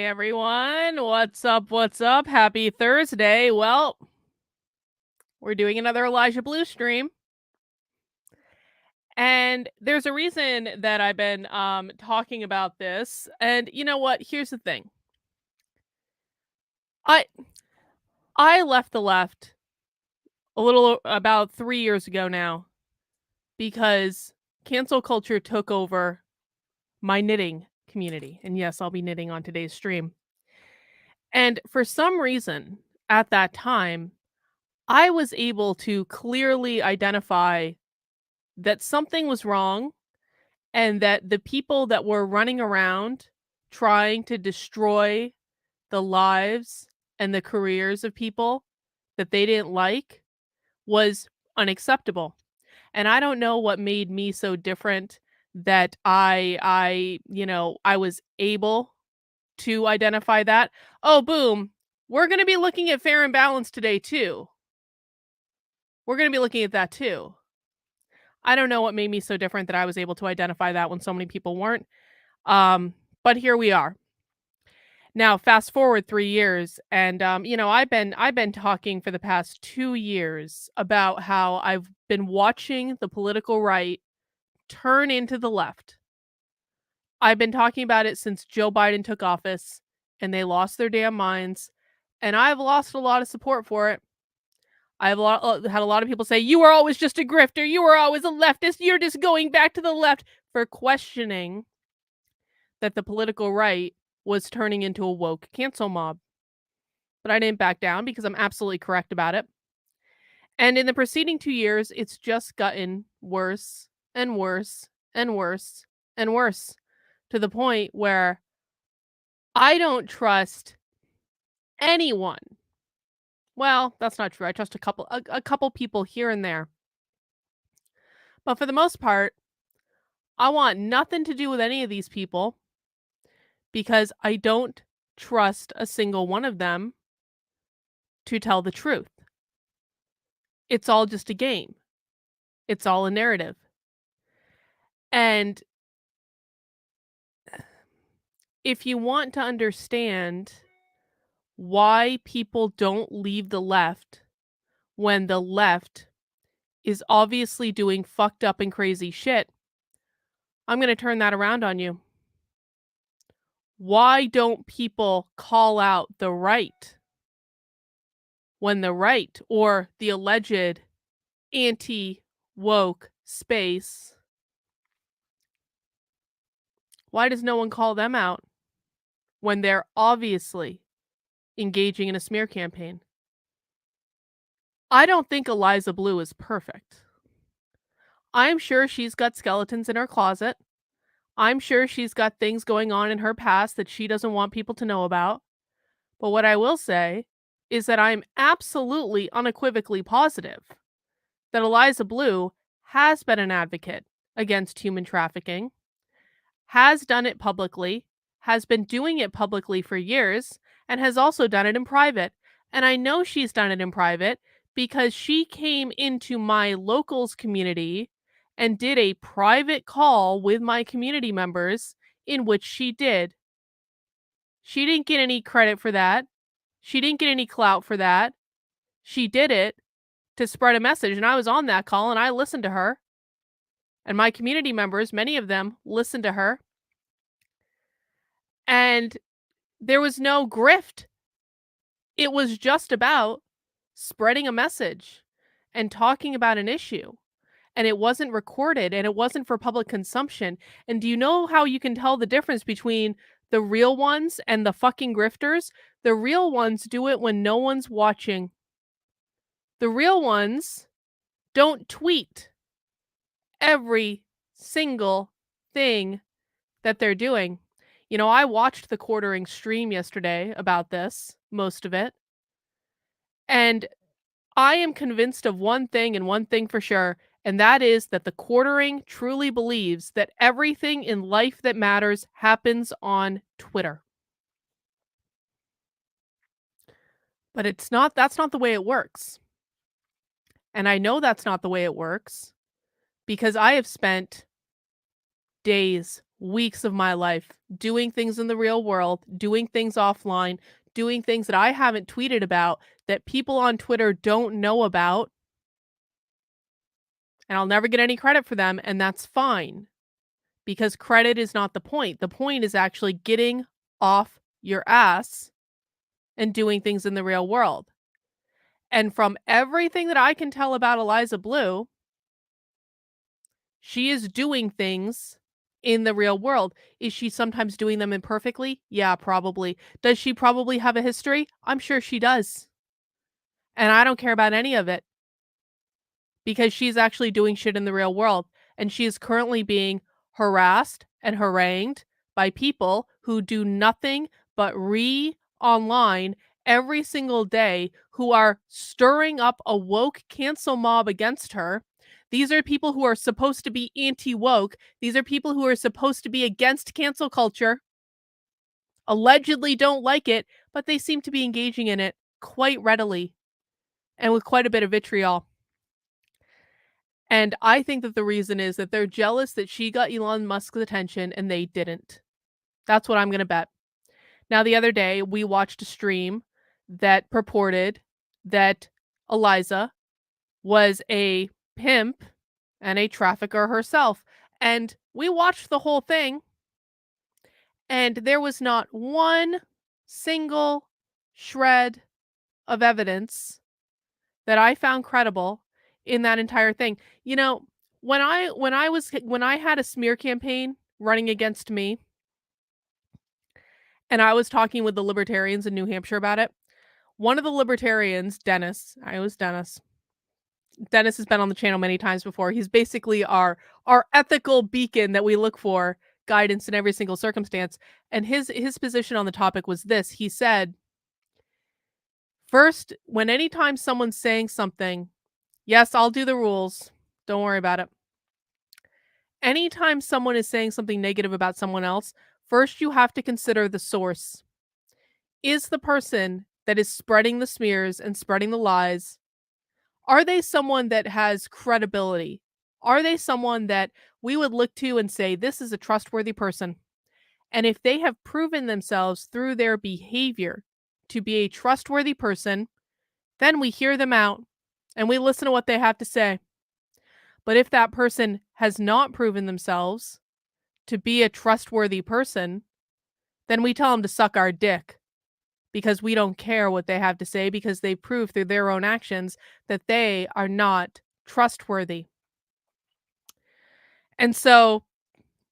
everyone. What's up? What's up? Happy Thursday. Well, we're doing another Elijah Bleu stream. And there's a reason that I've been talking about this. And you know what? Here's the thing. I left the left a little about 3 years ago now because cancel culture took over my knitting community. And yes, I'll be knitting on today's stream. And for some reason at that time, I was able to clearly identify that something was wrong and that the people that were running around trying to destroy the lives and the careers of people that they didn't like was unacceptable. And I don't know what made me so different that I was able to identify that. Oh, boom. We're going to be looking at fair and balanced today too. We're going to be looking at that too. I don't know what made me so different that I was able to identify that when so many people weren't. But here we are. Now, fast forward 3 years, and I've been talking for the past 2 years about how I've been watching the political right turn into the left. I've been talking about it since Joe Biden took office, and they lost their damn minds, and I've lost a lot of support for it. I've had a lot of people say, you were always just a grifter. You were always a leftist. You're just going back to the left, for questioning that the political right was turning into a woke cancel mob. But I didn't back down because I'm absolutely correct about it. And in the preceding 2 years, it's just gotten worse and worse and worse and worse, to the point where I don't trust anyone. Well, that's not true. I trust a couple people here and there. But for the most part, I want nothing to do with any of these people because I don't trust a single one of them to tell the truth. It's all just a game. It's all a narrative. And if you want to understand why people don't leave the left when the left is obviously doing fucked up and crazy shit, I'm going to turn that around on you. Why don't people call out the right when the right, or the alleged anti-woke space, why does no one call them out when they're obviously engaging in a smear campaign? I don't think Eliza Bleu is perfect. I'm sure she's got skeletons in her closet. I'm sure she's got things going on in her past that she doesn't want people to know about. But what I will say is that I'm absolutely unequivocally positive that Eliza Bleu has been an advocate against human trafficking, has done it publicly, has been doing it publicly for years, and has also done it in private. And I know she's done it in private because she came into my locals community and did a private call with my community members in which she did. She didn't get any credit for that. She didn't get any clout for that. She did it to spread a message, and I was on that call and I listened to her. And my community members, many of them, listened to her. And there was no grift. It was just about spreading a message and talking about an issue. And it wasn't recorded, and it wasn't for public consumption. And do you know how you can tell the difference between the real ones and the fucking grifters? The real ones do it when no one's watching. The real ones don't tweet every single thing that they're doing. You know, I watched the quartering stream yesterday about this, most of it. And I am convinced of one thing, and one thing for sure, and that is that the quartering truly believes that everything in life that matters happens on Twitter. But that's not the way it works. And I know that's not the way it works because I have spent days, weeks of my life doing things in the real world, doing things offline, doing things that I haven't tweeted about, that people on Twitter don't know about, and I'll never get any credit for them, and that's fine, because credit is not the point. The point is actually getting off your ass and doing things in the real world. And from everything that I can tell about Eliza Bleu, she is doing things in the real world. Is she sometimes doing them imperfectly? Yeah, probably. Does she probably have a history? I'm sure she does. And I don't care about any of it, because she's actually doing shit in the real world. And she is currently being harassed and harangued by people who do nothing but online every single day, who are stirring up a woke cancel mob against her. These are people who are supposed to be anti-woke. These are people who are supposed to be against cancel culture, allegedly don't like it, but they seem to be engaging in it quite readily and with quite a bit of vitriol. And I think that the reason is that they're jealous that she got Elon Musk's attention and they didn't. That's what I'm going to bet. Now, the other day, we watched a stream that purported that Eliza was a pimp and a trafficker herself. And we watched the whole thing, and there was not one single shred of evidence that I found credible in that entire thing. You know, when I had a smear campaign running against me, and I was talking with the libertarians in New Hampshire about it, one of the libertarians, Dennis, Dennis has been on the channel many times before. He's basically our ethical beacon that we look for guidance in every single circumstance. And his position on the topic was this. He said, first, when anytime someone's saying something, yes, I'll do the rules, don't worry about it. Anytime someone is saying something negative about someone else, first you have to consider the source. Is the person that is spreading the smears and spreading the lies, are they someone that has credibility? Are they someone that we would look to and say, this is a trustworthy person? And if they have proven themselves through their behavior to be a trustworthy person, then we hear them out and we listen to what they have to say. But if that person has not proven themselves to be a trustworthy person, then we tell them to suck our dick, because we don't care what they have to say, because they prove through their own actions that they are not trustworthy. And so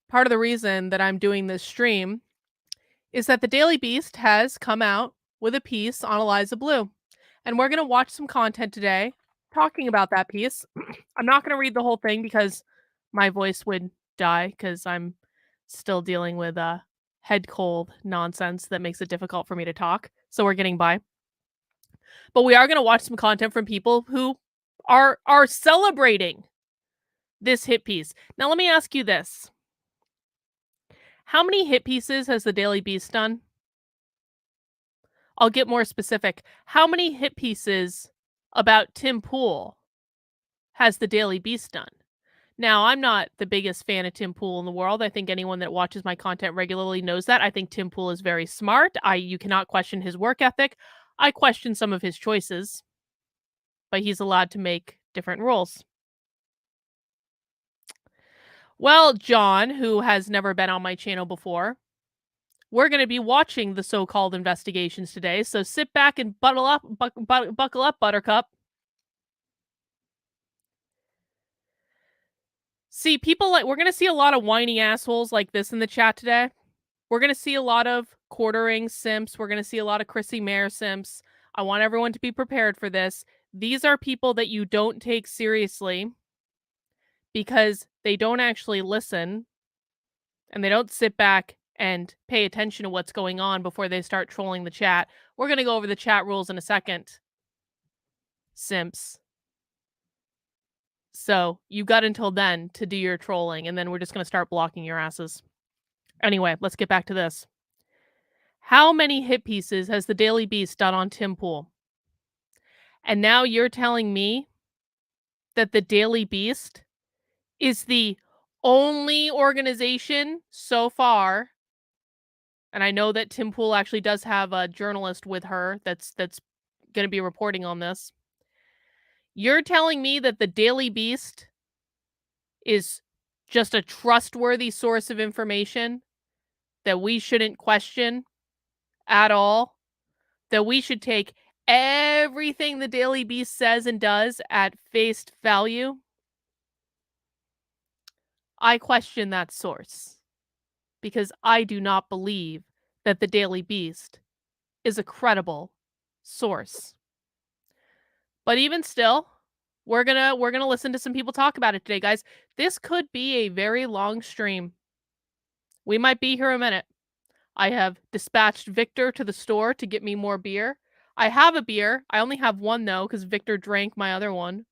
part of the reason that I'm doing this stream is that the Daily Beast has come out with a piece on Eliza Bleu. And we're going to watch some content today talking about that piece. I'm not going to read the whole thing because my voice would die, because I'm still dealing with head cold nonsense that makes it difficult for me to talk. So we're getting by. But we are going to watch some content from people who are celebrating this hit piece. Now, let me ask you this. How many hit pieces has the Daily Beast done? I'll get more specific. How many hit pieces about Tim Pool has the Daily Beast done? Now, I'm not the biggest fan of Tim Pool in the world. I think anyone that watches my content regularly knows that. I think Tim Pool is very smart. You cannot question his work ethic. I question some of his choices, but he's allowed to make different rules. Well, John, who has never been on my channel before, we're going to be watching the so-called investigations today, so sit back and buckle up, Buttercup. See, we're going to see a lot of whiny assholes like this in the chat today. We're going to see a lot of quartering simps. We're going to see a lot of Chrissie Mayr simps. I want everyone to be prepared for this. These are people that you don't take seriously because they don't actually listen and they don't sit back and pay attention to what's going on before they start trolling the chat. We're going to go over the chat rules in a second, simps. So you got until then to do your trolling, and then we're just going to start blocking your asses. Anyway, let's get back to this. How many hit pieces has the Daily Beast done on Tim Pool? And now you're telling me that the Daily Beast is the only organization so far, and I know that Tim Pool actually does have a journalist with her that's going to be reporting on this. You're telling me that the Daily Beast is just a trustworthy source of information that we shouldn't question at all? That we should take everything the Daily Beast says and does at face value? I question that source because I do not believe that the Daily Beast is a credible source. But even still, we're gonna listen to some people talk about it today, guys. This could be a very long stream. We might be here a minute. I have dispatched Victor to the store to get me more beer. I have a beer. I only have one though, because Victor drank my other one.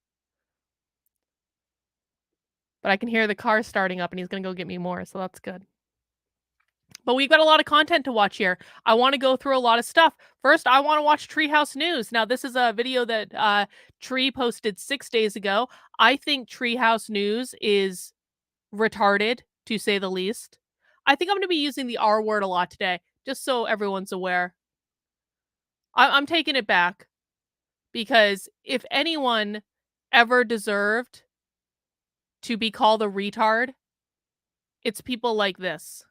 But I can hear the car starting up and he's gonna go get me more, so that's good. But we've got a lot of content to watch here. I want to go through a lot of stuff. First, I want to watch Treehouse News. Now, this is a video that Tree posted 6 days ago. I think Treehouse News is retarded, to say the least. I think I'm going to be using the R word a lot today, just so everyone's aware. I'm taking it back, because if anyone ever deserved to be called a retard, it's people like this.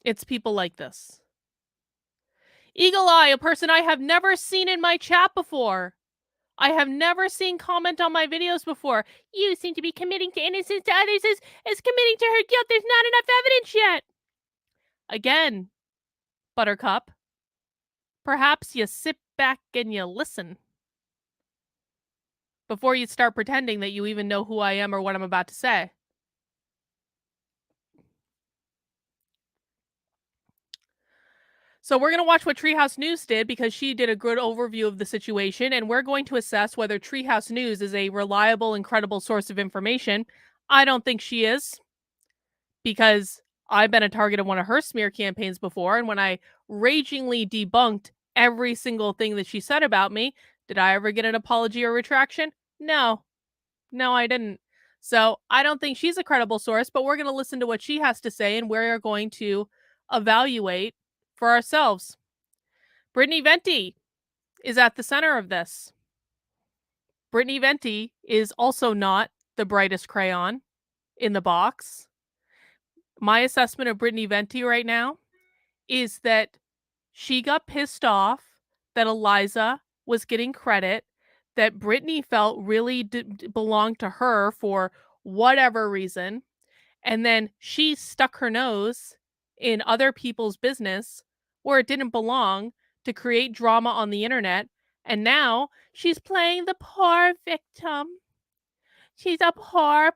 It's people like this. Eagle Eye, a person I have never seen in my chat before. I have never seen comment on my videos before. You seem to be committing to innocence to others as committing to her guilt. There's not enough evidence yet. Again, Buttercup, perhaps you sit back and you listen before you start pretending that you even know who I am or what I'm about to say. So we're going to watch what Treehouse News did, because she did a good overview of the situation, and we're going to assess whether Treehouse News is a reliable and credible source of information. I don't think she is, because I've been a target of one of her smear campaigns before, and when I ragingly debunked every single thing that she said about me, did I ever get an apology or retraction? No. No, I didn't. So I don't think she's a credible source, but we're going to listen to what she has to say, and we're going to evaluate for ourselves. Brittany Venti is at the center of this. Brittany Venti is also not the brightest crayon in the box. My assessment of Brittany Venti right now is that she got pissed off that Eliza was getting credit that Brittany felt really belonged to her for whatever reason. And then she stuck her nose in other people's business where it didn't belong to create drama on the internet. And now she's playing the poor victim. She's a poor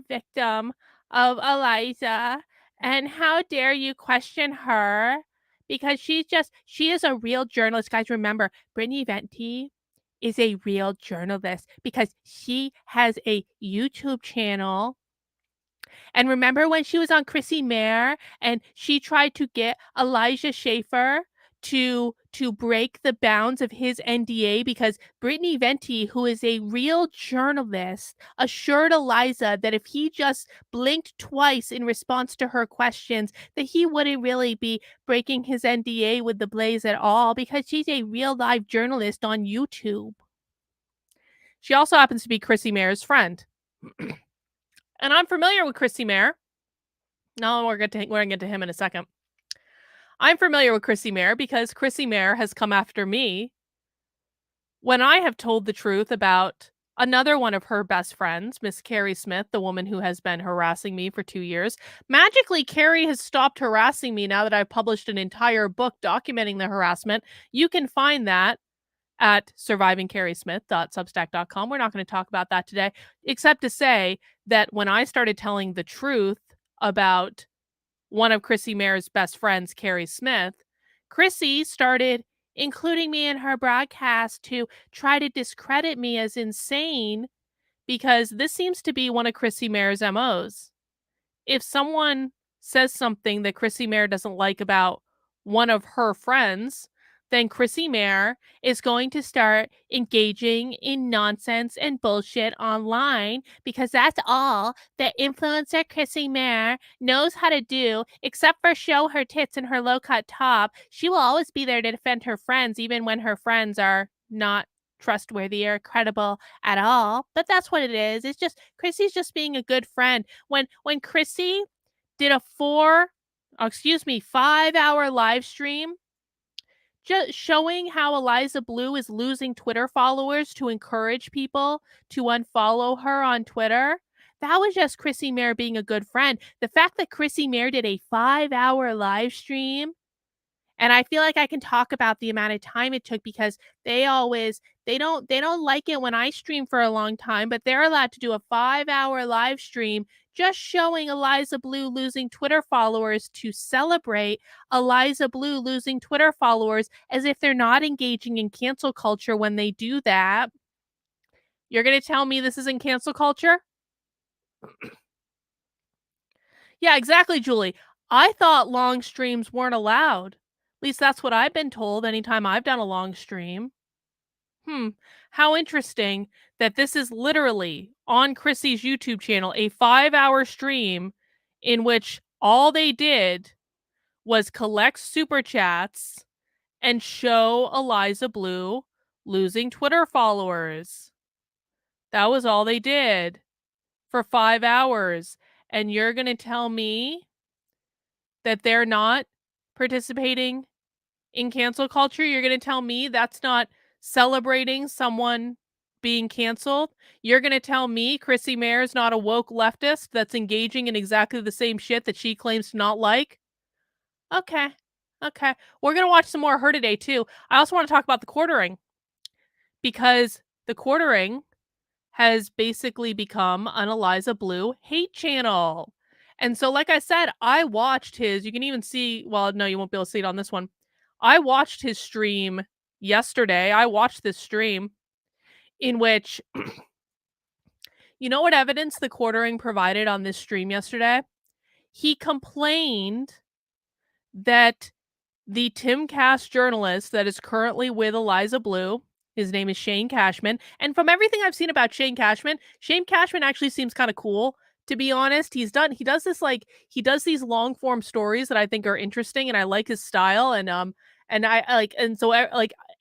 victim of Eliza. And how dare you question her? Because she is a real journalist. Guys, remember, Brittany Venti is a real journalist because she has a YouTube channel. And remember when she was on Chrissie Mayr and she tried to get Elijah Schaefer to break the bounds of his NDA, because Brittany Venti, who is a real journalist, assured Eliza that if he just blinked twice in response to her questions, that he wouldn't really be breaking his NDA with the Blaze at all, because she's a real live journalist on YouTube. She also happens to be Chrissie Mayr's friend. And I'm familiar with Chrissie Mayr. No, we're going to get to him in a second. I'm familiar with Chrissie Mayr because Chrissie Mayr has come after me when I have told the truth about another one of her best friends, Miss Carrie Smith, the woman who has been harassing me for 2 years. Magically, Carrie has stopped harassing me now that I've published an entire book documenting the harassment. You can find that at survivingcarriesmith.substack.com. We're not going to talk about that today, except to say that when I started telling the truth about one of Chrissie Mayr's best friends, Carrie Smith, Chrissie started including me in her broadcast to try to discredit me as insane, because this seems to be one of Chrissie Mayr's MOs. If someone says something that Chrissie Mayr doesn't like about one of her friends, then Chrissie Mayr is going to start engaging in nonsense and bullshit online, because that's all that influencer Chrissie Mayr knows how to do, except for show her tits and her low-cut top. She will always be there to defend her friends, even when her friends are not trustworthy or credible at all. But that's what it is. It's just Chrissie's just being a good friend. When Chrissie did a 5-hour live stream just showing how Eliza Bleu is losing Twitter followers to encourage people to unfollow her on Twitter. That was just Chrissie Mayr being a good friend. The fact that Chrissie Mayr did a 5-hour live stream, and I feel like I can talk about the amount of time it took, because they don't like it when I stream for a long time, but they're allowed to do a 5-hour live stream just showing Eliza Bleu losing Twitter followers to celebrate Eliza Bleu losing Twitter followers, as if they're not engaging in cancel culture when they do that. You're going to tell me this isn't cancel culture? Yeah, exactly, Julie. I thought long streams weren't allowed. At least that's what I've been told anytime I've done a long stream. How interesting that this is literally on Chrissie's YouTube channel, a 5-hour stream in which all they did was collect super chats and show Eliza Bleu losing Twitter followers. That was all they did for 5 hours. And you're going to tell me that they're not participating in cancel culture? You're going to tell me that's not celebrating someone being canceled? You're going to tell me Chrissie Mayr is not a woke leftist that's engaging in exactly the same shit that she claims to not like? Okay. We're going to watch some more of her today, too. I also want to talk about the quartering, because the quartering has basically become an Eliza Bleu hate channel. And so, like I said, I watched his, you can even see, well, no, you won't be able to see it on this one. I watched his stream yesterday. I watched this stream in which, you know what evidence the quartering provided on this stream yesterday? He complained that the Timcast journalist that is currently with Eliza Bleu, his name is Shane Cashman. And from everything I've seen about Shane Cashman actually seems kind of cool, to be honest. He does these long form stories that I think are interesting, and I like his style. And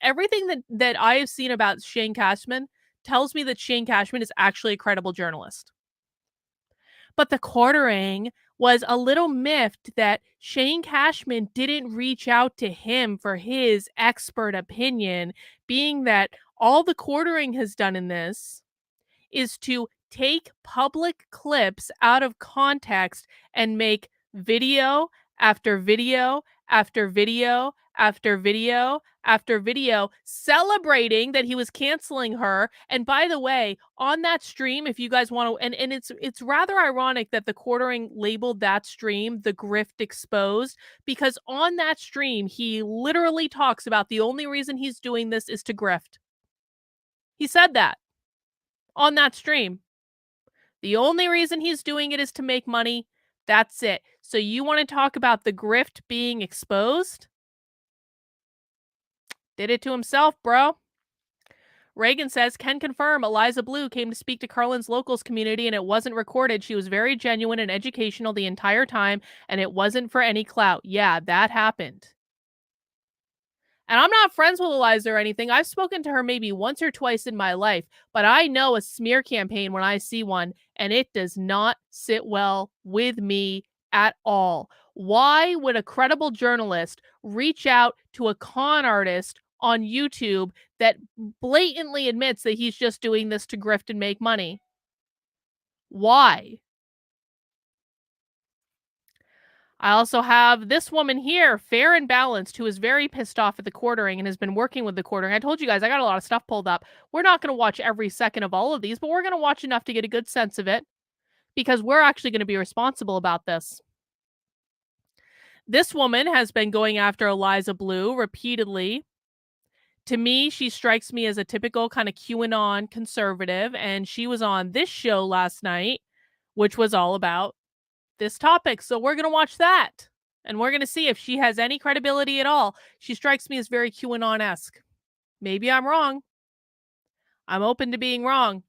everything that I have seen about Shane Cashman tells me that Shane Cashman is actually a credible journalist. But the quartering was a little miffed that Shane Cashman didn't reach out to him for his expert opinion, being that all the quartering has done in this is to take public clips out of context and make video after video after video after video after video celebrating that he was canceling her. And by the way, on that stream, if you guys want to, and it's rather ironic that the quartering labeled that stream the grift exposed, because on that stream he literally talks about the only reason he's doing this is to grift. He said that on that stream. The only reason he's doing it is to make money. That's it. So you want to talk about the grift being exposed? Did it to himself, bro. Reagan says, can confirm Eliza Bleu came to speak to Carlin's locals community and it wasn't recorded. She was very genuine and educational the entire time, and it wasn't for any clout. Yeah, that happened. And I'm not friends with Eliza or anything. I've spoken to her maybe once or twice in my life, but I know a smear campaign when I see one, and it does not sit well with me at all. Why would a credible journalist reach out to a con artist on YouTube that blatantly admits that he's just doing this to grift and make money? Why? I also have this woman here, Fair and Balanced, who is very pissed off at the quartering and has been working with the quartering. I told you guys, I got a lot of stuff pulled up. We're not going to watch every second of all of these, but we're going to watch enough to get a good sense of it, because we're actually going to be responsible about this. This woman has been going after Eliza Bleu repeatedly. To me, she strikes me as a typical kind of QAnon conservative, and she was on this show last night, which was all about this topic. So we're going to watch that And we're going to see if she has any credibility at all. She strikes me as very QAnon-esque. Maybe I'm wrong. I'm open to being wrong.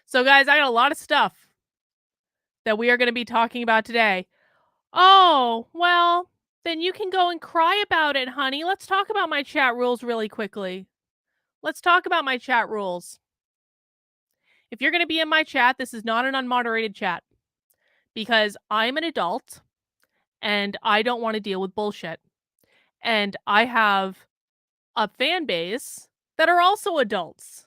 So, guys, I got a lot of stuff that we are going to be talking about today. Oh, well, then you can go and cry about it, honey. Let's talk about my chat rules really quickly. Let's talk about my chat rules. If you're going to be in my chat, this is not an unmoderated chat because I'm an adult and I don't want to deal with bullshit. And I have a fan base that are also adults.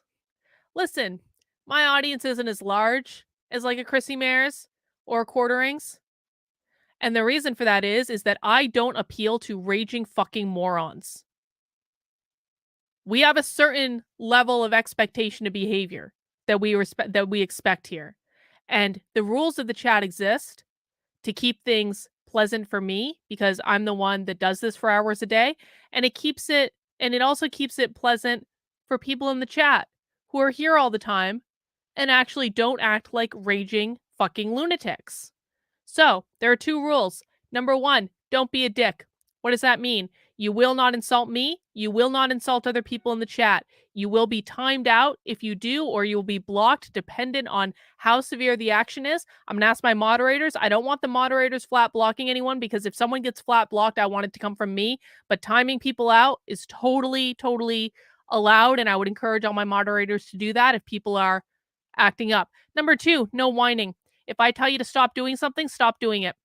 Listen, my audience isn't as large as like a Chrissie Mayr's or a Quarterings. And the reason for that is that I don't appeal to raging fucking morons. We have a certain level of expectation of behavior that we expect here. And the rules of the chat exist to keep things pleasant for me because I'm the one that does this for hours a day, and it also keeps it pleasant for people in the chat who are here all the time and actually don't act like raging fucking lunatics. So, there are 2 rules. Number 1, don't be a dick. What does that mean? You will not insult me. You will not insult other people in the chat. You will be timed out if you do, or you will be blocked dependent on how severe the action is. I'm going to ask my moderators. I don't want the moderators flat blocking anyone because if someone gets flat blocked, I want it to come from me. But timing people out is totally, totally allowed, and I would encourage all my moderators to do that if people are acting up. Number 2, no whining. If I tell you to stop doing something, stop doing it.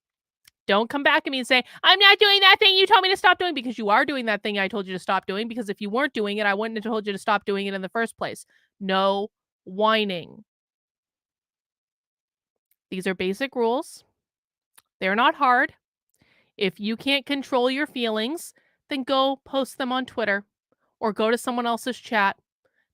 Don't come back at me and say, I'm not doing that thing you told me to stop doing, because you are doing that thing I told you to stop doing, because if you weren't doing it, I wouldn't have told you to stop doing it in the first place. No whining. These are basic rules. They're not hard. If you can't control your feelings, then go post them on Twitter or go to someone else's chat,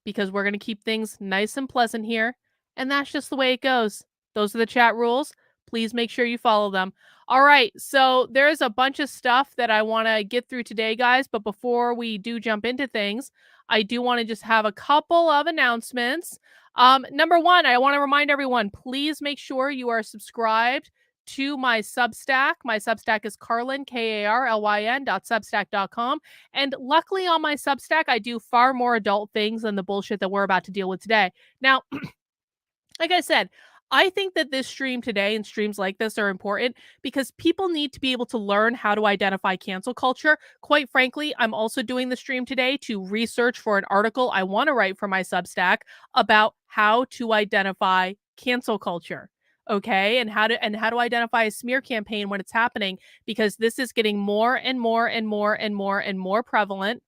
because we're going to keep things nice and pleasant here. And that's just the way it goes. Those are the chat rules. Please make sure you follow them. All right, so there's a bunch of stuff that I want to get through today, guys. But before we do jump into things, I do want to just have a couple of announcements. Number 1, I want to remind everyone, please make sure you are subscribed to my Substack. My Substack is Carlyn, KARLYN.substack.com. And luckily on my Substack, I do far more adult things than the bullshit that we're about to deal with today. Now, like I said, I think that this stream today and streams like this are important because people need to be able to learn how to identify cancel culture. Quite frankly, I'm also doing the stream today to research for an article I want to write for my Substack about how to identify cancel culture. Okay, and how to identify a smear campaign when it's happening, because this is getting more and more and more and more and more prevalent,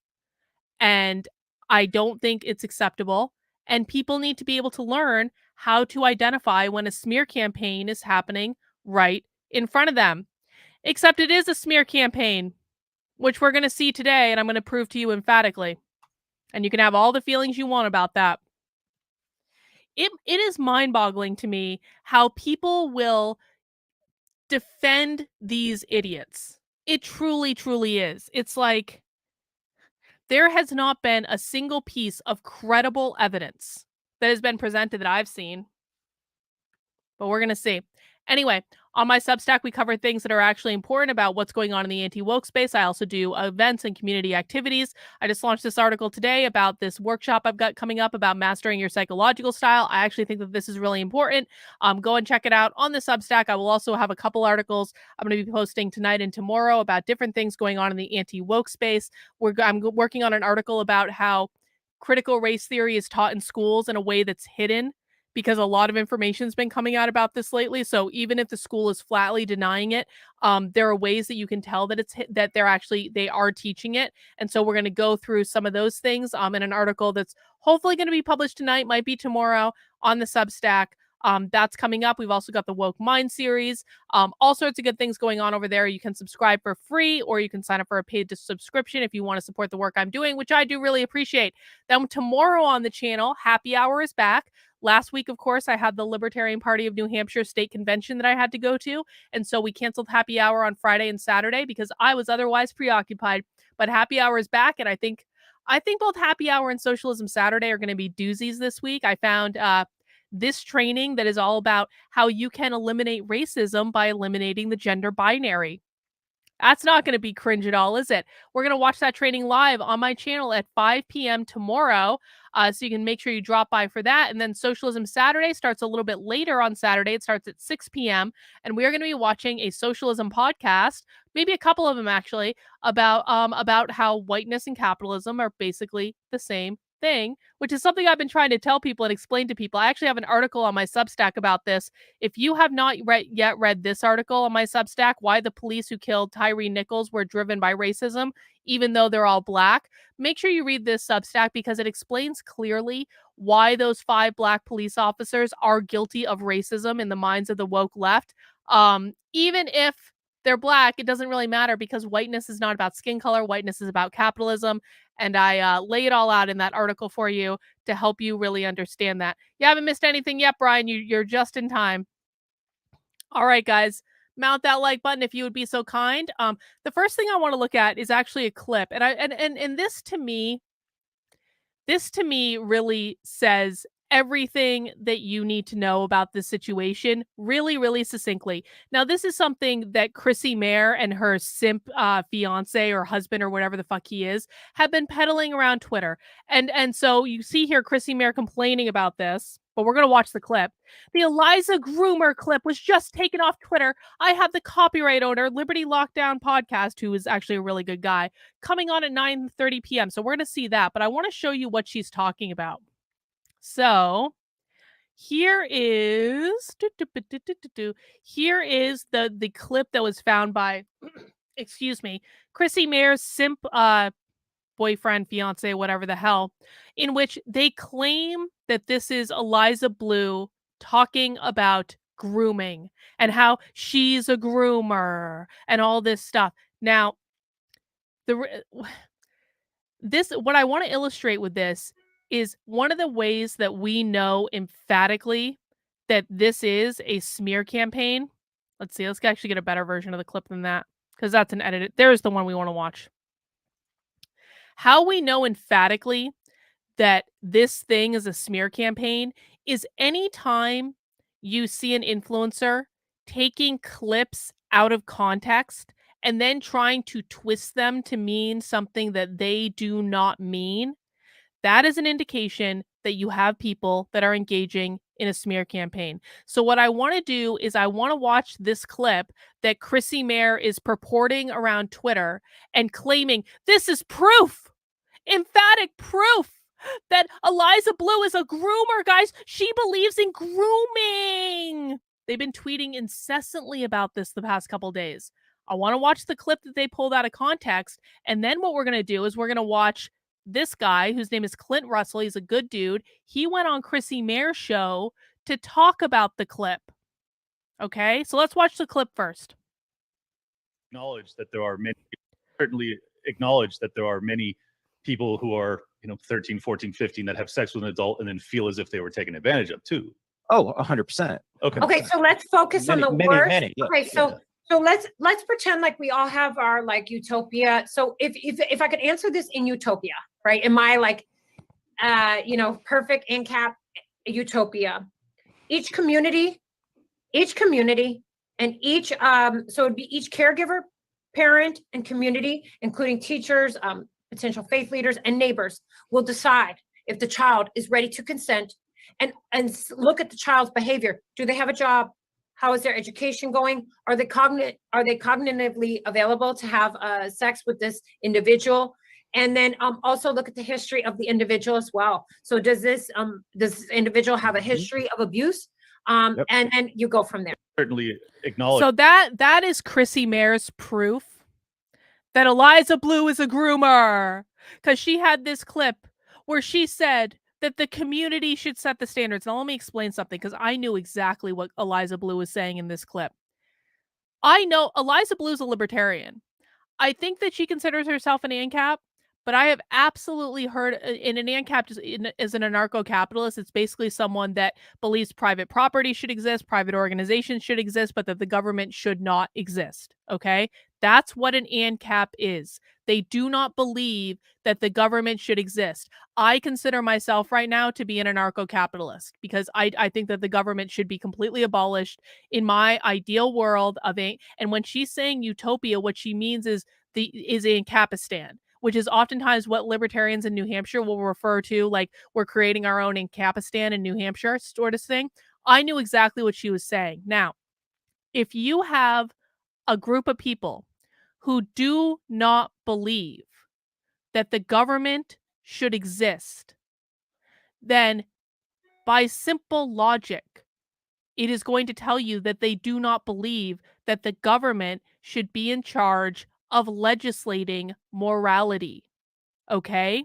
and I don't think it's acceptable. And people need to be able to learn how to identify when a smear campaign is happening right in front of them. Except it is a smear campaign, which we're going to see today, and I'm going to prove to you emphatically. And you can have all the feelings you want about that. It is mind-boggling to me how people will defend these idiots. It truly, truly is. It's like there has not been a single piece of credible evidence that has been presented that I've seen. But we're going to see. Anyway, on my Substack, we cover things that are actually important about what's going on in the anti-woke space. I also do events and community activities. I just launched this article today about this workshop I've got coming up about mastering your psychological style. I actually think that this is really important. Go and check it out on the Substack. I will also have a couple articles I'm going to be posting tonight and tomorrow about different things going on in the anti-woke space. I'm working on an article about how critical race theory is taught in schools in a way that's hidden, because a lot of information has been coming out about this lately. So even if the school is flatly denying it, there are ways that you can tell that they are teaching it. And so we're going to go through some of those things in an article that's hopefully going to be published tonight, might be tomorrow, on the Substack. That's coming up. We've also got the Woke Mind series. All sorts of good things going on over there. You can subscribe for free, or you can sign up for a paid subscription if you want to support the work I'm doing, which I do really appreciate. Then tomorrow on the channel, Happy Hour is back. Last week, of course, I had the Libertarian Party of New Hampshire state convention that I had to go to. And so we canceled Happy Hour on Friday and Saturday because I was otherwise preoccupied. But Happy Hour is back. And I think both Happy Hour and Socialism Saturday are going to be doozies this week. I found this training that is all about how you can eliminate racism by eliminating the gender binary. That's not going to be cringe at all, is it? We're going to watch that training live on my channel at 5 p.m. tomorrow. So you can make sure you drop by for that. And then Socialism Saturday starts a little bit later on Saturday. It starts at 6 p.m. And we are going to be watching a socialism podcast, maybe a couple of them actually, about how whiteness and capitalism are basically the same thing, which is something I've been trying to tell people and explain to people. I actually have an article on my Substack about this. If you have not yet read this article on my Substack, why the police who killed Tyree Nichols were driven by racism, even though they're all black, make sure you read this Substack because it explains clearly why those 5 black police officers are guilty of racism in the minds of the woke left. Even if they're black, it doesn't really matter because whiteness is not about skin color. Whiteness is about capitalism. And I lay it all out in that article for you to help you really understand that. You haven't missed anything yet, Brian. You're just in time. All right, guys. Mount that like button if you would be so kind. The first thing I want to look at is actually a clip. And this to me really says everything that you need to know about this situation really, really succinctly. Now, this is something that Chrissie Mayr and her simp fiance or husband or whatever the fuck he is have been peddling around Twitter. And so you see here Chrissie Mayr complaining about this, but we're going to watch the clip. The Eliza groomer clip was just taken off Twitter. I have the copyright owner, Liberty Lockdown Podcast, who is actually a really good guy, coming on at 9:30 p.m. So we're going to see that, but I want to show you what she's talking about. So here is here is the clip that was found by excuse me, Chrissie Mayr's simp boyfriend, fiance, whatever the hell, in which they claim that this is Eliza Bleu talking about grooming and how she's a groomer and all this stuff. Now, what I want to illustrate with this is one of the ways that we know emphatically that this is a smear campaign. Let's see. Let's actually get a better version of the clip than that because that's an edit. There's the one we want to watch. How we know emphatically that this thing is a smear campaign is anytime you see an influencer taking clips out of context and then trying to twist them to mean something that they do not mean. That is an indication that you have people that are engaging in a smear campaign. So what I want to do is I want to watch this clip that Chrissie Mayr is purporting around Twitter and claiming this is proof, emphatic proof that Eliza Bleu is a groomer, guys. She believes in grooming. They've been tweeting incessantly about this the past couple days. I want to watch the clip that they pulled out of context. And then what we're going to do is we're going to watch this guy whose name is Clint Russell. He's a good dude. He went on Chrissie Mayr's show to talk about the clip. Okay, so let's watch the clip first. Acknowledge that there are many, certainly acknowledge that there are many people who are, 13, 14, 15 that have sex with an adult and then feel as if they were taken advantage of too. Oh, 100%. Okay, so let's focus on the worst. Yeah. Okay, so let's pretend like we all have our like utopia. So if I could answer this in utopia, right? In my like perfect ANCAP utopia, each community and each so it'd be each caregiver, parent, and community, including teachers, potential faith leaders, and neighbors, will decide if the child is ready to consent and look at the child's behavior. Do they have a job? How is their education going? Are they cognitively available to have sex with this individual? And then also look at the history of the individual as well. So does this individual have a history of abuse? Yep. And then you go from there. Certainly acknowledge. So that is Chrissie Mayr's proof that Eliza Bleu is a groomer, because she had this clip where she said that the community should set the standards. Now, let me explain something, because I knew exactly what Eliza Bleu was saying in this clip. I know Eliza Bleu is a libertarian. I think that she considers herself an ANCAP, but I have absolutely heard in an ANCAP is an anarcho-capitalist. It's basically someone that believes private property should exist, private organizations should exist, but that the government should not exist. Okay? That's what an ANCAP is. They do not believe that the government should exist. I consider myself right now to be an anarcho-capitalist because I think that the government should be completely abolished in my ideal world of a. And when she's saying utopia, what she means is Ancapistan, which is oftentimes what libertarians in New Hampshire will refer to, like we're creating our own Ancapistan in New Hampshire sort of thing. I knew exactly what she was saying. Now, if you have a group of people who do not believe that the government should exist, then by simple logic, it is going to tell you that they do not believe that the government should be in charge of legislating morality. Okay?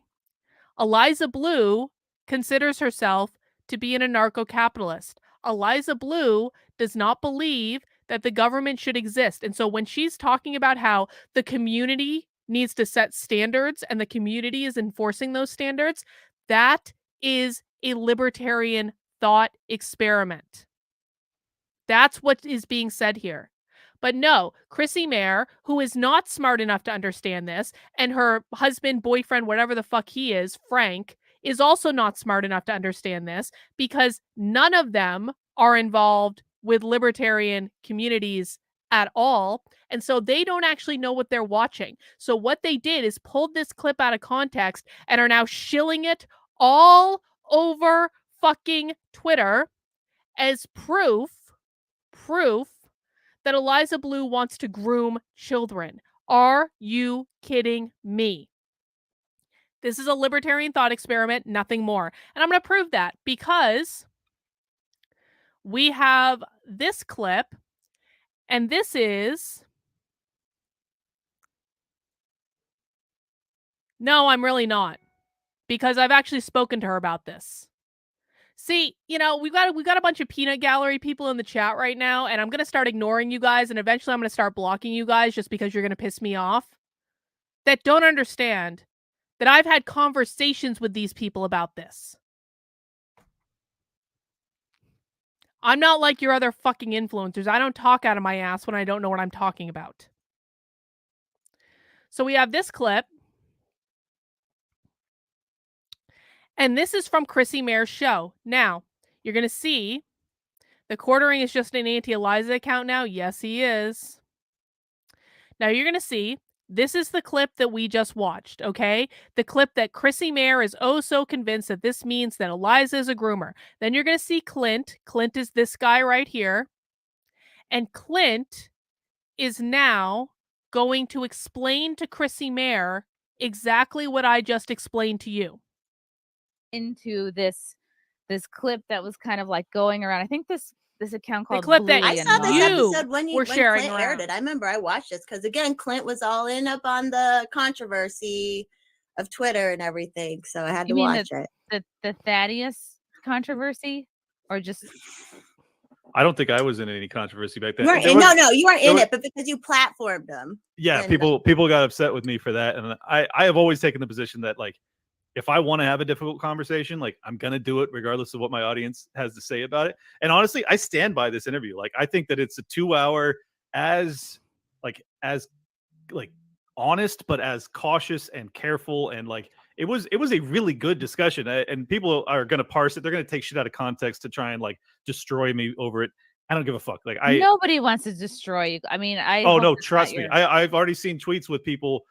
Eliza Bleu considers herself to be an anarcho-capitalist. Eliza Bleu does not believe that the government should exist. And so when she's talking about how the community needs to set standards and the community is enforcing those standards, that is a libertarian thought experiment. That's what is being said here. But no, Chrissie Mayr, who is not smart enough to understand this, and her husband, boyfriend, whatever the fuck he is, Frank, is also not smart enough to understand this because none of them are involved with libertarian communities at all. And so they don't actually know what they're watching. So what they did is pulled this clip out of context and are now shilling it all over fucking Twitter as proof that Eliza Bleu wants to groom children. Are you kidding me? This is a libertarian thought experiment, nothing more. And I'm going to prove that because we have this clip, and this is... No, I'm really not, because I've actually spoken to her about this. See, you know, we've got a bunch of peanut gallery people in the chat right now, and I'm going to start ignoring you guys, and eventually I'm going to start blocking you guys just because you're going to piss me off, that don't understand that I've had conversations with these people about this. I'm not like your other fucking influencers. I don't talk out of my ass when I don't know what I'm talking about. So we have this clip. And this is from Chrissie Mayr's show. Now, you're going to see the quartering is just an anti-Eliza account now. Yes, he is. Now, you're going to see this is the clip that we just watched, okay? The clip that Chrissie Mayr is oh so convinced that this means that Eliza is a groomer. Then you're going to see Clint. Clint is this guy right here. And Clint is now going to explain to Chrissie Mayr exactly what I just explained to you. Into this clip that was kind of like going around. I think this account called clip Bleu that I saw this You episode when were sharing Clint aired around. it. I remember I watched this because again, Clint was all in up on the controversy of Twitter and everything, so I had to watch it. The Thaddeus controversy, or just I don't think I was in any controversy back then. You weren't you weren't in it, but because you platformed them. Yeah, And- people got upset with me for that, and I have always taken the position that like, if I want to have a difficult conversation, like I'm gonna do it regardless of what my audience has to say about it. And honestly, I stand by this interview. Like I think that it's a 2-hour as honest, but as cautious and careful, and like it was a really good discussion. And people are gonna parse it. They're gonna take shit out of context to try and like destroy me over it. I don't give a fuck. Like nobody wants to destroy you. I mean, oh no, trust me. I've already seen tweets with people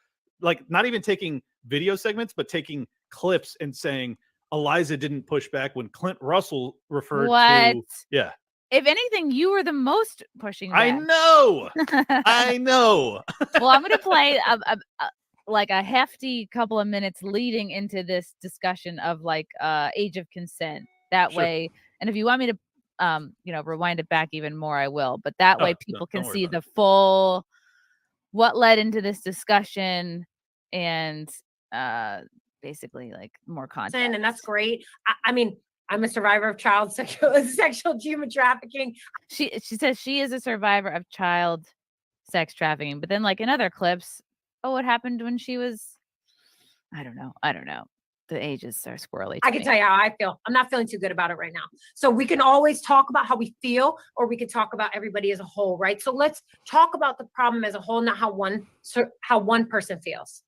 like not even taking video segments, but taking clips and saying Eliza didn't push back when Clint Russell referred to. Yeah. If anything, you were the most pushing back. I know. I know. Well, I'm going to play a hefty couple of minutes leading into this discussion of like age of consent. That way, and if you want me to rewind it back even more, I will. But that way people can see the full what led into this discussion and basically like more context. And that's great. I mean, I'm a survivor of child sexual human trafficking. She says she is a survivor of child sex trafficking, but then like in other clips, what happened when she was, I don't know. The ages are squirrely. I can tell you how I feel. I'm not feeling too good about it right now. So we can always talk about how we feel, or we can talk about everybody as a whole, right? So let's talk about the problem as a whole, not how one person feels.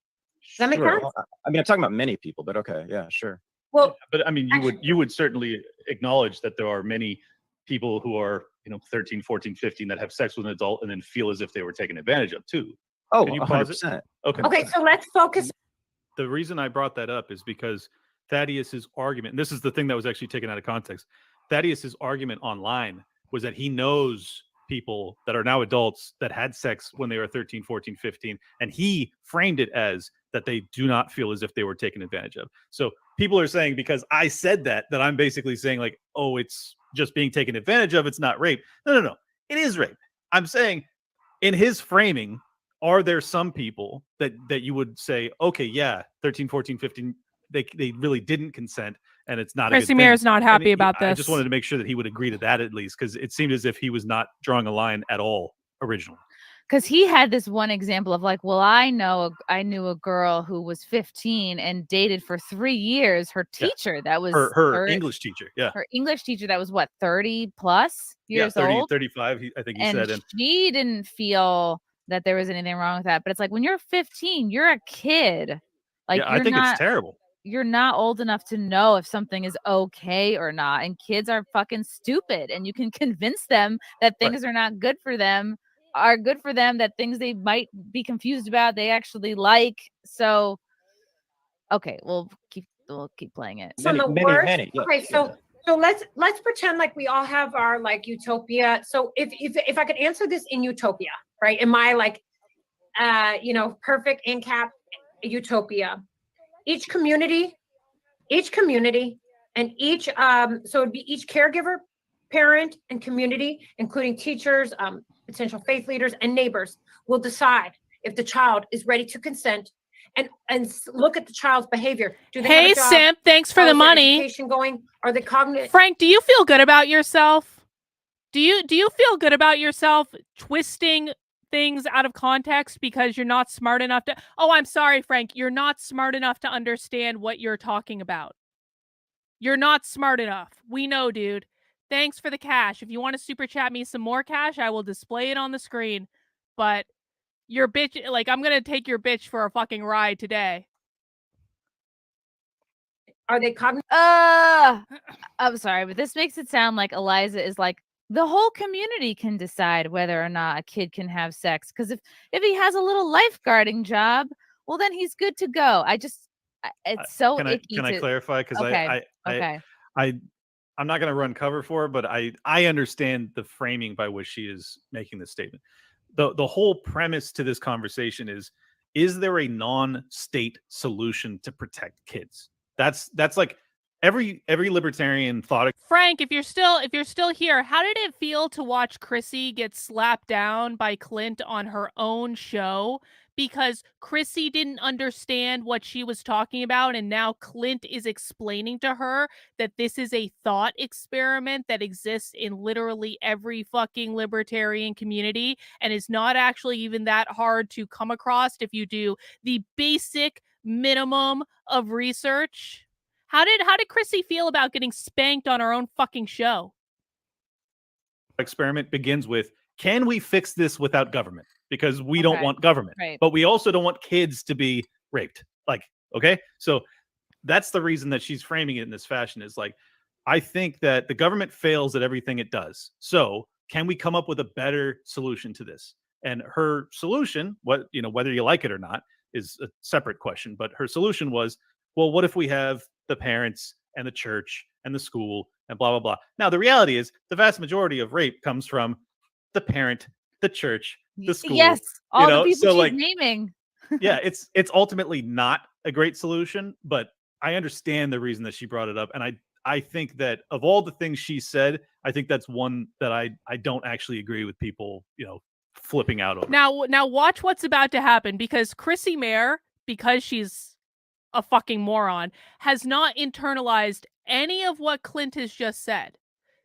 Does that make Sure. sense? Well, I mean, I'm talking about many people, but okay, yeah, sure. Well, But I mean, you would certainly acknowledge that there are many people who are, 13, 14, 15 that have sex with an adult and then feel as if they were taken advantage of too. Oh, Can you pause it? 100%. Okay. so let's focus. The reason I brought that up is because Thaddeus's argument, and this is the thing that was actually taken out of context. Thaddeus's argument online was that he knows people that are now adults that had sex when they were 13, 14, 15, and he framed it as that they do not feel as if they were taken advantage of. So people are saying, because I said that I'm basically saying like, oh, it's just being taken advantage of, it's not rape. No. It is rape. I'm saying in his framing, are there some people that you would say, okay, yeah, 13, 14, 15, they really didn't consent, and it's not Chrissie a good Mayr's thing. not happy about I this. just wanted to make sure that he would agree to that at least, because it seemed as if he was not drawing a line at all originally. Because he had this one example of like, well, I knew a girl who was 15 and dated for 3 years her teacher that was her English teacher. Yeah. Her English teacher that was what, 30 plus years 30, old? 35, I think he And said. And she didn't feel that there was anything wrong with that. But it's like, when you're 15, you're a kid. Like, yeah, I think it's terrible. You're not old enough to know if something is okay or not. And kids are fucking stupid. And you can convince them that things are not good for them, are good for them, that things they might be confused about, they actually like. So, okay, we'll keep playing it. So the worst. Yeah. Okay, so let's pretend like we all have our like utopia. So if I could answer this in utopia, right? In my like perfect in-cap utopia, each community and each so it'd be each caregiver, parent, and community, including teachers, potential faith leaders, and neighbors, will decide if the child is ready to consent and look at the child's behavior. Do they have a job? Simp, thanks for How the is their money. education going? Are they cognitive? Frank, do you feel good about yourself? Do you feel good about yourself twisting things out of context because you're not smart enough to... Oh, I'm sorry, Frank. You're not smart enough to understand what you're talking about. You're not smart enough. We know, dude. Thanks for the cash. If you want to super chat me some more cash, I will display it on the screen. But your bitch, like, I'm going to take your bitch for a fucking ride today. Are they cognitive? I'm sorry, but this makes it sound like Eliza is like, the whole community can decide whether or not a kid can have sex. Because if he has a little lifeguarding job, well, then he's good to go. It's so icky. Can I clarify? Because okay. I'm not going to run cover for her, but I understand the framing by which she is making this statement. The whole premise to this conversation is there a non-state solution to protect kids? That's like every libertarian thought. Frank, if you're still here, how did it feel to watch Chrissie get slapped down by Clint on her own show because Chrissie didn't understand what she was talking about, and now Clint is explaining to her that this is a thought experiment that exists in literally every fucking libertarian community and is not actually even that hard to come across if you do the basic minimum of research? How did Chrissie feel about getting spanked on her own fucking show? Experiment begins with, can we fix this without government? Because we don't want government, right. But we also don't want kids to be raped. Like, okay, so that's the reason that she's framing it in this fashion, is like, I think that the government fails at everything it does. So can we come up with a better solution to this? And her solution, whether you like it or not, is a separate question. But her solution was, well, what if we have the parents and the church and the school and blah, blah, blah. Now, the reality is the vast majority of rape comes from the parent, the church, the school. Yes, all the people so she's naming. Yeah, it's ultimately not a great solution, but I understand the reason that she brought it up. And I think that of all the things she said, I think that's one that I don't actually agree with people, flipping out over. Now watch what's about to happen, because Chrissie Mayr, because she's a fucking moron, has not internalized any of what Clint has just said.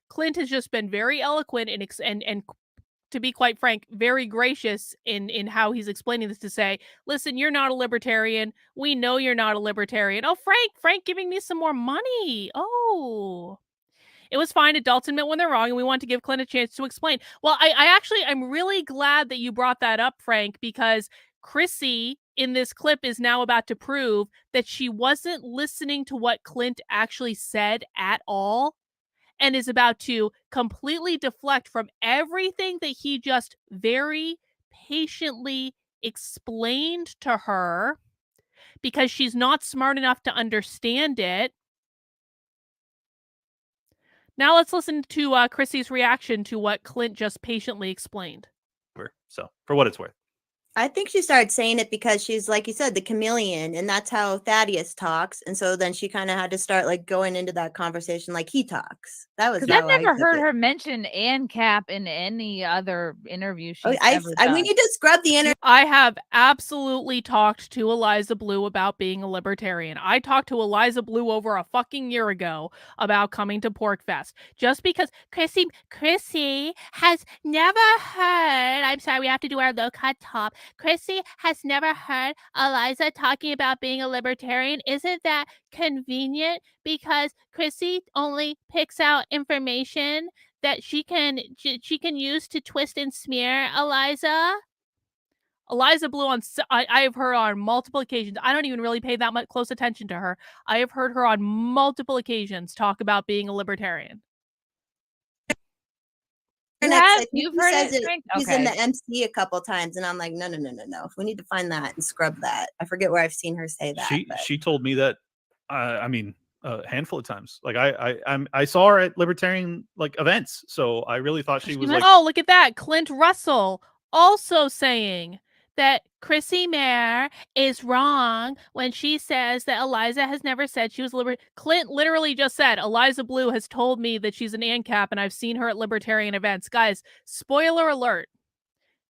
Clint has just been very eloquent and to be quite frank, very gracious in how he's explaining this to say, listen, you're not a libertarian. We know you're not a libertarian. Oh, Frank giving me some more money. Oh. It was fine. Adults admit when they're wrong, and we want to give Clint a chance to explain. Well, I'm really glad that you brought that up, Frank, because Chrissie in this clip is now about to prove that she wasn't listening to what Clint actually said at all, and is about to completely deflect from everything that he just very patiently explained to her because she's not smart enough to understand it. Now let's listen to Chrissie's reaction to what Clint just patiently explained. So, for what it's worth. I think she started saying it because she's, like you said, the chameleon, and that's how Thaddeus talks. And so then she kind of had to start like going into that conversation like he talks. That was Because how I've never took heard it. her mention ANCAP in any other interview she's Oh, ever done. we need to scrub the internet. I have absolutely talked to Eliza Bleu about being a libertarian. I talked to Eliza Bleu over a fucking year ago about coming to PorkFest. Just because Chrissie has never heard, I'm sorry, we have to do our low cut top. Chrissie has never heard Eliza talking about being a libertarian. Isn't that convenient? Because Chrissie only picks out information that she can use to twist and smear Eliza. Eliza Bleu I have heard on multiple occasions. I don't even really pay that much close attention to her. I have heard her on multiple occasions talk about being a libertarian. You've heard it, Frank? He's in the MC a couple times, and I'm like, no. We need to find that and scrub that. I forget where I've seen her say that. She told me that. I mean, a handful of times. Like I saw her at libertarian like events, so I really thought she was like. Oh, look at that, Clint Russell also saying that Chrissie Mayr is wrong when she says that Eliza has never said she was Clint literally just said, Eliza Bleu has told me that she's an ANCAP and I've seen her at libertarian events. Guys, spoiler alert.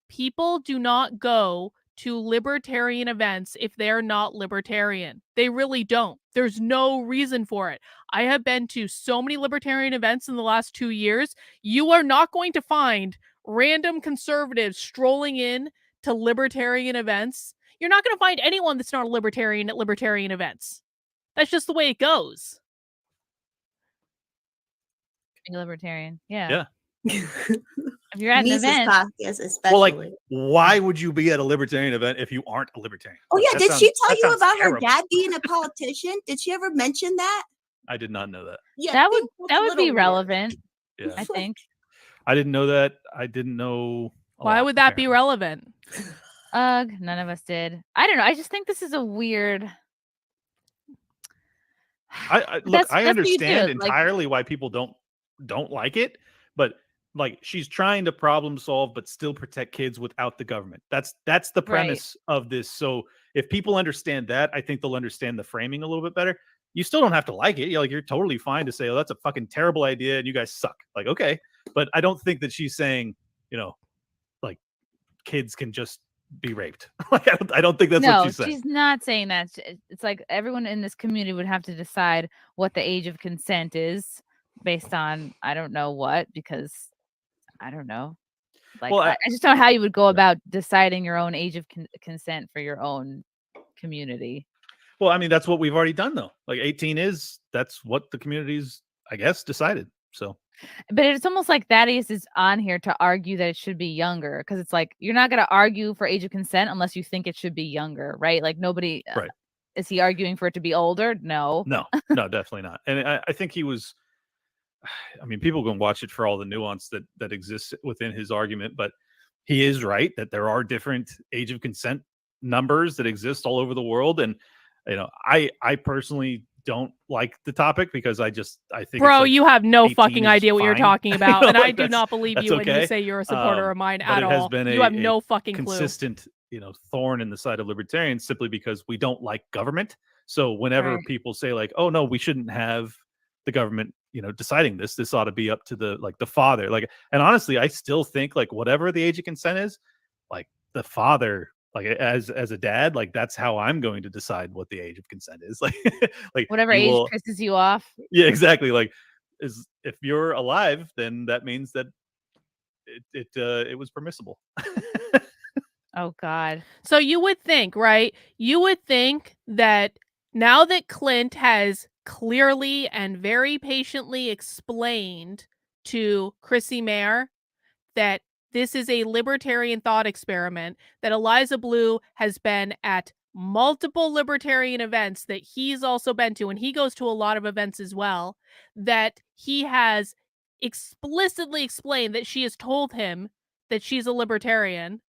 People do not go to libertarian events if they're not libertarian. They really don't. There's no reason for it. I have been to so many libertarian events in the last 2 years. You are not going to find random conservatives strolling in to libertarian events. You're not going to find anyone that's not a libertarian at libertarian events. That's just the way it goes. Being a libertarian, yeah. If you're at an event, yes, especially. Well, like, why would you be at a libertarian event if you aren't a libertarian? Oh yeah, did she tell you about terrible. her dad being a politician? Did she ever mention that? I did not know that. Yeah, that would be relevant. Yeah. I think. I didn't know that. I didn't know. Why would that be relevant? None of us did. I don't know. I just think this is a weird. Look, I understand entirely why people don't like it, but like she's trying to problem solve but still protect kids without the government. That's the premise of this. So if people understand that, I think they'll understand the framing a little bit better. You still don't have to like it. You're totally fine to say, oh, that's a fucking terrible idea and you guys suck. Like, okay. But I don't think that she's saying, like kids can just be raped. Like, I don't think that's what she's saying. No, she's not saying that. It's like everyone in this community would have to decide what the age of consent is based on, I don't know what, because I don't know. Like, well, I just don't know how you would go about deciding your own age of consent for your own community. Well, I mean, that's what we've already done, though. Like 18 that's what the community's, I guess, decided. So, but it's almost like Thaddeus is on here to argue that it should be younger, because it's like you're not going to argue for age of consent unless you think it should be younger, right? Like nobody. Right. Is he arguing for it to be older? No, definitely not. And I think he was. I mean, people can watch it for all the nuance that exists within his argument, but he is right that there are different age of consent numbers that exist all over the world. And, I personally don't like the topic because I think, bro, you have no fucking idea what you're talking about. And I do not believe you when okay. you say you're a supporter of mine at all. It has been you have no fucking consistent, thorn in the side of libertarians simply because we don't like government. So whenever people say like, oh no, we shouldn't have the government, deciding this ought to be up to the father. Like, and honestly, I still think like whatever the age of consent is, like the father, like as a dad, like that's how I'm going to decide what the age of consent is. Like whatever age pisses you off. Yeah, exactly. Like if you're alive, then that means that it was permissible. Oh God. So you would think, right? You would think that now that Clint has clearly and very patiently explained to Chrissie Mayr that this is a libertarian thought experiment, that Eliza Bleu has been at multiple libertarian events that he's also been to, and he goes to a lot of events as well, that he has explicitly explained that she has told him that she's a libertarian.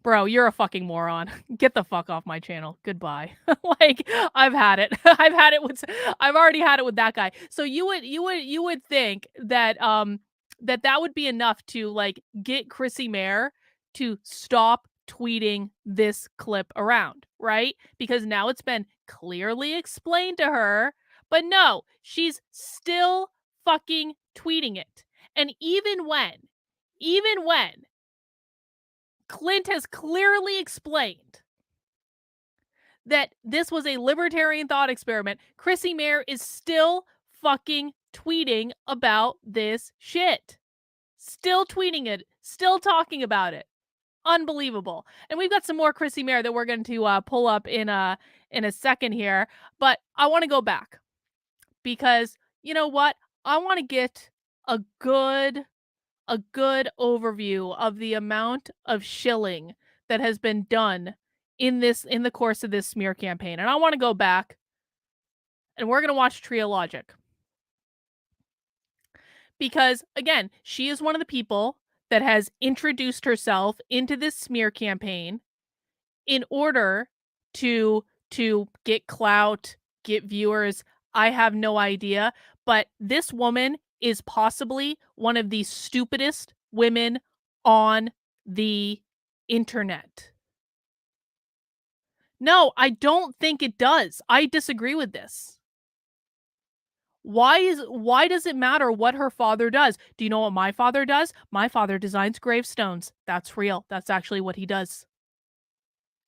Bro, you're a fucking moron. Get the fuck off my channel. Goodbye. Like, I've had it. I've already had it with that guy. So you would think that that would be enough to like get Chrissie Mayr to stop tweeting this clip around, right? Because now it's been clearly explained to her, but no, she's still fucking tweeting it. And even when Clint has clearly explained that this was a libertarian thought experiment, Chrissie Mayr is still fucking tweeting about this shit. Still tweeting it. Still talking about it. Unbelievable. And we've got some more Chrissie Mayr that we're going to pull up in a second here. But I want to go back because, you know what? I want to get a good overview of the amount of shilling that has been done in the course of this smear campaign. And I want to go back and we're going to watch Tree of Logic. Because again, she is one of the people that has introduced herself into this smear campaign in order to get clout, get viewers. I have no idea, but this woman is possibly one of the stupidest women on the internet. No, I don't think it does. I disagree with this. Why does it matter what her father does? Do you know what my father does? My father designs gravestones. That's real. That's actually what he does.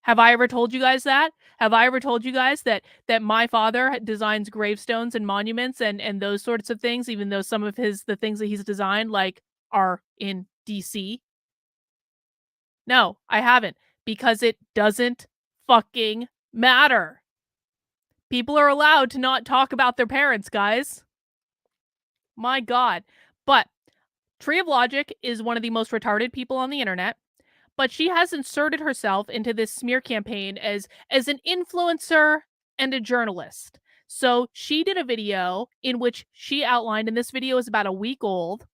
Have I ever told you guys that? Have I ever told you guys that my father designs gravestones and monuments and those sorts of things, even though some of the things that he's designed like are in DC? No, I haven't, because it doesn't fucking matter. People are allowed to not talk about their parents, guys. My God. But Tree of Logic is one of the most retarded people on the internet. But she has inserted herself into this smear campaign as an influencer and a journalist. So she did a video in which she outlined, and this video is about a week old.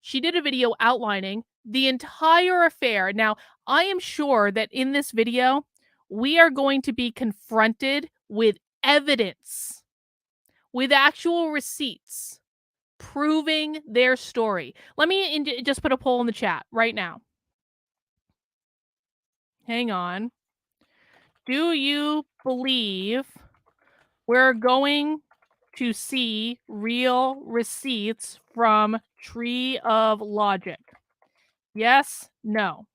She did a video outlining the entire affair. Now, I am sure that in this video, we are going to be confronted with evidence, with actual receipts proving their story. Let me just put a poll in the chat right now. Hang on. Do you believe we're going to see real receipts from Tree of Logic? Yes, no.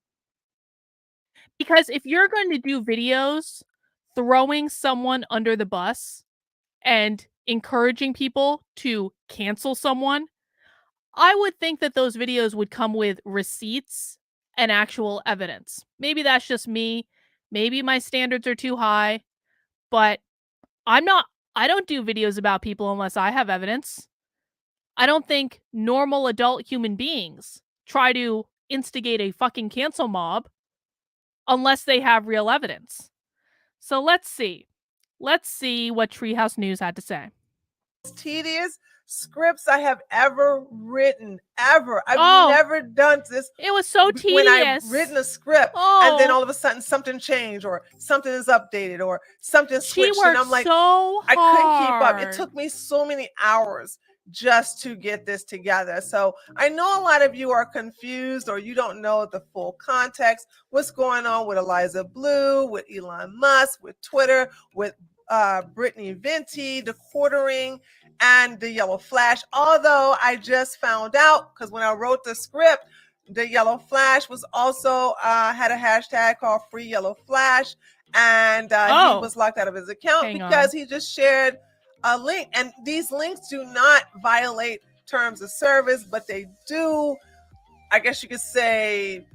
Because if you're going to do videos throwing someone under the bus and encouraging people to cancel someone, I would think that those videos would come with receipts and actual evidence. Maybe that's just me. Maybe my standards are too high, but I don't do videos about people unless I have evidence. I don't think normal adult human beings try to instigate a fucking cancel mob unless they have real evidence. So let's see. Let's see what Treehouse News had to say. Tedious scripts I have ever written, ever. I've never done this. It was so tedious. When I've written a script and then all of a sudden something changed or something is updated or something switched. And I'm like, so I couldn't keep up. It took me so many hours just to get this together. So I know a lot of you are confused or you don't know the full context. What's going on with Eliza Bleu, with Elon Musk, with Twitter, with Brittany Venti, the quartering, and the yellow flash. Although I just found out, because when I wrote the script, the yellow flash was also had a hashtag called Free Yellow Flash, and he was locked out of his account because he just shared a link, and these links do not violate terms of service, but they do, I guess you could say,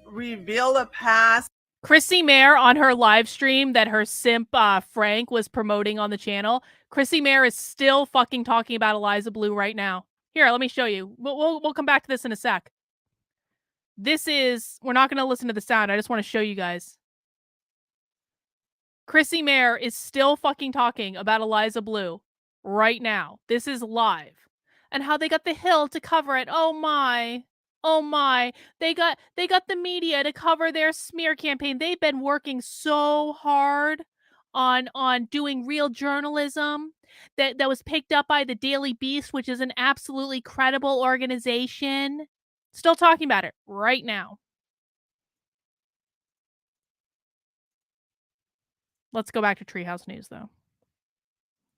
reveal a past. Chrissie Mayr on her live stream that her simp Frank was promoting on the channel. Chrissie Mayr is still fucking talking about Eliza Bleu right now. Here, let me show you. We'll come back to this in a sec. We're not going to listen to the sound. I just want to show you guys. Chrissie Mayr is still fucking talking about Eliza Bleu right now. This is live. And how they got the Hill to cover it. Oh my. Oh my. They got the media to cover their smear campaign. They've been working so hard on doing real journalism that was picked up by the Daily Beast, which is an absolutely credible organization. Still talking about it right now. Let's go back to Treehouse News, though.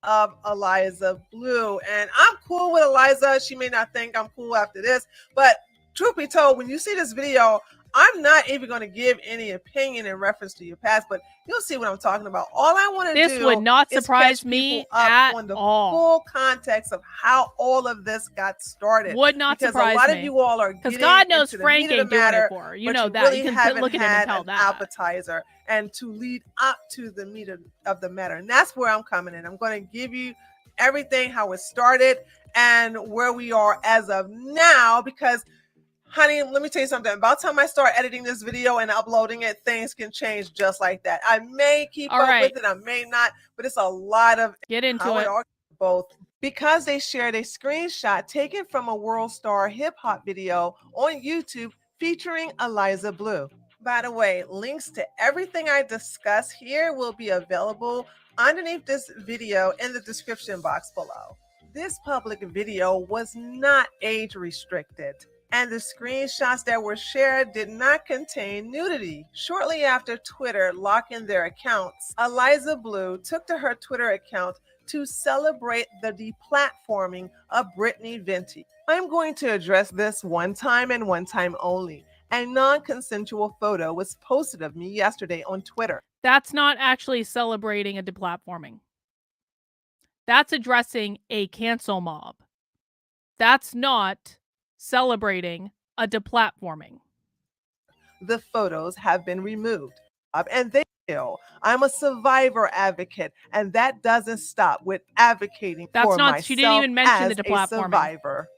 Of Eliza Bleu, and I'm cool with Eliza. She may not think I'm cool after this, but truth be told, when you see this video, I'm not even going to give any opinion in reference to your past, but you'll see what I'm talking about. All I want to do this would not surprise me at on the all. Full context of how all of this got started. Would not because surprise a lot me. of you all are because getting God knows into the Frank meat of ain't the doing matter, it for her. You but know you that. really You can haven't look at him and had tell an that. appetizer, and to lead up to the meat of the matter, and that's where I'm coming in. I'm going to give you everything, how it started and where we are as of now, because honey, let me tell you something. About the time I start editing this video and uploading it, things can change just like that. I may keep up with it, I may not, but it's a lot of get into it. Both because they shared a screenshot taken from a World Star hip hop video on YouTube featuring Eliza Bleu. By the way, links to everything I discuss here will be available underneath this video in the description box below. This public video was not age restricted, and the screenshots that were shared did not contain nudity. Shortly after Twitter locking their accounts, Eliza Bleu took to her Twitter account to celebrate the deplatforming of Brittany Venti. I'm going to address this one time and one time only. A non-consensual photo was posted of me yesterday on Twitter. That's not actually celebrating a deplatforming. That's addressing a cancel mob. That's not celebrating a deplatforming. The photos have been removed, and they feel I'm a survivor advocate, and that doesn't stop with advocating for myself. She didn't even mention the deplatforming. A survivor.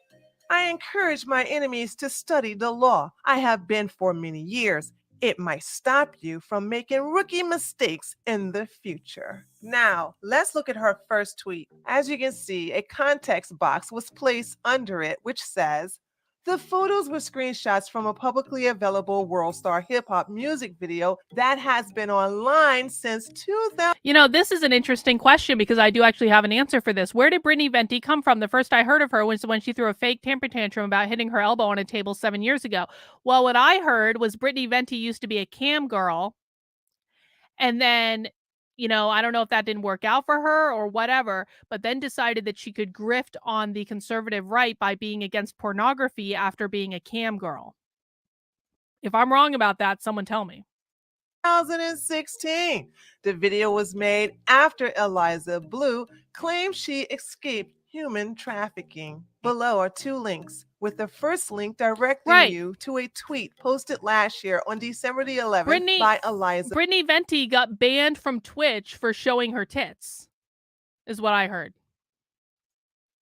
I encourage my enemies to study the law. I have been for many years. It might stop you from making rookie mistakes in the future. Now, let's look at her first tweet. As you can see, a context box was placed under it, which says, the photos were screenshots from a publicly available World Star hip hop music video that has been online since 2000. You know, this is an interesting question because I do actually have an answer for this. Where did Brittany Venti come from? The first I heard of her was when she threw a fake temper tantrum about hitting her elbow on a table 7 years ago. Well, what I heard was Brittany Venti used to be a cam girl, and then, you know, I don't know if that didn't work out for her or whatever, but then decided that she could grift on the conservative right by being against pornography after being a cam girl. If I'm wrong about that, someone tell me. 2016. The video was made after Eliza Bleu claimed she escaped human trafficking. Below are 2 links, with the first link directing you to a tweet posted last year on December the 11th by Eliza. Brittany Venti got banned from Twitch for showing her tits, is what I heard.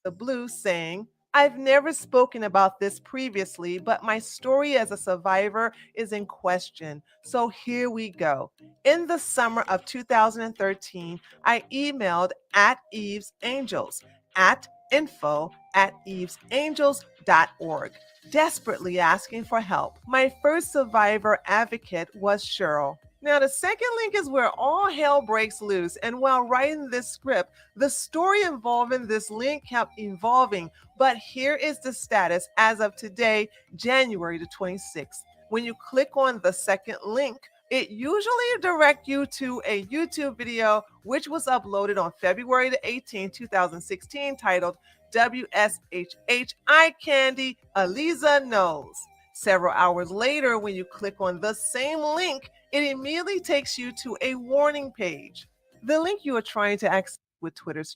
The Blue saying, I've never spoken about this previously, but my story as a survivor is in question. So here we go. In the summer of 2013, I emailed at Eve's Angels at info@evesangels.org, desperately asking for help. My first survivor advocate was Cheryl. Now, the second link is where all hell breaks loose. And while writing this script, the story involving this link kept evolving. But here is the status as of today, January the 26th. When you click on the second link, it usually directs you to a YouTube video, which was uploaded on February the 18th, 2016, titled WSHH Eye Candy, Eliza Knows. Several hours later, when you click on the same link, it immediately takes you to a warning page. The link you are trying to access with Twitter's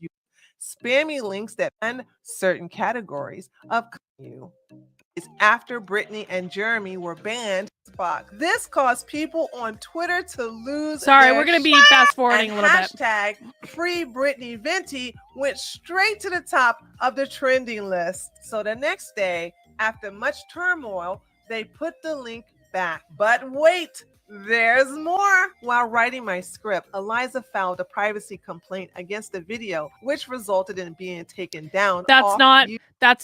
spammy links that ban certain categories of you. After Brittany and Jeremy were banned, this caused people on Twitter to lose. Sorry, their we're gonna be fast forwarding and a little bit. hashtag Free Brittany Venti went straight to the top of the trending list. So the next day, after much turmoil, they put the link back. But wait, there's more. While writing my script, Eliza filed a privacy complaint against the video, which resulted in being taken down. That's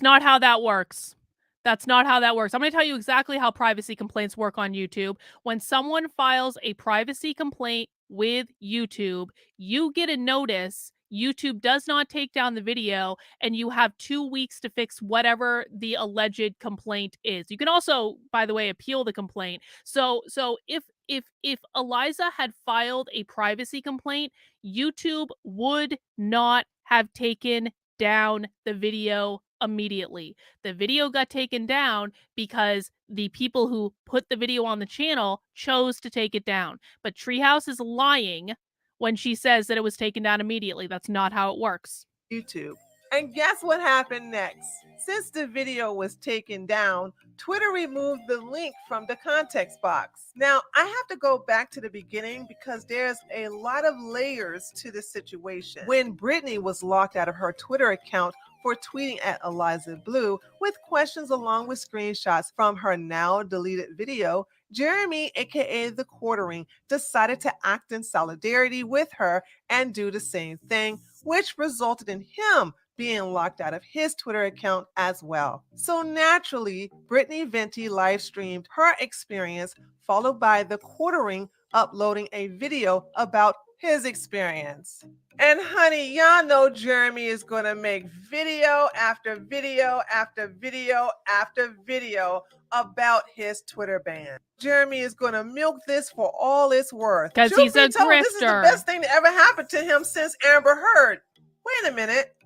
not how that works. That's not how that works. I'm going to tell you exactly how privacy complaints work on YouTube. When someone files a privacy complaint with YouTube, you get a notice. YouTube does not take down the video, and you have 2 weeks to fix whatever the alleged complaint is. You can also, by the way, appeal the complaint. So if Eliza had filed a privacy complaint, YouTube would not have taken down the video immediately. The video got taken down because the people who put the video on the channel chose to take it down. But Treehouse is lying when she says that it was taken down immediately. That's not how it works. YouTube. And guess what happened next? Since the video was taken down, Twitter removed the link from the context box. Now, I have to go back to the beginning because there's a lot of layers to the situation. When Brittany was locked out of her Twitter account for tweeting at Eliza Bleu with questions along with screenshots from her now deleted video, Jeremy, aka The Quartering, decided to act in solidarity with her and do the same thing, which resulted in him being locked out of his Twitter account as well. So naturally, Brittany Venti live streamed her experience, followed by The Quartering uploading a video about his experience. And honey, y'all know Jeremy is going to make video after video after video after video about his Twitter ban. Jeremy is going to milk this for all it's worth. Because he's a grifter. This is the best thing that ever happened to him since Amber Heard. Wait a minute.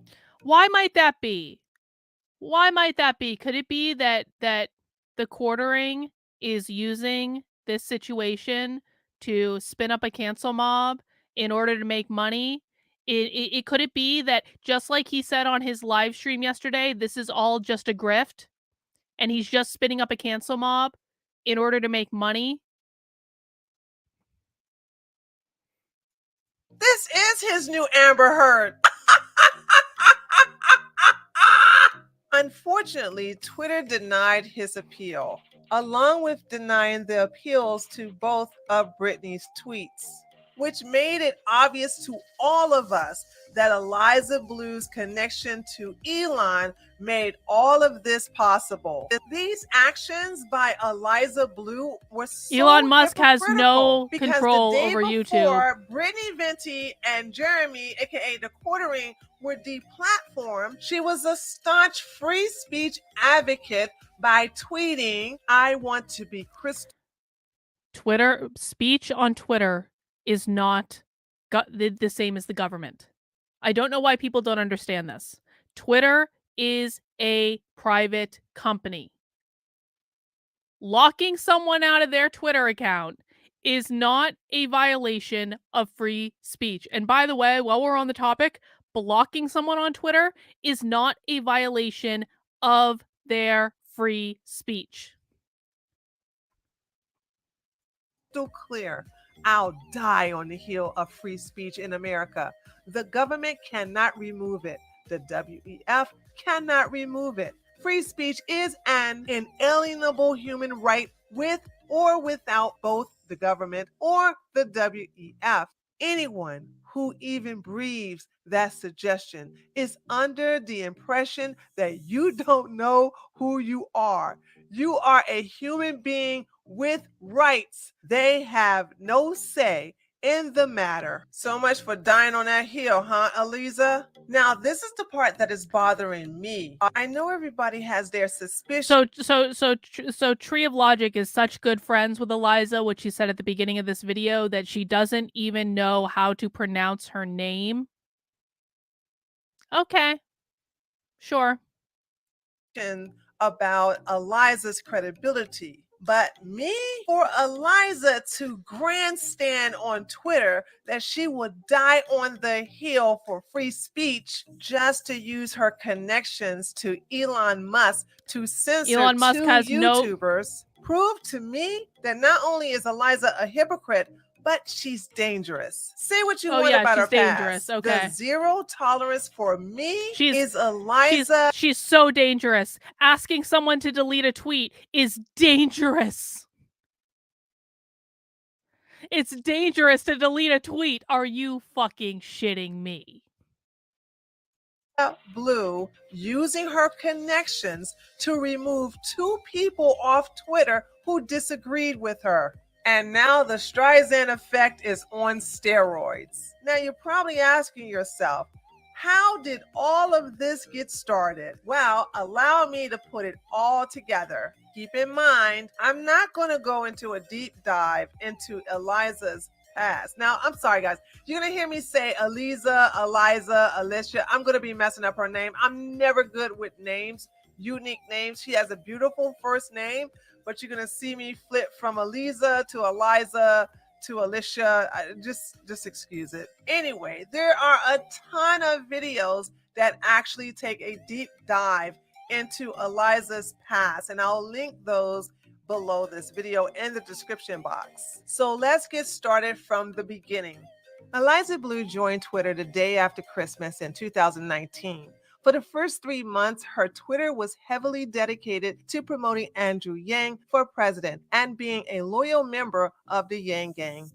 Why might that be? Why might that be? Could it be that The Quartering is using this situation to spin up a cancel mob in order to make money? It could it be that, just like he said on his live stream yesterday, this is all just a grift and he's just spinning up a cancel mob in order to make money? This is his new Amber Heard. Unfortunately, Twitter denied his appeal, along with denying the appeals to both of Brittany's tweets, which made it obvious to all of us that Eliza Blue's connection to Elon made all of this possible. These actions by Eliza Bleu were so Elon Musk has no because control the day over before, YouTube. Brittany Venti and Jeremy, aka The Quartering, were deplatformed. She was a staunch free speech advocate by tweeting, "I want to be crystal." Twitter speech on Twitter is not the same as the government. I don't know why people don't understand this. Twitter is a private company. Locking someone out of their Twitter account is not a violation of free speech. And by the way, while we're on the topic, blocking someone on Twitter is not a violation of their free speech. Still clear. I'll die on the heel of free speech in America. The government cannot remove it. The WEF cannot remove it. Free speech is an inalienable human right with or without both the government or the WEF. Anyone who even breathes that suggestion is under the impression that you don't know who you are. You are a human being with rights. They have no say in the matter. So much for dying on that hill, huh, Eliza? Now, this is the part that is bothering me. I know everybody has their suspicion. So Tree of Logic is such good friends with Eliza, which she said at the beginning of this video, that she doesn't even know how to pronounce her name. Okay. Sure. About Eliza's credibility. But me, for Eliza to grandstand on Twitter that she would die on the hill for free speech just to use her connections to Elon Musk to censor Elon Musk two has no- YouTubers proved to me that not only is Eliza a hypocrite, but she's dangerous. Say what you Oh, want yeah, about she's her dangerous, past. okay. The zero tolerance for me is She's Eliza. she's so dangerous. Asking someone to delete a tweet is dangerous. It's dangerous to delete a tweet. Are you fucking shitting me? Bleu using her connections to remove two people off Twitter who disagreed with her. And now the Streisand effect is on steroids. Now you're probably asking yourself, how did all of this get started? Well, allow me to put it all together. Keep in mind, I'm not going to go into a deep dive into Eliza's past. Now, I'm sorry, guys. You're going to hear me say Eliza, Alicia. I'm going to be messing up her name. I'm never good with names, unique names. She has a beautiful first name, but you're going to see me flip from Eliza to Eliza to Alicia. Just excuse it. Anyway, there are a ton of videos that actually take a deep dive into Eliza's past, and I'll link those below this video in the description box. So let's get started from the beginning. Eliza Bleu joined Twitter the day after Christmas in 2019. For the first 3 months, her Twitter was heavily dedicated to promoting Andrew Yang for president and being a loyal member of the Yang Gang.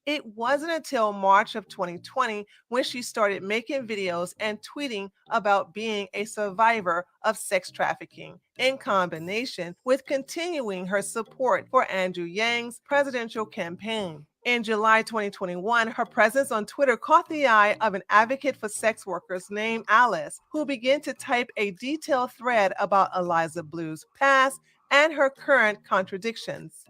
It wasn't until March of 2020 when she started making videos and tweeting about being a survivor of sex trafficking, in combination with continuing her support for Andrew Yang's presidential campaign. In July 2021, her presence on Twitter caught the eye of an advocate for sex workers named Alice, who began to type a detailed thread about Eliza Bleu's past and her current contradictions.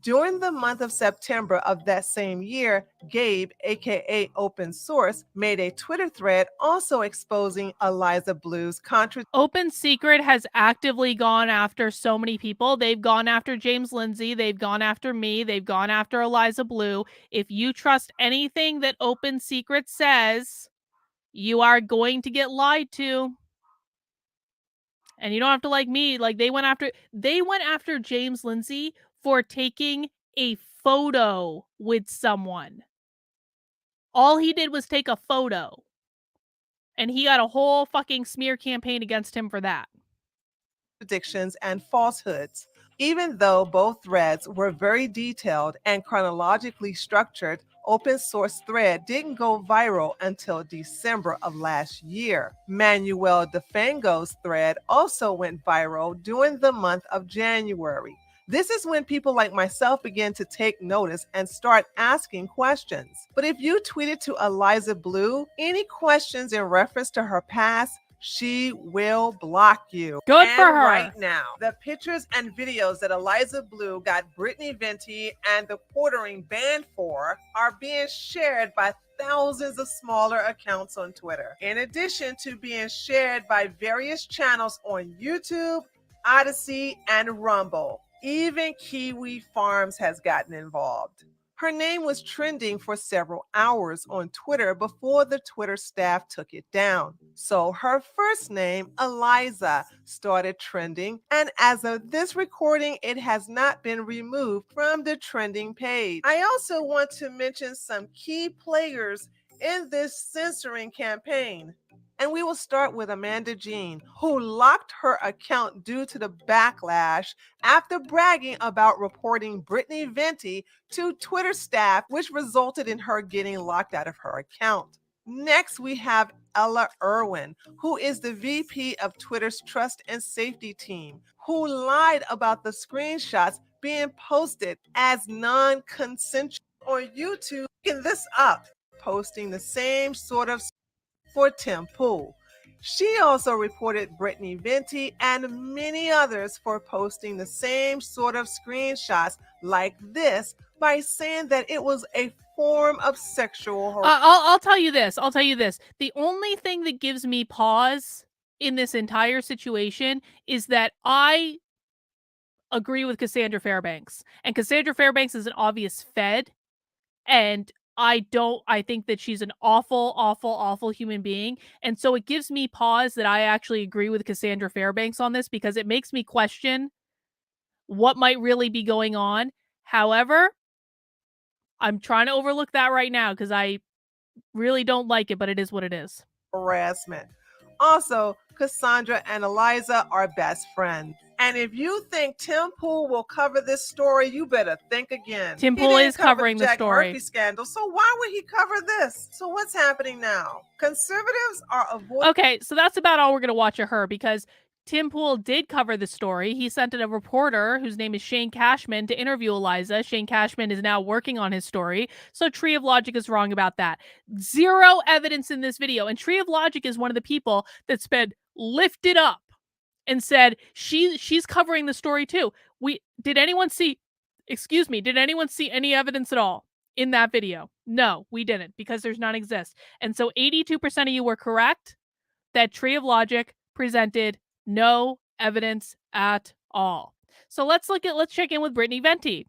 During the month of September of that same year, Gabe, aka Open Source, made a Twitter thread also exposing Eliza Bleu's contradictions. Open Secret has actively gone after so many people. They've gone after James Lindsay. They've gone after me. They've gone after Eliza Bleu. If you trust anything that Open Secret says, you are going to get lied to. And you don't have to like me. Like they went after James Lindsay for taking a photo with someone. All he did was take a photo. And he got a whole fucking smear campaign against him for that. Contradictions and falsehoods. Even though both threads were very detailed and chronologically structured, Open Source thread didn't go viral until December of last year. Manuel DeFango's thread also went viral during the month of January. This is when people like myself begin to take notice and start asking questions. But if you tweeted to Eliza Bleu any questions in reference to her past, she will block you. Good for her. Right now, the pictures and videos that Eliza Bleu got Brittany Venti and the quartering banned for are being shared by thousands of smaller accounts on Twitter, in addition to being shared by various channels on YouTube, Odyssey, and Rumble. Even Kiwi Farms has gotten involved. Her name was trending for several hours on Twitter before the Twitter staff took it down. So her first name, Eliza, started trending, and as of this recording, it has not been removed from the trending page. I also want to mention some key players in this censoring campaign. And we will start with Amanda Jean, who locked her account due to the backlash after bragging about reporting Brittany Venti to Twitter staff, which resulted in her getting locked out of her account. Next, we have Ella Irwin, who is the VP of Twitter's Trust and Safety Team, who lied about the screenshots being posted as non-consensual on YouTube. Picking this up, posting the same sort of for Tim Pool. She also reported Brittany Venti and many others for posting the same sort of screenshots like this by saying that it was a form of sexual harassment. I'll tell you this. The only thing that gives me pause in this entire situation is that I agree with Cassandra Fairbanks. And Cassandra Fairbanks is an obvious Fed. And I think that she's an awful, awful, awful human being. And so it gives me pause that I actually agree with Cassandra Fairbanks on this, because it makes me question what might really be going on. However, I'm trying to overlook that right now because I really don't like it, but it is what it is. Harassment. Also, Cassandra and Eliza are best friends. And if you think Tim Pool will cover this story, you better think again. Tim He Pool didn't is cover covering the Jack story. Murphy scandal, so why would he cover this? So what's happening now? Conservatives are avoiding. Okay, so that's about all we're going to watch of her, because Tim Pool did cover the story. He sent in a reporter whose name is Shane Cashman to interview Eliza. Shane Cashman is now working on his story. So Tree of Logic is wrong about that. Zero evidence in this video. And Tree of Logic is one of the people that's been lifted up and said she's covering the story too. Did anyone see any evidence at all in that video? No, we didn't, because there's none exist. And so 82% of you were correct that Tree of Logic presented no evidence at all. So let's check in with Brittany Venti.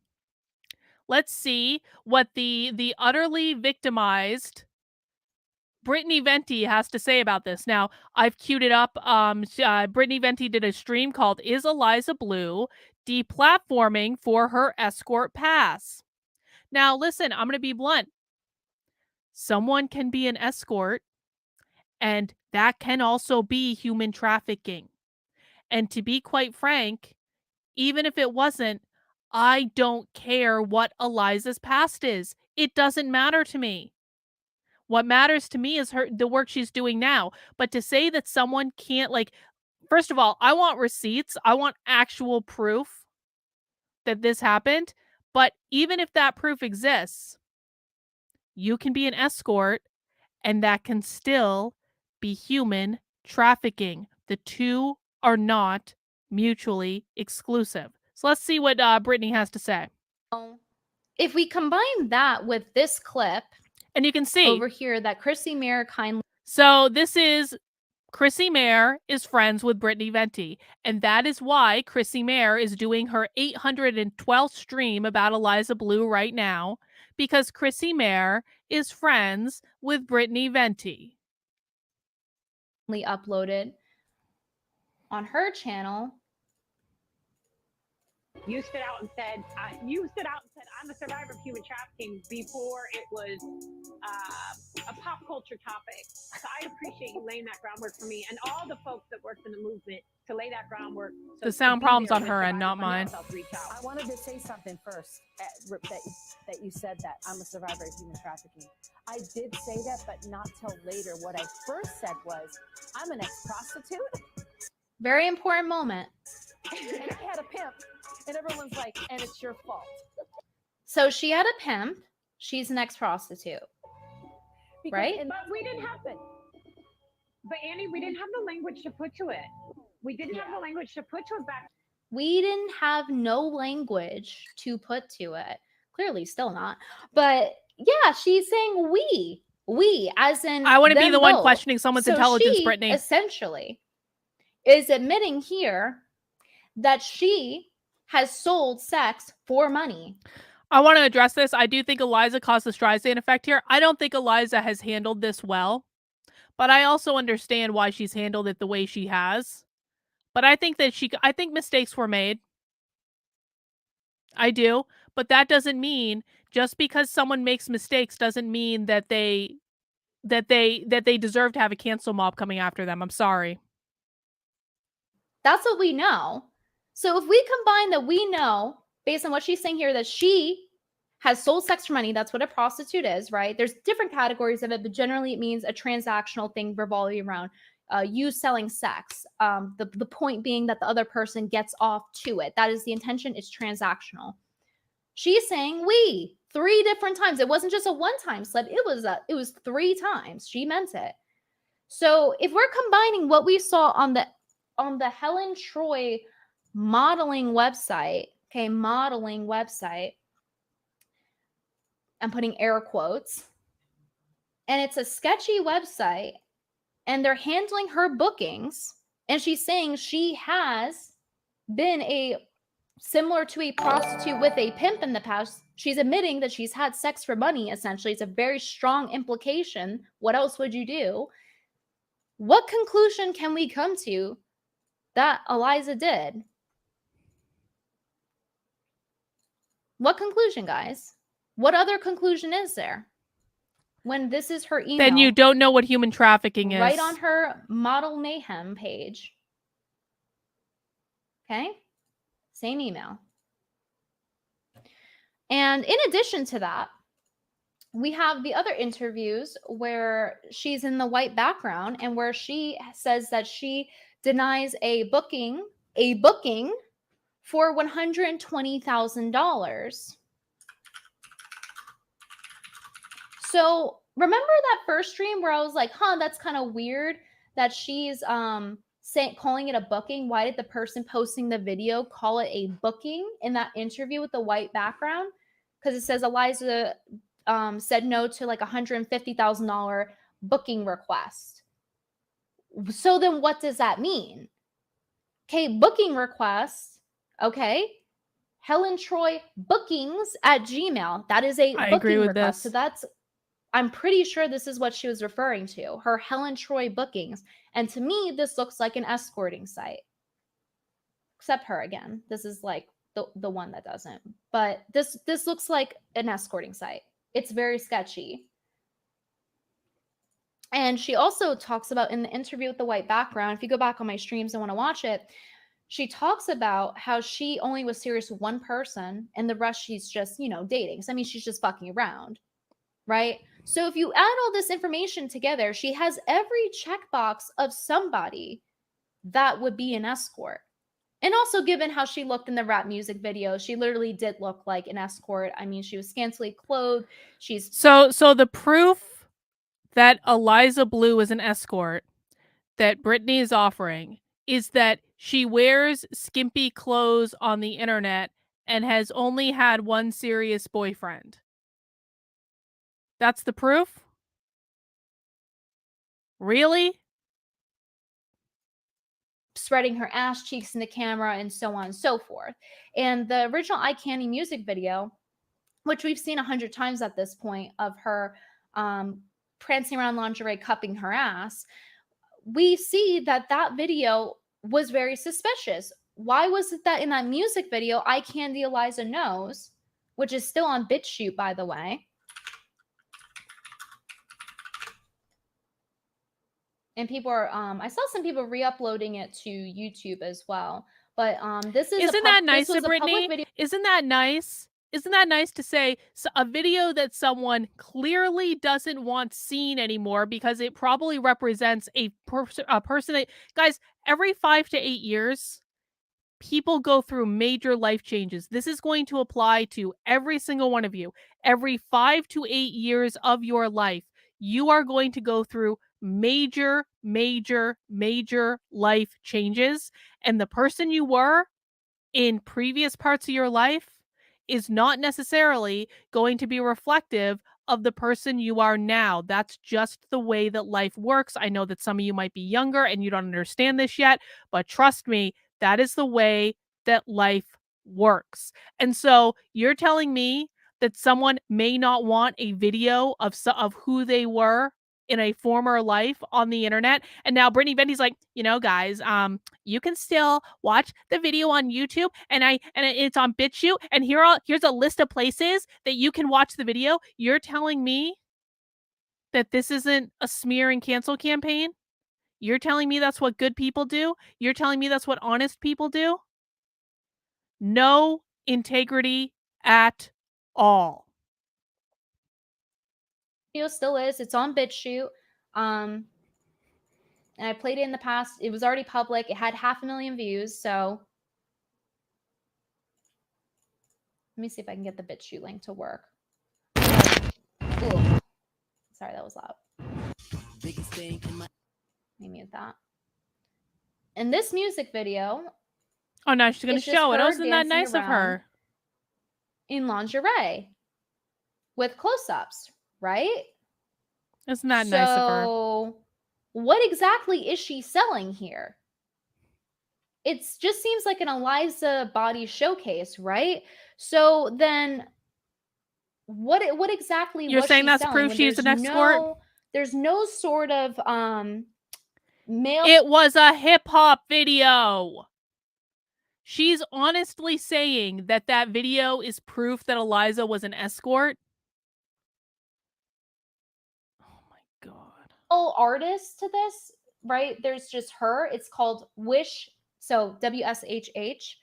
Let's see what the utterly victimized Brittany Venti has to say about this. Now, I've queued it up. Brittany Venti did a stream called Is Eliza Bleu Deplatforming for Her Escort Pass? Now, listen, I'm going to be blunt. Someone can be an escort, and that can also be human trafficking. And to be quite frank, even if it wasn't, I don't care what Eliza's past is. It doesn't matter to me. What matters to me is the work she's doing now. But to say that someone can't, first of all, I want receipts. I want actual proof that this happened. But even if that proof exists, you can be an escort, and that can still be human trafficking. The two are not mutually exclusive. So let's see what Brittany has to say. If we combine that with this clip, and you can see over here that Chrissie Mayr kindly. So this is Chrissie Mayr is friends with Brittany Venti, and that is why Chrissie Mayr is doing her 812th stream about Eliza Bleu right now, because Chrissie Mayr is friends with Brittany Venti. Uploaded on her channel. You stood out and said, I'm a survivor of human trafficking before it was a pop culture topic. So I appreciate you laying that groundwork for me and all the folks that worked in the movement to lay that groundwork. So the sound problem's on her end, not mine. I wanted to say something first that you said that I'm a survivor of human trafficking. I did say that, but not till later. What I first said was, I'm an ex-prostitute. Very important moment. And I had a pimp. And everyone's like, and it's your fault. So she had a pimp. She's an ex-prostitute. Right? But we didn't have it. But Annie, we didn't have the language to put to it. We didn't have the language to put to it back. We didn't have no language to put to it. Clearly still not. But yeah, she's saying we as in I wouldn't be the one both. questioning someone's So intelligence, she Brittany. Essentially is admitting here that she has sold sex for money. I want to address this. I do think Eliza caused the Streisand effect here. I don't think Eliza has handled this well, but I also understand why she's handled it the way she has. But I think mistakes were made. I do, but that doesn't mean just because someone makes mistakes doesn't mean that they deserve to have a cancel mob coming after them. I'm sorry. That's what we know. So if we combine that we know, based on what she's saying here, that she has sold sex for money, that's what a prostitute is, right? There's different categories of it, but generally it means a transactional thing revolving around you selling sex. The point being that the other person gets off to it. That is the intention. It's transactional. She's saying we 3 different times. It wasn't just a one-time slip. It was 3 times. She meant it. So if we're combining what we saw on the Helen Troy modeling website, I'm putting air quotes, and it's a sketchy website, and they're handling her bookings, and she's saying she has been a similar to a prostitute with a pimp in the past. She's admitting that she's had sex for money, essentially. It's a very strong implication. What else would you do? What conclusion can we come to that Eliza did? What conclusion, guys? What other conclusion is there? When this is her email. Then you don't know what human trafficking is. Right on her Model Mayhem page. Okay? Same email. And in addition to that, we have the other interviews where she's in the white background and where she says that she denies a booking for $120,000. So remember that first stream where I was like, that's kind of weird that she's calling it a booking. Why did the person posting the video call it a booking in that interview with the white background? Because it says Eliza said no to like $150,000 booking request. So then what does that mean? Okay, booking request. Okay. Helen Troy bookings at Gmail. That is a booking request. So that's, I'm pretty sure this is what she was referring to, her Helen Troy bookings. And to me, this looks like an escorting site. Except her again. This is like the one that doesn't. But this looks like an escorting site. It's very sketchy. And she also talks about in the interview with the white background, if you go back on my streams and want to watch it, she talks about how she only was serious with one person and the rest she's just, dating. So, I mean, she's just fucking around, right? So if you add all this information together, she has every checkbox of somebody that would be an escort. And also given how she looked in the rap music video, she literally did look like an escort. I mean, she was scantily clothed. She's So the proof that Eliza Bleu is an escort that Brittany is offering is that she wears skimpy clothes on the internet and has only had one serious boyfriend. That's the proof? Really? spreading her ass cheeks in the camera and so on and so forth. And the original Eye Candy music video, which we've seen 100 times at this point, of her prancing around lingerie, cupping her ass, we see that that video was very suspicious. Why was it that in that music video, Eye Candy Eliza Knows, which is still on BitChute, by the way, and people are, I saw some people re-uploading it to YouTube as well. But this is Isn't that nice of Brittany? Isn't that nice? Isn't that nice to say a video that someone clearly doesn't want seen anymore because it probably represents a person that, guys, every 5 to 8 years, people go through major life changes. This is going to apply to every single one of you. Every 5 to 8 years of your life, you are going to go through major life changes. And the person you were in previous parts of your life is not necessarily going to be reflective of the person you are now. That's just the way that life works. I know that some of you might be younger and you don't understand this yet, but trust me, that is the way that life works. And so you're telling me that someone may not want a video of who they were in a former life on the internet. And now Brittany Bendy's like, guys, you can still watch the video on YouTube and it's on BitChute, and here's a list of places that you can watch the video. You're telling me that this isn't a smear and cancel campaign? You're telling me that's what good people do? You're telling me that's what honest people do? No integrity at all. Video still is. It's on BitChute. And I played it in the past. It was already public. It had 500,000 views. So let me see if I can get the BitChute link to work. Ooh. Sorry, that was loud. Let me mute that. In this music video. Oh, no, she's going to show it. Wasn't that nice of her? In lingerie with close-ups, right? Isn't that nice of her? So what exactly is she selling here? it just seems like an Eliza body showcase, right? So then what exactly You're was saying she that's selling proof when she's an escort? there's no sort of male It was a hip hop video. She's honestly saying that that video is proof that Eliza was an escort. Oh my god. artist to this, right? There's just her. It's called Wish, so WSHH,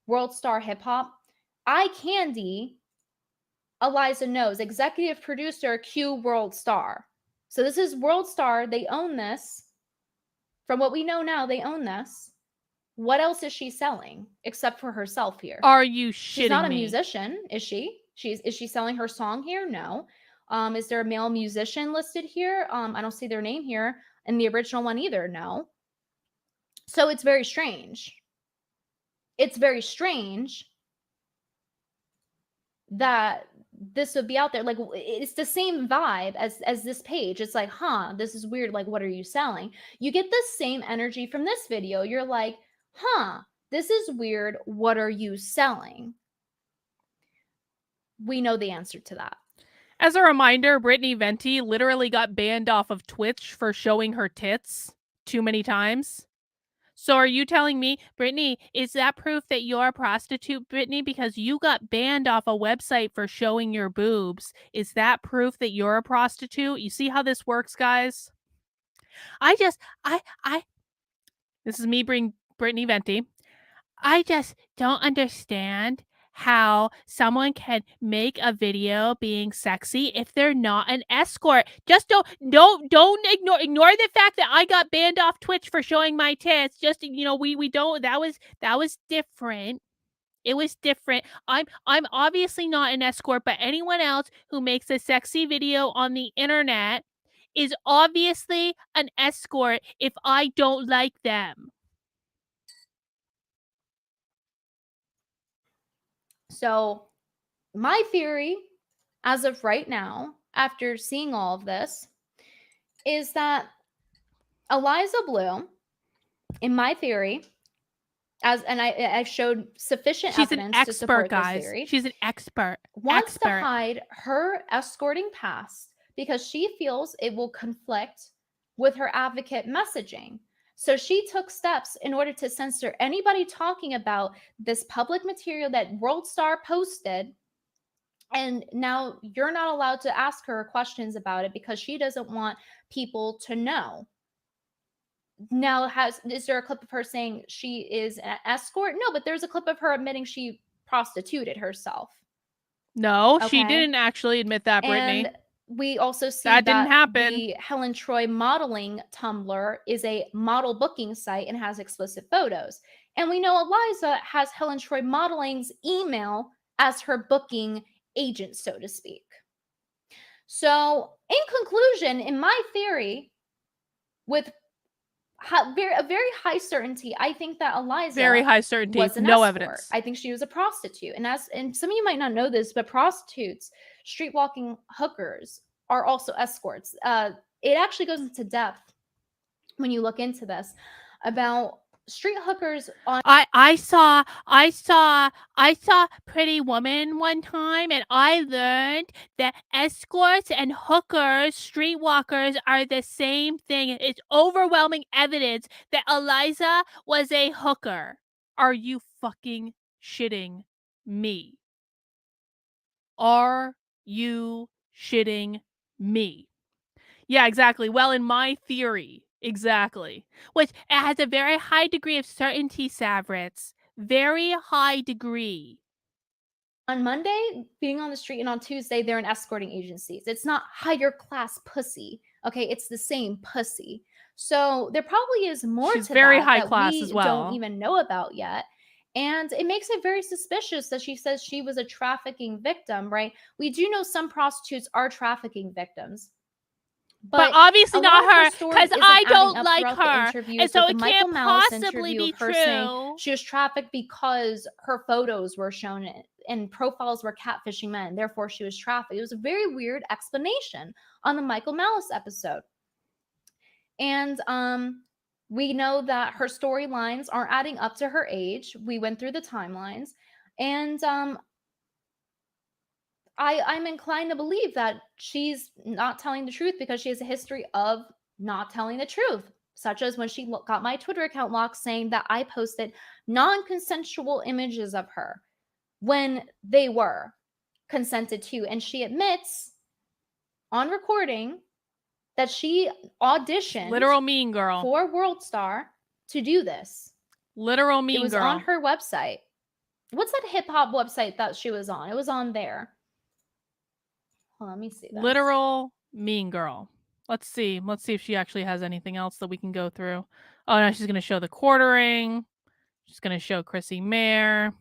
World Star Hip Hop. Eye Candy, Eliza knows, executive producer Q World Star. So this is World Star. They own this. From what we know now, they own this. What else is she selling except for herself here? Are you shitting She's not a me? musician, is she? Is she selling her song here? No. Is there a male musician listed here? I don't see their name here in the original one either. No. So it's very strange. It's very strange that this would be out there. Like, it's the same vibe as this page. It's like, huh, this is weird. Like, what are you selling? You get the same energy from this video. You're like, huh, this is weird. What are you selling? We know the answer to that. As a reminder, Brittany Venti literally got banned off of Twitch for showing her tits too many times. So are you telling me, Brittany, is that proof that you're a prostitute, Brittany, because you got banned off a website for showing your boobs? Is that proof that you're a prostitute? You see how this works, guys? This is me bring Brittany Venti. I just don't understand how someone can make a video being sexy if they're not an escort. Just don't ignore the fact that I got banned off Twitch for showing my tits. Just, we don't, that was different. It was different. I'm obviously not an escort, but anyone else who makes a sexy video on the internet is obviously an escort if I don't like them. So my theory, as of right now, after seeing all of this, is that Eliza Bleu, in my theory, I showed sufficient evidence to support this theory. She's an expert. Wants to hide her escorting past because she feels it will conflict with her advocate messaging. So she took steps in order to censor anybody talking about this public material that World Star posted. And now you're not allowed to ask her questions about it because she doesn't want people to know. Now, is there a clip of her saying she is an escort? No, but there's a clip of her admitting she prostituted herself. No, she didn't actually admit that, Brittany. And we also see that didn't happen. The Helen Troy modeling Tumblr is a model booking site and has explicit photos. And we know Eliza has Helen Troy Modeling's email as her booking agent, so to speak. So, in conclusion, in my theory, with a very high certainty, I think that Eliza very high certainty, was an no escort. evidence. I think she was a prostitute, and some of you might not know this, but prostitutes, street walking hookers, are also escorts. It actually goes into depth when you look into this about street hookers on. I saw Pretty Woman one time, and I learned that escorts and hookers, streetwalkers, are the same thing. It's overwhelming evidence that Eliza was a hooker. Are you fucking shitting me? Are you shitting me? Yeah, exactly. Well, in my theory, exactly. Which it has a very high degree of certainty, Savrits. Very high degree. On Monday, being on the street, and on Tuesday, they're in escorting agencies. It's not higher class pussy. Okay, it's the same pussy. So there probably is more She's to very that high that class we as well. don't even know about yet. And it makes it very suspicious that she says she was a trafficking victim, right? We do know some prostitutes are trafficking victims. But obviously a not lot of her, story because isn't I adding don't up like throughout the her. interviews, And so with it the Michael can't Malice possibly interview be of her saying true. she was trafficked because her photos were shown and profiles were catfishing men. Therefore, she was trafficked. It was a very weird explanation on the Michael Malice episode. And We know that her storylines aren't adding up to her age. We went through the timelines, and I'm inclined to believe that she's not telling the truth because she has a history of not telling the truth, such as when she got my Twitter account locked saying that I posted non-consensual images of her when they were consented to. And she admits on recording that she auditioned Literal mean girl. for World Star to do this. Literal mean It was girl. on her website. What's that hip hop website that she was on? It was on there. Hold on, let me see. This. Literal mean girl. Let's see. Let's see if she actually has anything else that we can go through. Oh no, she's gonna show the quartering. She's gonna show Chrissie Mayr.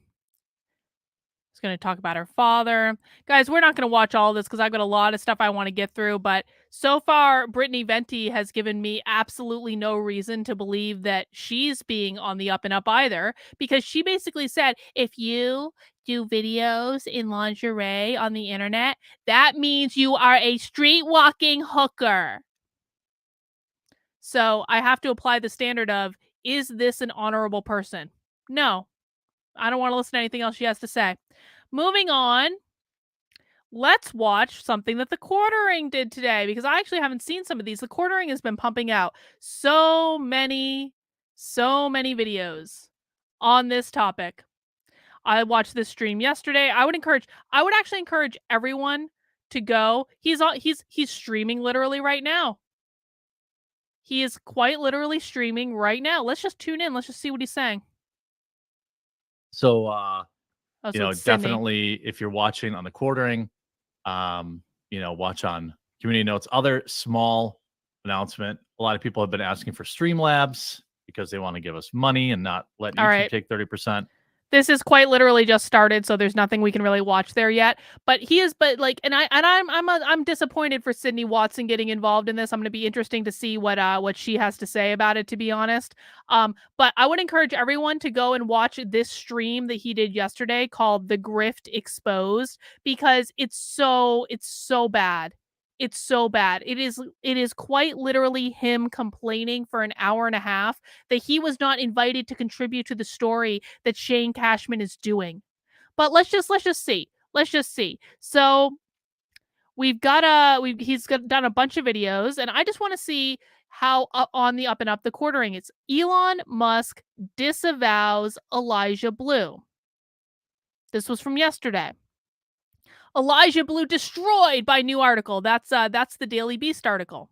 She's gonna talk about her father. Guys, we're not gonna watch all this because I've got a lot of stuff I want to get through. But so far, Brittany Venti has given me absolutely no reason to believe that she's being on the up and up either, because she basically said, if you do videos in lingerie on the internet, that means you are a street walking hooker. So I have to apply the standard of, is this an honorable person? No, I don't want to listen to anything else she has to say. Moving on, let's watch something that the quartering did today, because I actually haven't seen some of these. The quartering has been pumping out so many videos on this topic. I watched this stream yesterday. I would actually encourage everyone to go. He's streaming literally right now. He is quite literally streaming right now. Let's just tune in. Let's just see what he's saying. So, Oh, you so know, it's Sydney. definitely if you're watching on the quartering, you know, watch on community notes. Other small announcement. A lot of people have been asking for Streamlabs because they want to give us money and not let All YouTube right. take 30%. This is quite literally just started, so there's nothing we can really watch there yet. But I'm disappointed for Sydney Watson getting involved in this. I'm going to be interesting to see what she has to say about it, to be honest. But I would encourage everyone to go and watch this stream that he did yesterday called "The Grift Exposed," because it's so bad. It's so bad. It is quite literally him complaining for an hour and a half that he was not invited to contribute to the story that Shane Cashman is doing. But let's just see. Let's just see. So he's done a bunch of videos, and I just want to see how on the up and up the quartering is. Elon Musk disavows Elijah Bleu. This was from yesterday. Elijah Bleu destroyed by new article. That's the Daily Beast article.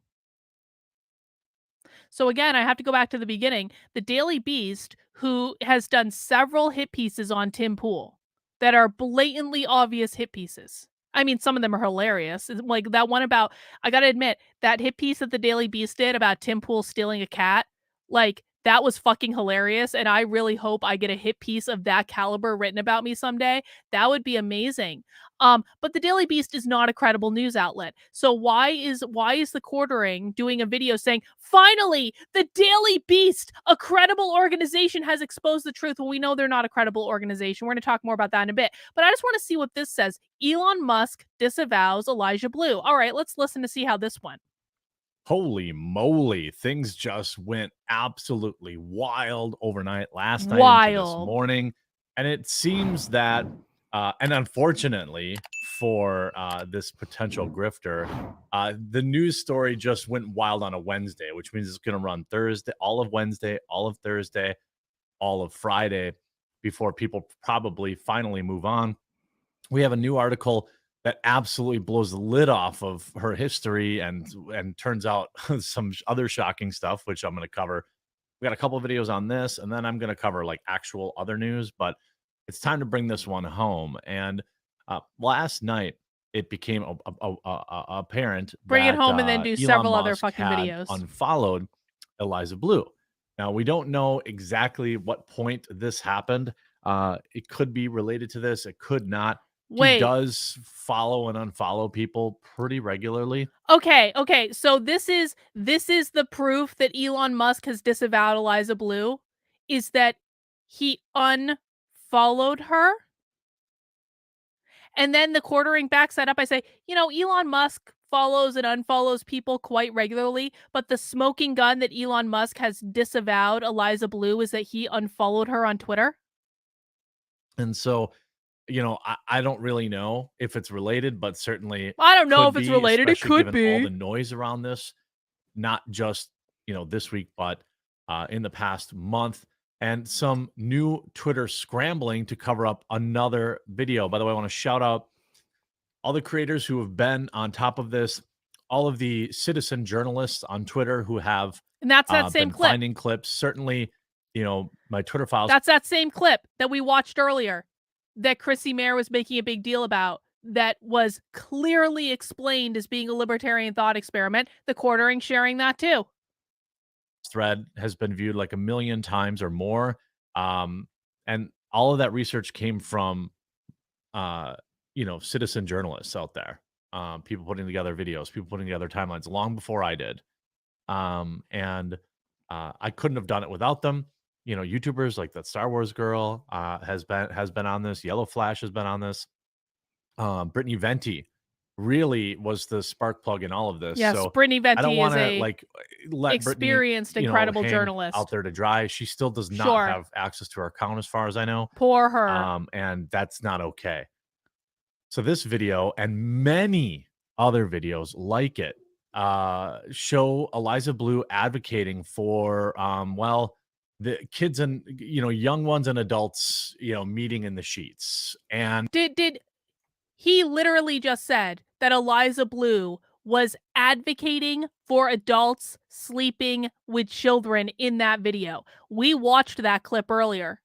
So again, I have to go back to the beginning. The Daily Beast, who has done several hit pieces on Tim Pool that are blatantly obvious hit pieces. I mean, some of them are hilarious. Like that one about, I gotta admit, that hit piece that the Daily Beast did about Tim Pool stealing a cat, like that was fucking hilarious. And I really hope I get a hit piece of that caliber written about me someday. That would be amazing. But the Daily Beast is not a credible news outlet. So why is the quartering doing a video saying, finally, the Daily Beast, a credible organization, has exposed the truth? Well, we know they're not a credible organization. We're going to talk more about that in a bit. But I just want to see what this says. Elon Musk disavows Elijah Bleu. All right, let's listen to see how this went. Holy moly, things just went absolutely wild overnight, last night into this morning. And it seems that, and unfortunately for this potential grifter, the news story just went wild on a Wednesday, which means it's going to run Thursday, all of Wednesday, all of Thursday, all of Friday, before people probably finally move on. We have a new article that absolutely blows the lid off of her history and turns out some other shocking stuff, which I'm going to cover. We got a couple of videos on this, and then I'm going to cover like actual other news, but it's time to bring this one home. And last night it became apparent Bring that, it home and then do Elon several other Musk fucking had videos. unfollowed Eliza Bleu. Now, we don't know exactly what point this happened. It could be related to this. It could not. He does follow and unfollow people pretty regularly. Okay. So this is the proof that Elon Musk has disavowed Eliza Bleu, is that he unfollowed her. And then the quartering backs that up. I say, Elon Musk follows and unfollows people quite regularly, but the smoking gun that Elon Musk has disavowed Eliza Bleu is that he unfollowed her on Twitter. And so, you know, I don't really know if it's related, but certainly I don't know could if it's be, related. It especially could given all the be. noise around this, not just, you know, this week, but in the past month, and some new Twitter scrambling to cover up another video. By the way, I want to shout out all the creators who have been on top of this, all of the citizen journalists on Twitter who have And that's that same been clip. finding clips. Certainly, you know, my Twitter files. That's that same clip that we watched earlier that Chrissie Mayr was making a big deal about, that was clearly explained as being a libertarian thought experiment. The Quartering sharing that too. Thread has been viewed like 1 million times or more. And all of that research came from, you know, citizen journalists out there, people putting together videos, people putting together timelines long before I did. And I couldn't have done it without them. You know, YouTubers like that Star Wars girl has been on this. Yellow Flash has been on this. Brittany Venti really was the spark plug in all of this. Yes, So Brittany I don't Venti want is to a like let Brittany, experienced, you know, incredible hang journalist out there to dry. She still does not Sure. have access to her account, as far as I know. Poor her. And that's not okay. So this video and many other videos like it show Eliza Bleu advocating for well, the kids and, you know, young ones and adults, you know, meeting in the sheets. And Did he literally just said that Eliza Bleu was advocating for adults sleeping with children in that video? We watched that clip earlier.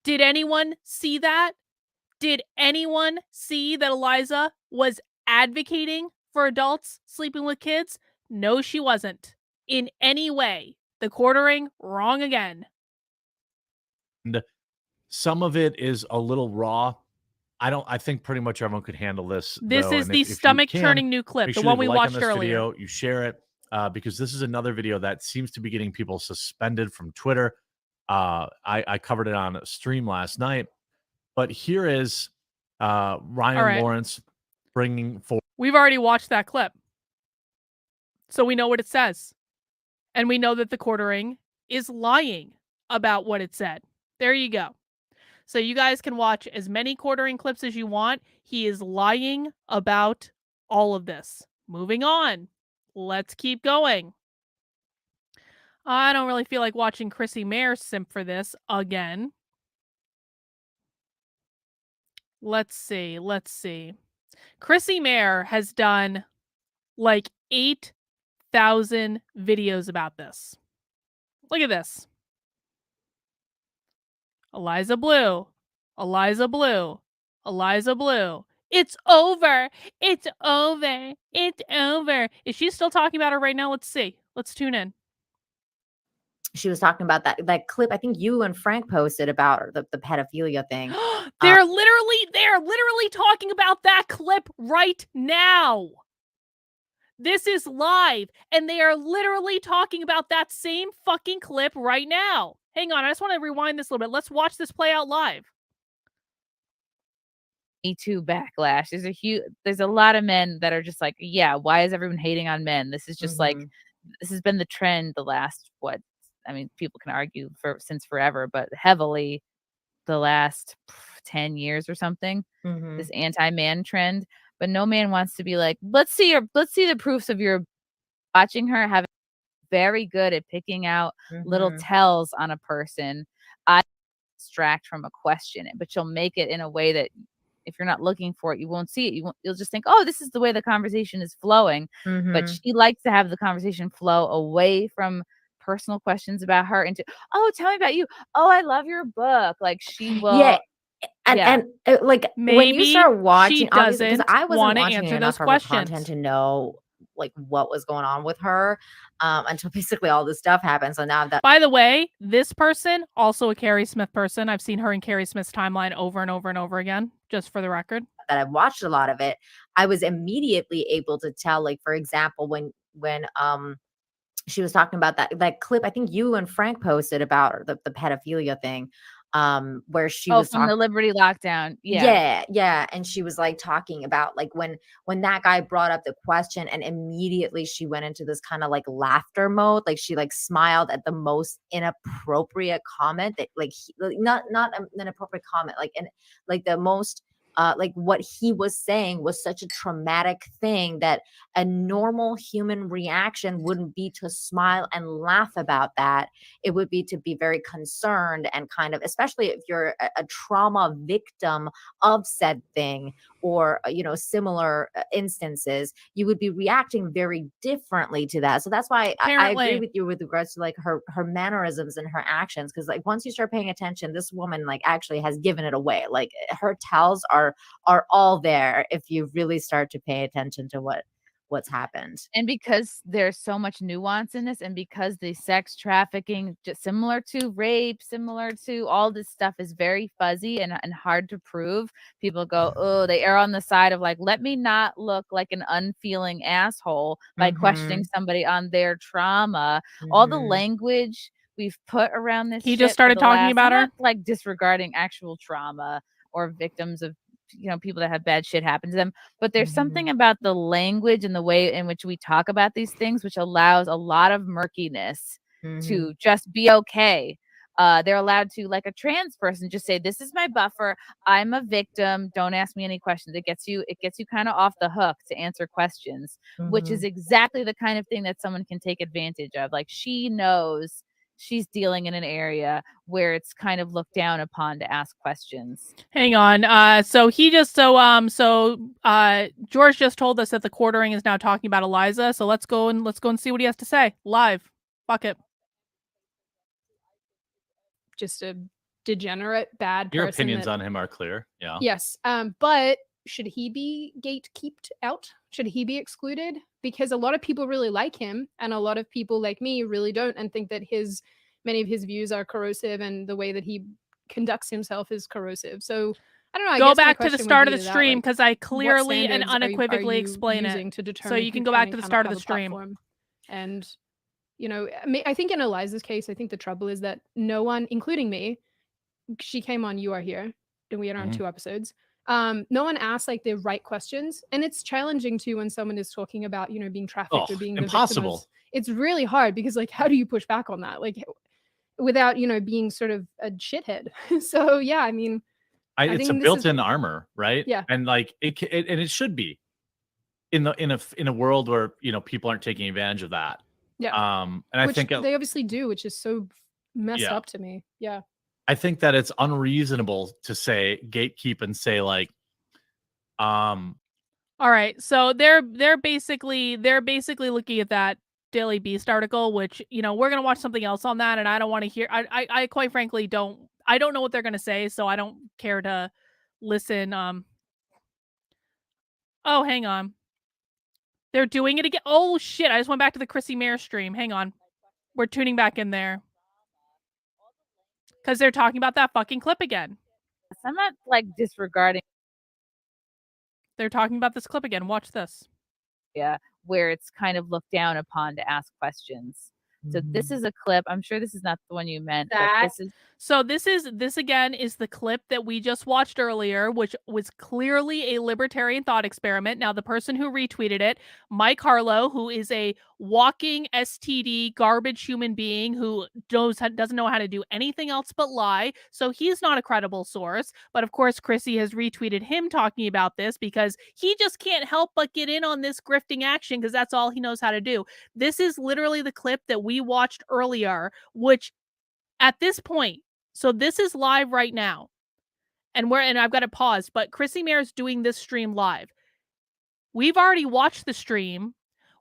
Did anyone see that? Did anyone see that Eliza was advocating for adults sleeping with kids? No, she wasn't. In any way. The Quartering, wrong again. some of it is a little raw. I think pretty much everyone could handle this. This though. is And the if you stomach can, churning new clip, make the sure one you we like on watched this earlier. video, you share it, because this is another video that seems to be getting people suspended from Twitter. I covered it on a stream last night, but here is Ryan Lawrence bringing forward. We've already watched that clip, so we know what it says, and we know that the Quartering is lying about what it said. There you go. So you guys can watch as many Quartering clips as you want. He is lying about all of this. Moving on. Let's keep going. I don't really feel like watching Chrissie Mayr simp for this again. Let's see. Chrissie Mayr has done like 8,000 videos about this. Look at this. Eliza Bleu. Eliza Bleu. Eliza Bleu. It's over. It's over. It's over. Is she still talking about her right now? Let's see. Let's tune in. She was talking about that clip I think you and Frank posted about her, the pedophilia thing. They're literally talking about that clip right now. This is live, and they are literally talking about that same fucking clip right now. Hang on, I just want to rewind this a little bit. Let's watch this play out live. Me Too backlash. There's a lot of men that are just like, yeah, why is everyone hating on men? This is just like, this has been the trend the last, people can argue since forever, but heavily the last 10 years or something, this anti-man trend. But no man wants to be like, let's see the proofs of your watching her having very good at picking out little tells on a person. I distract from a question, but she'll make it in a way that if you're not looking for it, you won't see it. You'll just think, oh, this is the way the conversation is flowing. But she likes to have the conversation flow away from personal questions about her into, oh, tell me about you. Oh, I love your book. Like she will. Yeah. And like when you start watching, she obviously, because doesn't I wasn't wanna watching answer enough those of her questions. content to know like what was going on with her until basically all this stuff happened. So now that, by the way, this person, also a Carrie Smith person. I've seen her in Carrie Smith's timeline over and over and over again, just for the record. that I've watched a lot of it, I was immediately able to tell, like, for example, when she was talking about that clip I think you and Frank posted about her, the pedophilia thing. where she Oh, was from the talking. Liberty lockdown. Yeah. Yeah. And she was like talking about like when that guy brought up the question, and immediately she went into this kind of like laughter mode. Like she like smiled at the most inappropriate comment that like not an inappropriate comment, like like the most like what he was saying was such a traumatic thing that a normal human reaction wouldn't be to smile and laugh about that. It would be to be very concerned and kind of, especially if you're a trauma victim of said thing, or similar instances, you would be reacting very differently to that. So that's why I agree with you with regards to like her mannerisms and her actions, because like once you start paying attention, this woman like actually has given it away. Like her tells are all there if you really start to pay attention to what's happened. And because there's so much nuance in this, and because the sex trafficking, just similar to rape, similar to all this stuff, is very fuzzy and hard to prove, people go, oh, they err on the side of like, let me not look like an unfeeling asshole by questioning somebody on their trauma. All the language we've put around this. He shit just started for the talking last- about I'm her? not, like disregarding actual trauma or victims of people that have bad shit happen to them, but there's something about the language and the way in which we talk about these things which allows a lot of murkiness to just be okay. They're allowed to, like a trans person, just say, this is my buffer, I'm a victim, don't ask me any questions. It gets you kind of off the hook to answer questions, which is exactly the kind of thing that someone can take advantage of. Like, she knows she's dealing in an area where it's kind of looked down upon to ask questions. Hang on. So George just told us that the quartering is now talking about Eliza. So let's go and see what he has to say live. Fuck it. Just a degenerate, bad person. Your opinions on him are clear. Yeah. Yes. But should he be gatekeeped out? Should he be excluded? Because a lot of people really like him, and a lot of people like me really don't, and think that many of his views are corrosive, and the way that he conducts himself is corrosive. So I don't know. I go guess my back to the question would start be of the to that, stream, like, because I what clearly and standards are unequivocally you explain using it. to So determine you who can go back and to the cannot start of have the a stream. platform? And I think in Eliza's case, I think the trouble is that no one, including me, she came on You Are Here, and we had her on 2 episodes. No one asked like the right questions, and it's challenging too when someone is talking about being trafficked or being the impossible. victim. It's really hard, because like, how do you push back on that, like, without being sort of a shithead? So yeah, I mean, it's a think this built-in armor, right? Yeah. And like and it should be in a world where people aren't taking advantage of that. Yeah. And I which think they obviously do, which is so messed Yeah. up to me. Yeah. I think that it's unreasonable to say gatekeep and say like, All right, so they're basically looking at that Daily Beast article, which we're gonna watch something else on that, and I don't want to hear. I quite frankly don't know what they're gonna say, so I don't care to listen. Oh, hang on, they're doing it again. Oh shit! I just went back to the Chrissie Mayr stream. Hang on, we're tuning back in there because they're talking about that fucking clip again. I'm not like disregarding. They're talking about this clip again. Watch this. Yeah, where it's kind of looked down upon to ask questions. So this is a clip. I'm sure this is not the one you meant, but this is. So this again is the clip that we just watched earlier, which was clearly a libertarian thought experiment. Now, the person who retweeted it, Mike Harlow, who is a walking STD garbage human being who doesn't know how to do anything else but lie. So he's not a credible source. But of course, Chrissie has retweeted him talking about this because he just can't help but get in on this grifting action because that's all he knows how to do. This is literally the clip that we watched earlier, which at this point, so this is live right now, and I've got to pause, but Chrissie Mayr is doing this stream live. We've already watched the stream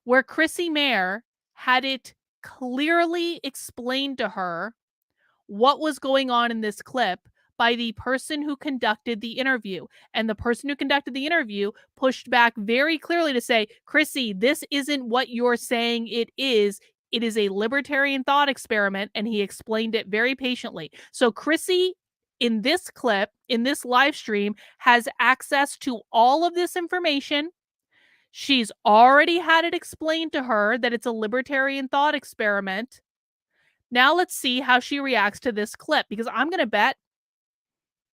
where Chrissie Mayr had it clearly explained to her what was going on in this clip by the person who conducted the interview. And the person who conducted the interview pushed back very clearly to say, Chrissie, this isn't what you're saying it is. It is a libertarian thought experiment, and he explained it very patiently. So Chrissie, in this clip, in this live stream, has access to all of this information. She's already had it explained to her that it's a libertarian thought experiment. Now let's see how she reacts to this clip, because I'm going to bet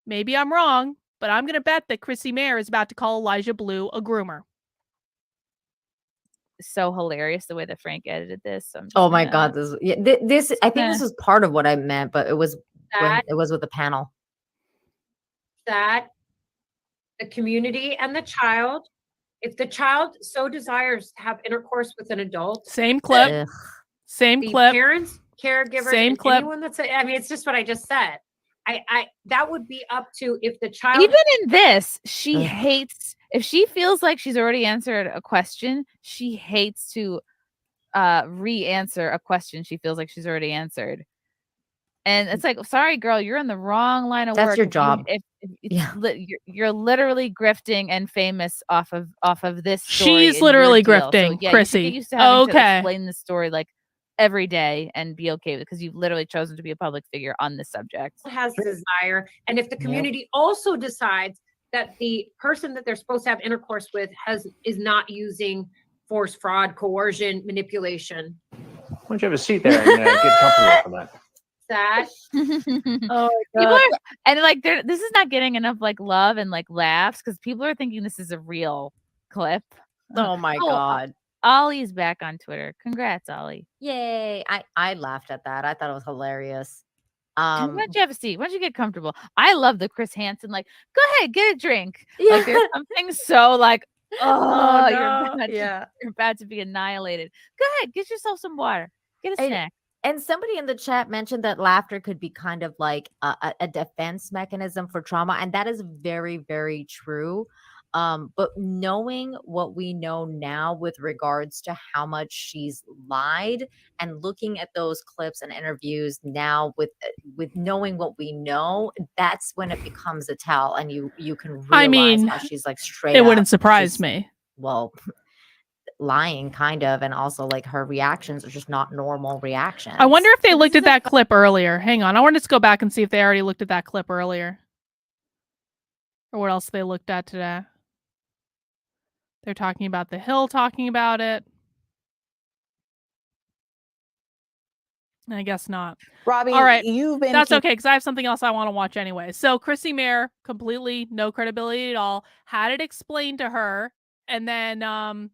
Maybe I'm wrong, but I'm going to bet that Chrissie Mayr is about to call Eliza Bleu a groomer. So hilarious the way that Frank edited this. So oh my God. This I think this was part of what I meant, but it was when it was with the panel. That the community and the child, if the child so desires to have intercourse with an adult. Same clip. Same clip. Parents, caregivers, Same and clip. anyone that's, I mean, it's just what I just said. I that would be up to if the child. Even in this, she hates, if she feels like she's already answered a question, she hates to re-answer a question she feels like she's already answered. And it's like, sorry, girl, you're in the wrong line of work. That's your job. You're literally grifting and famous off of this story. She's literally grifting, so, yeah, Chrissie. You should get used to having to explain the story like every day and be okay with it because you've literally chosen to be a public figure on this subject. Has desire, and if the community also decides that the person that they're supposed to have intercourse with is not using force, fraud, coercion, manipulation. Why don't you have a seat there and get comfortable from that? That oh my God. And like this is not getting enough like love and like laughs because people are thinking this is a real clip. Oh my God. Ollie's back on Twitter. Congrats, Ollie. Yay. I laughed at that. I thought it was hilarious. Why don't you have a seat? Why don't you get comfortable? I love the Chris Hansen, like, go ahead, get a drink. Yeah. Like there's something so like, no. you're about to be annihilated. Go ahead, get yourself some water. Get a snack. And somebody in the chat mentioned that laughter could be kind of like a defense mechanism for trauma. And that is very, very true. But knowing what we know now with regards to how much she's lied and looking at those clips and interviews now with knowing what we know, that's when it becomes a tell. And you can realize how she's like straight it up. Wouldn't surprise me. Well, lying kind of, and also like her reactions are just not normal reactions. I wonder if they looked at that clip earlier. Hang on, I want to go back and see if they already looked at that clip earlier, or what else they looked at today. They're talking about the Hill, talking about it. I guess not. Robbie, all right, that's okay because I have something else I want to watch anyway. So Chrissie Mayr, completely no credibility at all, had it explained to her, and then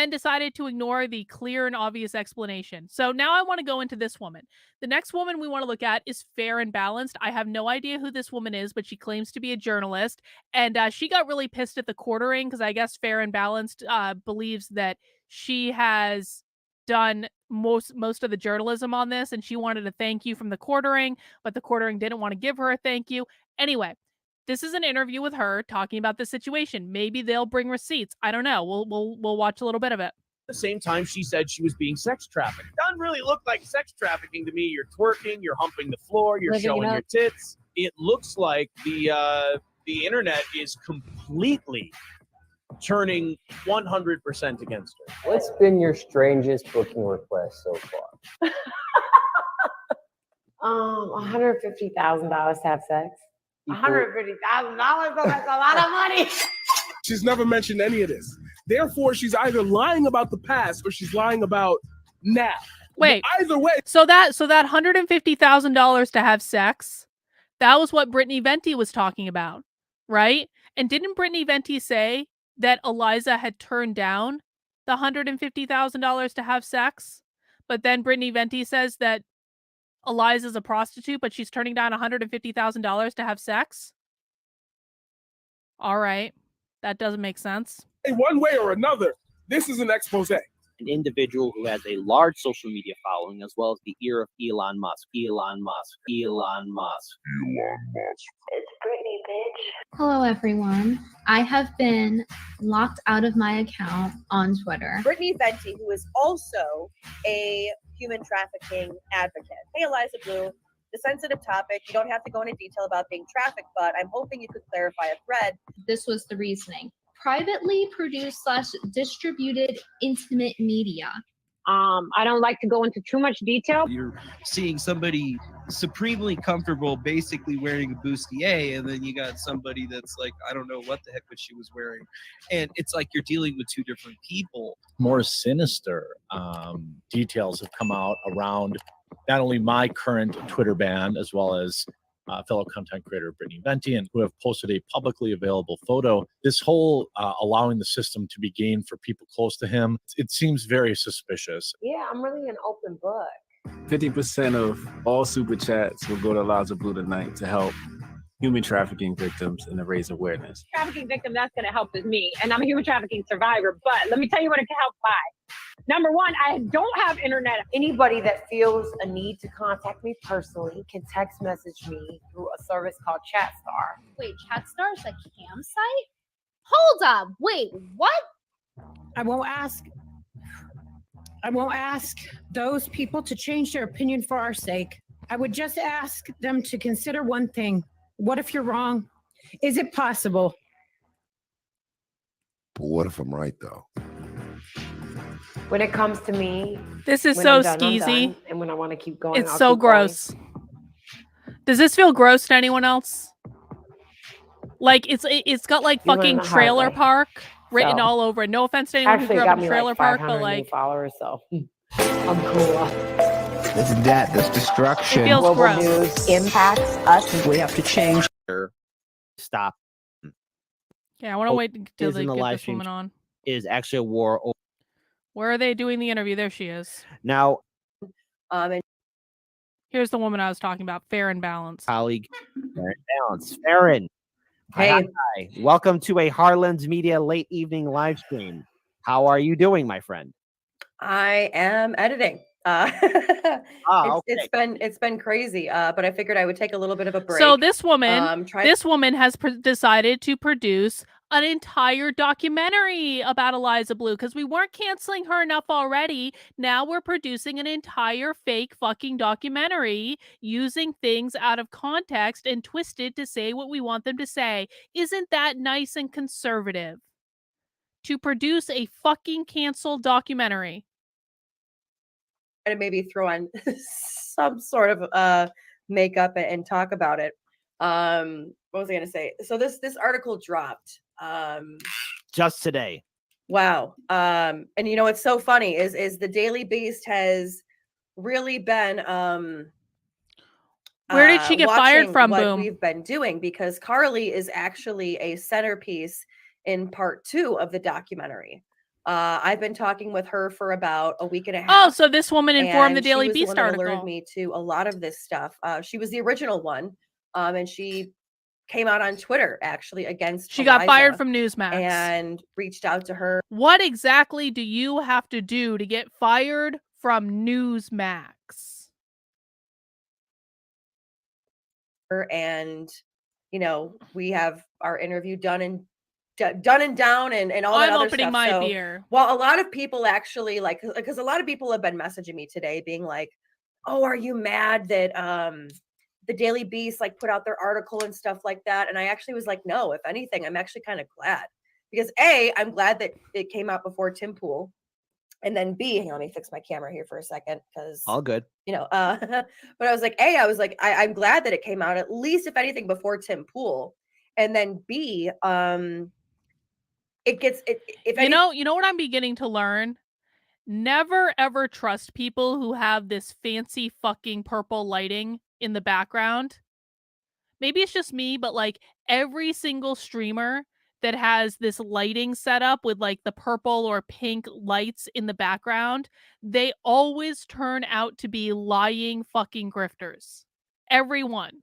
decided to ignore the clear and obvious explanation. So now I want to go into this woman. The next woman we want to look at is Fair and Balanced. I have no idea who this woman is, but she claims to be a journalist. And she got really pissed at the quartering because I guess Fair and Balanced believes that she has done most of the journalism on this, and she wanted a thank you from the quartering, but the quartering didn't want to give her a thank you. Anyway, this is an interview with her talking about the situation. Maybe they'll bring receipts. I don't know. We'll watch a little bit of it. At the same time, she said she was being sex trafficked. Doesn't really look like sex trafficking to me. You're twerking, you're humping the floor, you're showing your tits. It looks like the internet is completely turning 100% against her. What's been your strangest booking request so far? $150,000 to have sex. $150,000, that's a lot of money. She's never mentioned any of this. Therefore, she's either lying about the past or she's lying about now. Wait, either way. So that $150,000 to have sex, that was what Brittany Venti was talking about, right? And didn't Brittany Venti say that Eliza had turned down the $150,000 to have sex? But then Brittany Venti says that Eliza's a prostitute, but she's turning down $150,000 to have sex? All right. That doesn't make sense. One way or another, this is an expose. An individual who has a large social media following, as well as the ear of Elon Musk. Elon Musk. Elon Musk. Elon Musk. It's Brittany, bitch. Hello, everyone. I have been locked out of my account on Twitter. Brittany Venti, who is also a human trafficking advocate. Hey, Eliza Bleu, the sensitive topic. You don't have to go into detail about being trafficked, but I'm hoping you could clarify a thread. This was the reasoning. Privately produced / distributed intimate media. I don't like to go into too much detail. You're seeing somebody supremely comfortable basically wearing a bustier, and then you got somebody that's like, I don't know what the heck she was wearing. And it's like you're dealing with two different people. More sinister details have come out around not only my current Twitter ban, as well as fellow content creator Brittany Venti, and who have posted a publicly available photo. This whole allowing the system to be gained for people close to him, it seems very suspicious. Yeah, I'm really an open book. 50% of all super chats will go to Eliza Bleu tonight to help human trafficking victims and to raise awareness. Trafficking victim, that's going to help is me. And I'm a human trafficking survivor. But let me tell you what it can help by. Number one, I don't have internet. Anybody that feels a need to contact me personally can text message me through a service called ChatStar. Wait, ChatStar is a cam site? Hold up. Wait, what? I won't ask those people to change their opinion for our sake. I would just ask them to consider one thing. What if you're wrong? Is it possible? But what if I'm right, though? When it comes to me, This is when so I'm done, I'm skeezy. done. And when I want to keep going, It's I'll so keep going. gross. Does this feel gross to anyone else? Like it's got like You learn fucking the hard trailer way. park written So, all over it. No offense to anyone who Actually, grew it up got in me trailer like park, 500 but new like followers, so I'm cool. It's debt, that's destruction. It feels Global gross. news impacts us. We have to change. Stop. Yeah, I want to wait until is they in the get live this stream woman on. is actually a war. Where are they doing the interview? There she is. Now, and Here's the woman I was talking about, fair and balanced. colleague, Farron Balance. Farron. Hey. Hi. Welcome to a Harlan's Media late evening live stream. How are you doing, my friend? I am editing. It's been crazy, but I figured I would take a little bit of a break. So this woman, try- this woman has decided to produce an entire documentary about Eliza Bleu because we weren't canceling her enough already. Now we're producing an entire fake fucking documentary using things out of context and twisted to say what we want them to say. Isn't that nice and conservative? To produce a fucking canceled documentary. to maybe throw on some sort of makeup and talk about it. What was I going to say? So this article dropped just today. Wow. And you know what's so funny is the Daily Beast has really been where did she get fired from? what Boom. we've been doing, because Carly is actually a centerpiece in part 2 of the documentary. I've been talking with her for about a week and a half. Oh, so this woman informed the and Daily she was Beast the one that article. alerted me to a lot of this stuff. She was the original one, and she came out on Twitter actually against. She got Eliza fired from Newsmax and reached out to her. What exactly do you have to do to get fired from Newsmax? And you know, we have our interview done and down and all that I'm other opening stuff. my So, beer. well, a lot of people actually because a lot of people have been messaging me today being like, oh, are you mad that the Daily Beast like put out their article and stuff like that? And I actually was like, no, if anything, I'm actually kind of glad, because I'm glad that it came out before Tim Pool. And then B, hang on, let me fix my camera here for a second, because all good. You know, but I was like, I'm glad that it came out, at least if anything, before Tim Pool. And then B, it gets if you know what I'm beginning to learn? Never ever trust people who have this fancy fucking purple lighting in the background. Maybe it's just me, but like every single streamer that has this lighting set up with like the purple or pink lights in the background, they always turn out to be lying fucking grifters. Everyone.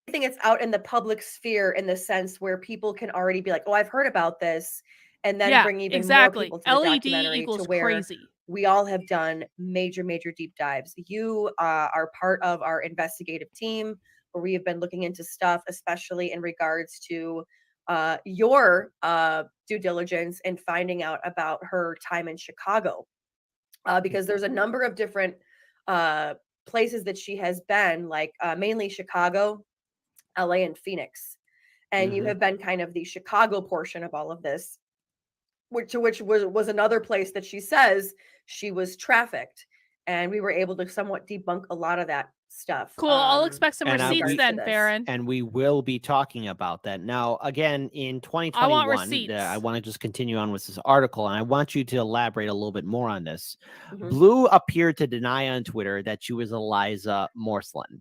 I think it's out in the public sphere in the sense where people can already be like, oh, I've heard about this, and then bring even more people to the LED documentary equals to where crazy. we all have done major deep dives. You are part of our investigative team where we have been looking into stuff, especially in regards to your due diligence and finding out about her time in Chicago, because there's a number of different places that she has been, like mainly Chicago, LA, and Phoenix. And you have been kind of the Chicago portion of all of this, which was another place that she says she was trafficked. And we were able to somewhat debunk a lot of that stuff. Cool. I'll expect some receipts then, Farron. And we will be talking about that. Now, again, in 2021, I want receipts. I want to just continue on with this article, and I want you to elaborate a little bit more on this. Mhm. Bleu appeared to deny on Twitter that she was Eliza Morslund.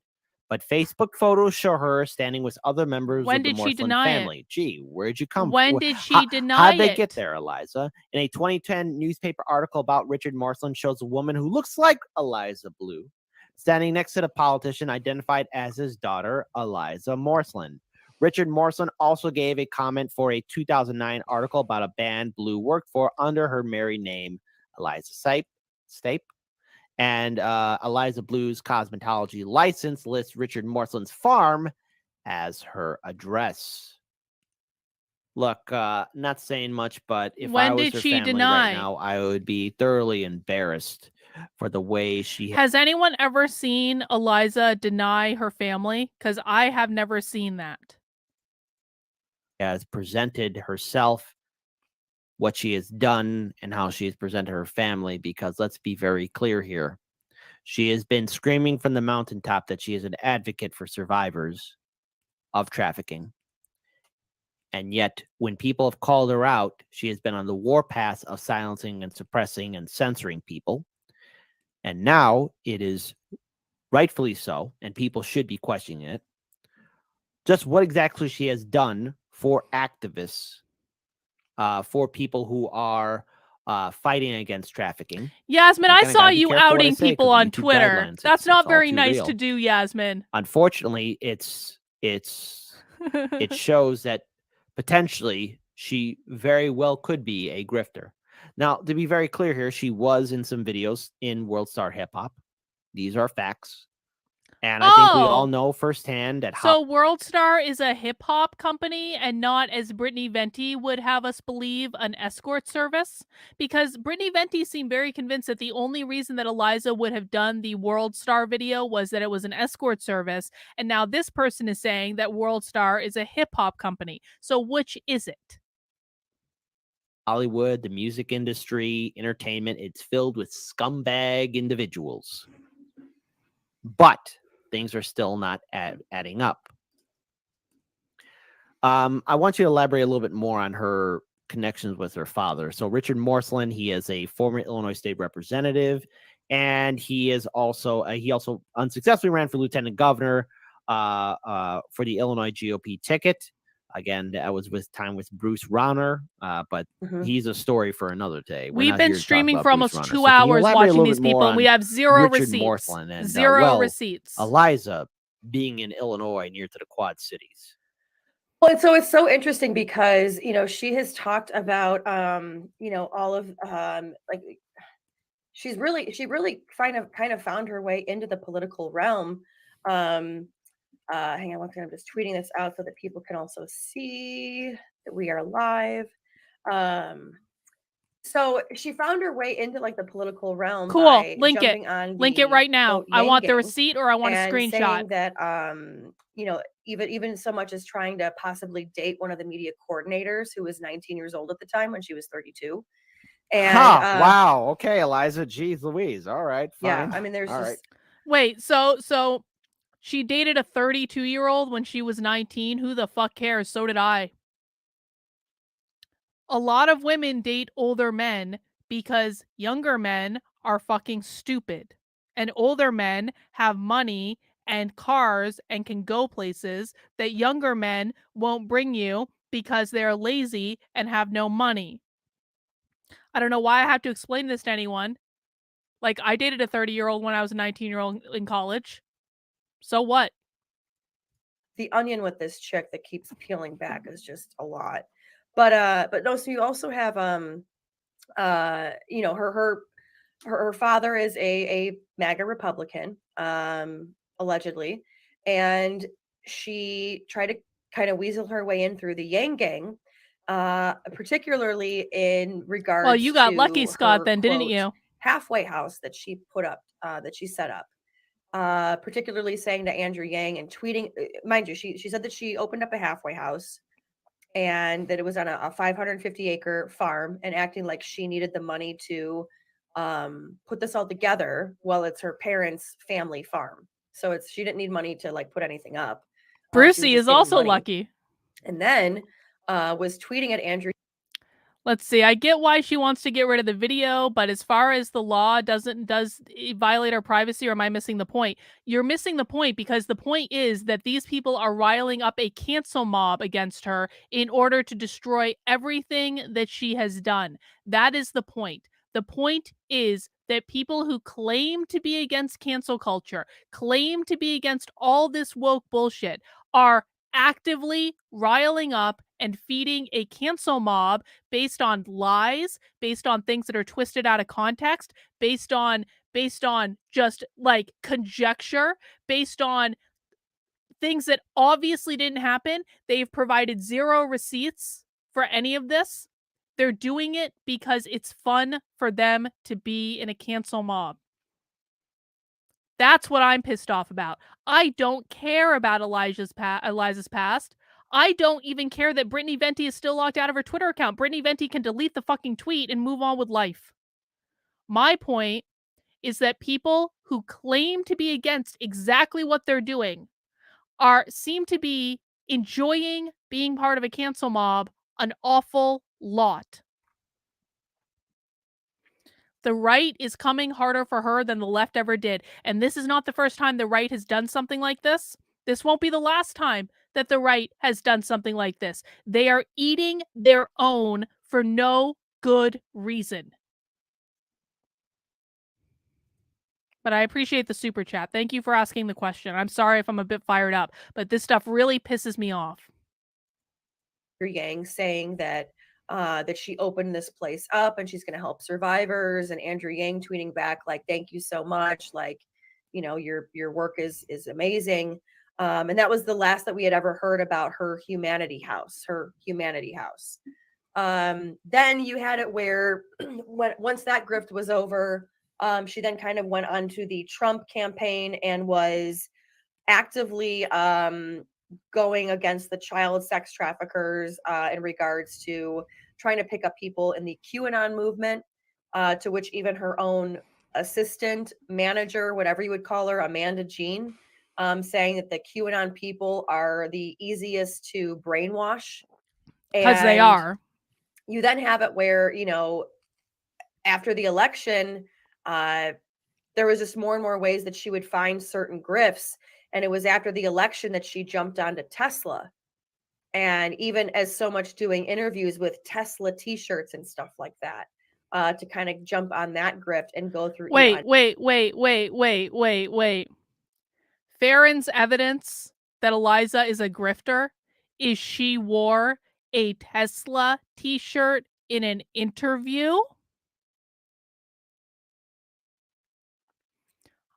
But Facebook photos show her standing with other members When of the did she Morslin deny it? family. Gee, where'd you come When from? did she How'd deny they get it? there, Eliza? In a 2010 newspaper article about Richard Morslin shows a woman who looks like Eliza Bleu standing next to the politician identified as his daughter, Eliza Morslin. Richard Morslin also gave a comment for a 2009 article about a band Bleu worked for under her married name, Eliza Stape. And Eliza Bleu's cosmetology license lists Richard Morslin's farm as her address. Look, not saying much, but if I When was did her she family deny? right now, I would be thoroughly embarrassed for the way she Has anyone ever seen Eliza deny her family? Because I have never seen that. has presented herself, what she has done, and how she has presented her family, because let's be very clear here. She has been screaming from the mountaintop that she is an advocate for survivors of trafficking. And yet, when people have called her out, she has been on the warpath of silencing and suppressing and censoring people. And now it is rightfully so, and people should be questioning it, just what exactly she has done for activists, for people who are fighting against trafficking. Yasmin, And I kinda saw gotta be you careful what I outing say, 'cause people of on YouTube Twitter. guidelines. That's It's not all very too nice real. to do, Yasmin. Unfortunately, it shows that potentially she very well could be a grifter. Now, to be very clear here, she was in some videos in World Star Hip Hop. These are facts. And I think we all know firsthand at So WorldStar is a hip hop company and not, as Brittany Venti would have us believe, an escort service? Because Brittany Venti seemed very convinced that the only reason that Eliza would have done the WorldStar video was that it was an escort service. And now this person is saying that WorldStar is a hip hop company. So which is it? Hollywood, the music industry, entertainment, it's filled with scumbag individuals. But things are still not adding up. I want you to elaborate a little bit more on her connections with her father. So Richard Morslin, he is a former Illinois state representative, and he is also he also unsuccessfully ran for lieutenant governor for the Illinois GOP ticket. Again, that was with Bruce Rauner, but he's a story for another day. We're We've not been here to talk streaming about for Bruce almost Rauner. 2 So can you hours elaborate a watching little these bit more people, and we on have zero Richard receipts. Morslin and, Zero receipts. Eliza being in Illinois near to the Quad Cities. Well, and so it's so interesting because, she has talked about, all of, like, she really kind of found her way into the political realm. Hang on one second, I'm just tweeting this out so that people can also see that we are live. So she found her way into like the political realm Cool. by Link it. jumping on Link it the, right now. quote, I Yang want the Gang receipt or I want a and screenshot. saying that even so much as trying to possibly date one of the media coordinators who was 19 years old at the time when she was 32. And wow. Okay, Eliza. Geez Louise. All right. yeah, Fine. I mean, there's All just right. Wait, so she dated a 32-year-old when she was 19? Who the fuck cares? So did I. A lot of women date older men because younger men are fucking stupid. And older men have money and cars and can go places that younger men won't bring you because they're lazy and have no money. I don't know why I have to explain this to anyone. Like, I dated a 30-year-old when I was a 19-year-old in college. So what? the onion with this chick that keeps peeling back is just a lot. But no, so you also have her father is a MAGA Republican, allegedly, and she tried to kind of weasel her way in through the Yang Gang, particularly in regards Well, you got to lucky, Scott, her, then, didn't quote, you? halfway house that she put up, that she set up. Particularly saying to Andrew Yang and tweeting, mind you, she said that she opened up a halfway house and that it was on a 550 acre farm, and acting like she needed the money to put this all together. Well, it's her parents' family farm, so she didn't need money to like put anything up. Brucey is also lucky. And then was tweeting at Andrew. Let's see. I get why she wants to get rid of the video, but as far as the law does it violate our privacy, or am I missing the point? You're missing the point, because the point is that these people are riling up a cancel mob against her in order to destroy everything that she has done. That is the point. The point is that people who claim to be against cancel culture, claim to be against all this woke bullshit, are actively riling up and feeding a cancel mob based on lies, based on things that are twisted out of context, based on just like conjecture, based on things that obviously didn't happen. They've provided zero receipts for any of this. They're doing it because it's fun for them to be in a cancel mob. That's what I'm pissed off about. I don't care about Eliza's past. I don't even care that Brittany Venti is still locked out of her Twitter account. Brittany Venti can delete the fucking tweet and move on with life. My point is that people who claim to be against exactly what they're doing seem to be enjoying being part of a cancel mob an awful lot. The right is coming harder for her than the left ever did. And this is not the first time the right has done something like this. This won't be the last time that the right has done something like this. They are eating their own for no good reason. But I appreciate the super chat. Thank you for asking the question. I'm sorry if I'm a bit fired up, but this stuff really pisses me off. Yang saying that that she opened this place up and she's going to help survivors, and Andrew Yang tweeting back like, thank you so much, like, you know, your work is amazing. And that was the last that we had ever heard about her humanity house. Then you had it where once that grift was over, she then kind of went on to the Trump campaign and was actively going against the child sex traffickers in regards to trying to pick up people in the QAnon movement, to which even her own assistant manager, whatever you would call her, Amanda Jean, saying that the QAnon people are the easiest to brainwash. Because they are. You then have it where, you know, after the election, there was just more and more ways that she would find certain grifts. And it was after the election that she jumped onto Tesla. And even as so much doing interviews with Tesla t-shirts and stuff like that, to kind of jump on that grift and go through. Wait. Farron's evidence that Eliza is a grifter is she wore a Tesla t-shirt in an interview.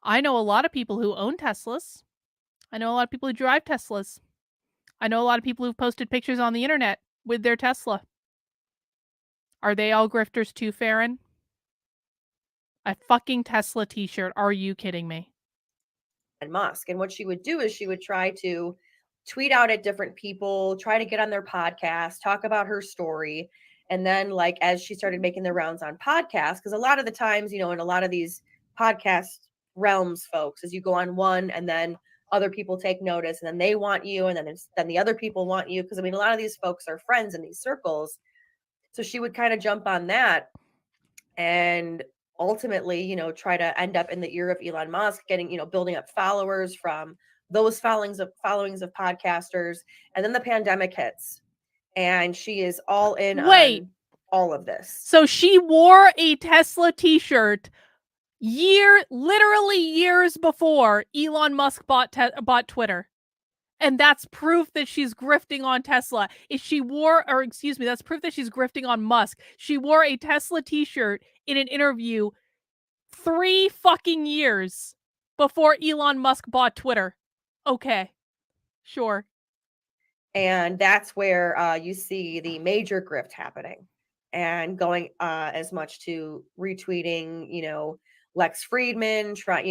I know a lot of people who own Teslas. I know a lot of people who drive Teslas. I know a lot of people who've posted pictures on the internet with their Tesla. Are they all grifters too, Farron? A fucking Tesla t-shirt. Are you kidding me? And Musk. And what she would do is she would try to tweet out at different people, try to get on their podcast, talk about her story. And then, like, as she started making the rounds on podcasts, because a lot of the times, you know, in a lot of these podcast realms, folks, as you go on one and then other people take notice and then they want you and then the other people want you, because I mean a lot of these folks are friends in these circles. So she would kind of jump on that and ultimately, you know, try to end up in the ear of Elon Musk, getting, you know, building up followers from those followings of podcasters. And then the pandemic hits and she is all in on all of this. So she wore a Tesla t-shirt literally years before Elon Musk bought Twitter. And that's proof that she's grifting on Tesla. That's proof that she's grifting on Musk. She wore a Tesla t-shirt in an interview 3 fucking years before Elon Musk bought Twitter. Okay, sure. And that's where you see the major grift happening and going as much to retweeting, you know, Lex Friedman, saying,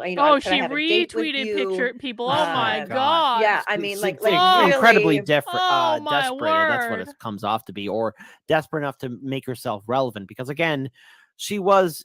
you know, she retweeted people. Oh my god! Yeah, I mean, like incredibly really, desperate. Oh my Desperate. And that's what word. it comes off to be, or desperate enough to make herself relevant. Because again, she was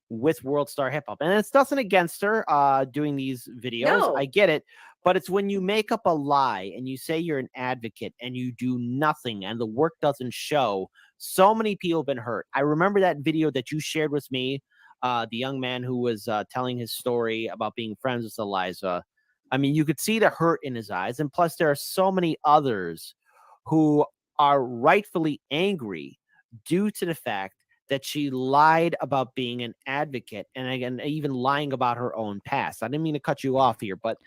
with World Star Hip Hop, and it's nothing against her doing these videos. No. I get it. But it's when you make up a lie and you say you're an advocate and you do nothing and the work doesn't show. So many people have been hurt. I remember that video that you shared with me, the young man who was telling his story about being friends with Eliza. I mean, you could see the hurt in his eyes. And plus, there are so many others who are rightfully angry due to the fact that she lied about being an advocate, and again, even lying about her own past. I didn't mean to cut you off here, but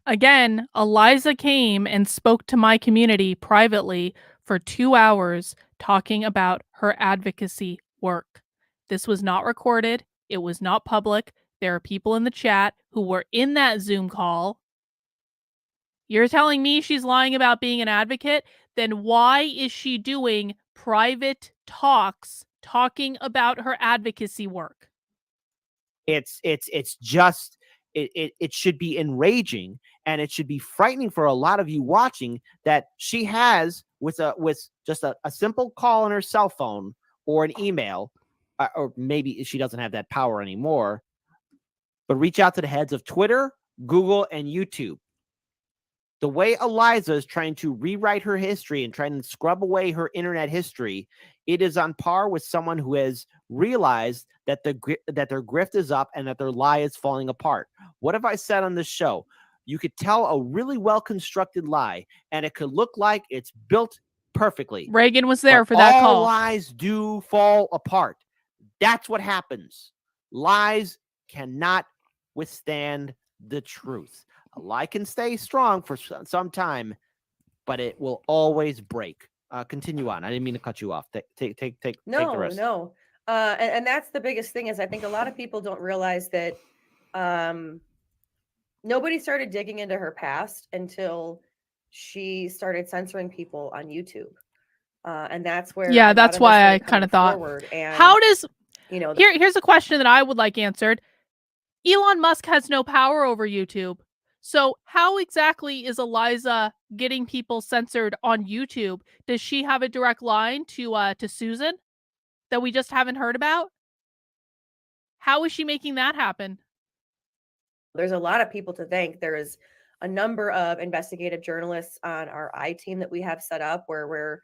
Again, Eliza came and spoke to my community privately for 2 hours talking about her advocacy work. This was not recorded. It was not public. There are people in the chat who were in that Zoom call. You're telling me she's lying about being an advocate? Then why is she doing private talks talking about her advocacy work? It should be enraging, and it should be frightening for a lot of you watching that she has with just a simple call on her cell phone or an email, or maybe she doesn't have that power anymore, but reach out to the heads of Twitter, Google, and YouTube. The way Eliza is trying to rewrite her history and trying to scrub away her internet history, it is on par with someone who has realized that their grift is up and that their lie is falling apart. What have I said on this show? You could tell a really well-constructed lie, and it could look like it's built perfectly. Reagan was there But for that all call. lies do fall apart. That's what happens. Lies cannot withstand the truth. A lie can stay strong for some time, but it will always break. Continue on. I didn't mean to cut you off. Take the rest. No. And that's the biggest thing is I think a lot of people don't realize that nobody started digging into her past until she started censoring people on YouTube. And that's where that's why I kind of thought, how does, here's a question that I would like answered. Elon Musk has no power over YouTube. So how exactly is Eliza getting people censored on YouTube? Does she have a direct line to Susan that we just haven't heard about? How is she making that happen? There's a lot of people to thank. There is a number of investigative journalists on our team that we have set up where we're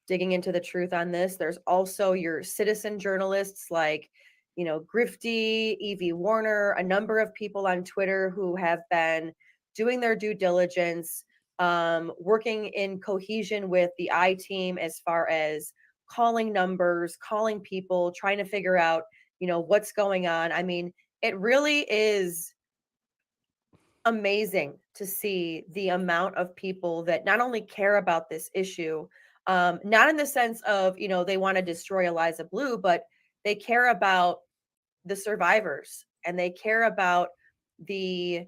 digging into the truth on this. There's also your citizen journalists like, Grifty, Evie Warner, a number of people on Twitter who have been doing their due diligence, working in cohesion with the team as far as calling numbers, calling people, trying to figure out, what's going on. I mean, it really is amazing to see the amount of people that not only care about this issue, not in the sense of, they want to destroy Eliza Bleu, but they care about the survivors and they care about the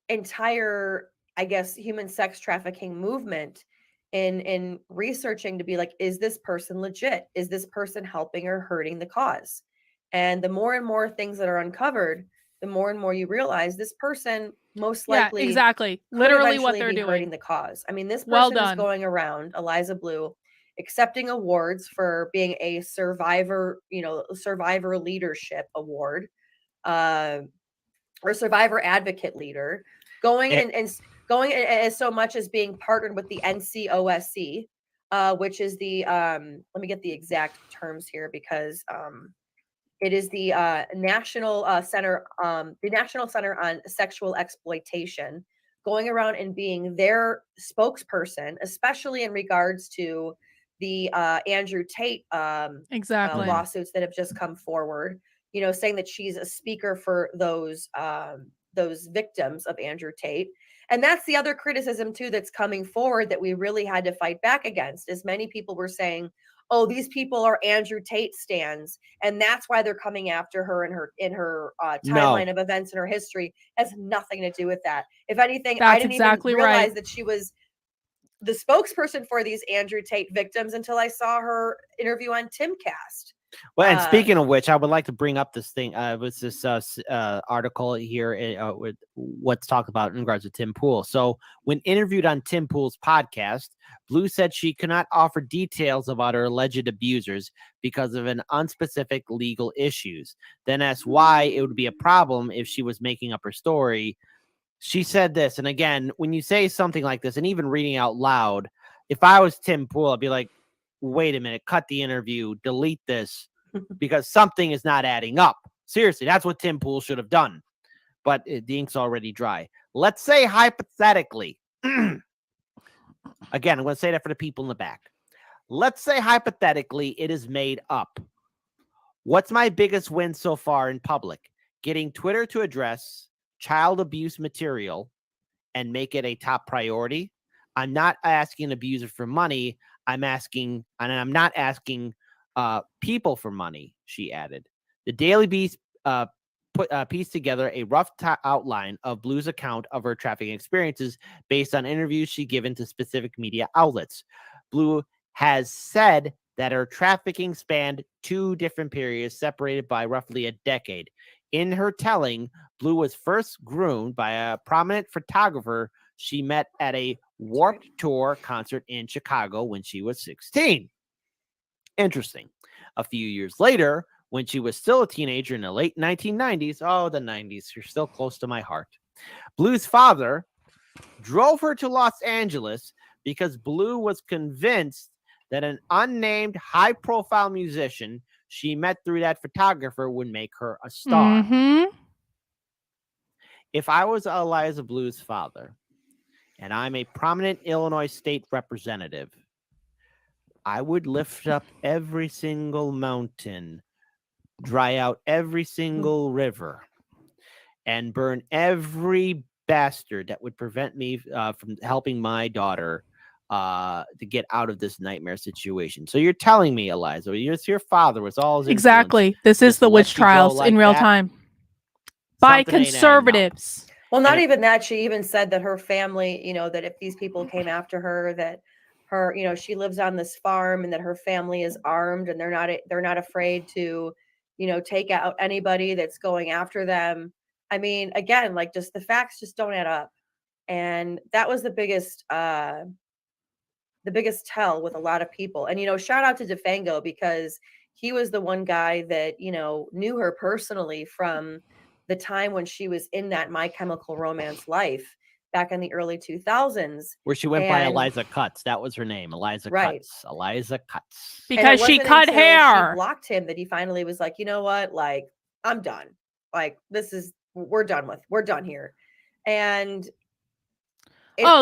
entire, I guess, human sex trafficking movement in researching to be like, is this person legit? Is this person helping or hurting the cause? And the more and more things that are uncovered, the more and more you realize this person most likely exactly, could literally what eventually they're be doing. hurting the cause. I mean, this Well person is done. going around, Eliza Bleu, accepting awards for being a survivor, survivor leadership award, or survivor advocate leader, going as so much as being partnered with the NCOSC, which is the let me get the exact terms here because it is the National Center on Sexual Exploitation, going around and being their spokesperson, especially in regards to the Andrew Tate lawsuits that have just come forward. Saying that she's a speaker for those victims of Andrew Tate. And that's the other criticism too that's coming forward that we really had to fight back against, is many people were saying, oh, these people are Andrew Tate stans, and that's why they're coming after her in her timeline of events in her history. Has nothing to do with that. If anything, I didn't even realize that she was the spokesperson for these Andrew Tate victims until I saw her interview on Timcast. Well, and speaking of which, I would like to bring up this thing. Was this article here with what's talked about in regards to Tim Pool? So, when interviewed on Tim Pool's podcast, Bleu said she could not offer details about her alleged abusers because of an unspecific legal issues. Then asked why it would be a problem if she was making up her story. She said this, and again, when you say something like this, and even reading out loud, if I was Tim Pool, I'd be like, wait a minute, cut the interview, delete this, because something is not adding up. Seriously, that's what Tim Pool should have done. But the ink's already dry. Let's say hypothetically, again, I'm going to say that for the people in the back. Let's say hypothetically it is made up. What's my biggest win so far in public? Getting Twitter to address child abuse material and make it a top priority. I'm not asking an abuser for money. I'm not asking people for money, she added. The Daily Beast pieced together a rough outline of Blue's account of her trafficking experiences based on interviews she given to specific media outlets. Bleu has said that her trafficking spanned 2 different periods separated by roughly a decade. In her telling, Bleu was first groomed by a prominent photographer she met at a Warped Tour concert in Chicago when she was 16. Interesting. A few years later, when she was still a teenager in the late 1990s, the 90s, you're still close to my heart, Blue's father drove her to Los Angeles because Bleu was convinced that an unnamed high-profile musician she met through that photographer would make her a star. If I was Eliza Blue's father, and I'm a prominent Illinois state representative, I would lift up every single mountain, dry out every single river, and burn every bastard that would prevent me from helping my daughter to get out of this nightmare situation. So you're telling me, Eliza, your father was all his Exactly. This is the witch trials in real time by conservatives. Well, not even that. She even said that her family, that if these people came after her, that her, she lives on this farm and that her family is armed and they're not afraid to, take out anybody that's going after them. I mean, again, like just the facts just don't add up. And that was the biggest tell with a lot of people. And, shout out to DeFango because he was the one guy that, knew her personally from the time when she was in that My Chemical Romance life back in the early 2000s. Where she went by Eliza Cuts. That was her name, Eliza Cuts. Eliza Cuts. Because she cut hair. She blocked him that he finally was like, you know what? Like, I'm done. Like, we're done here. And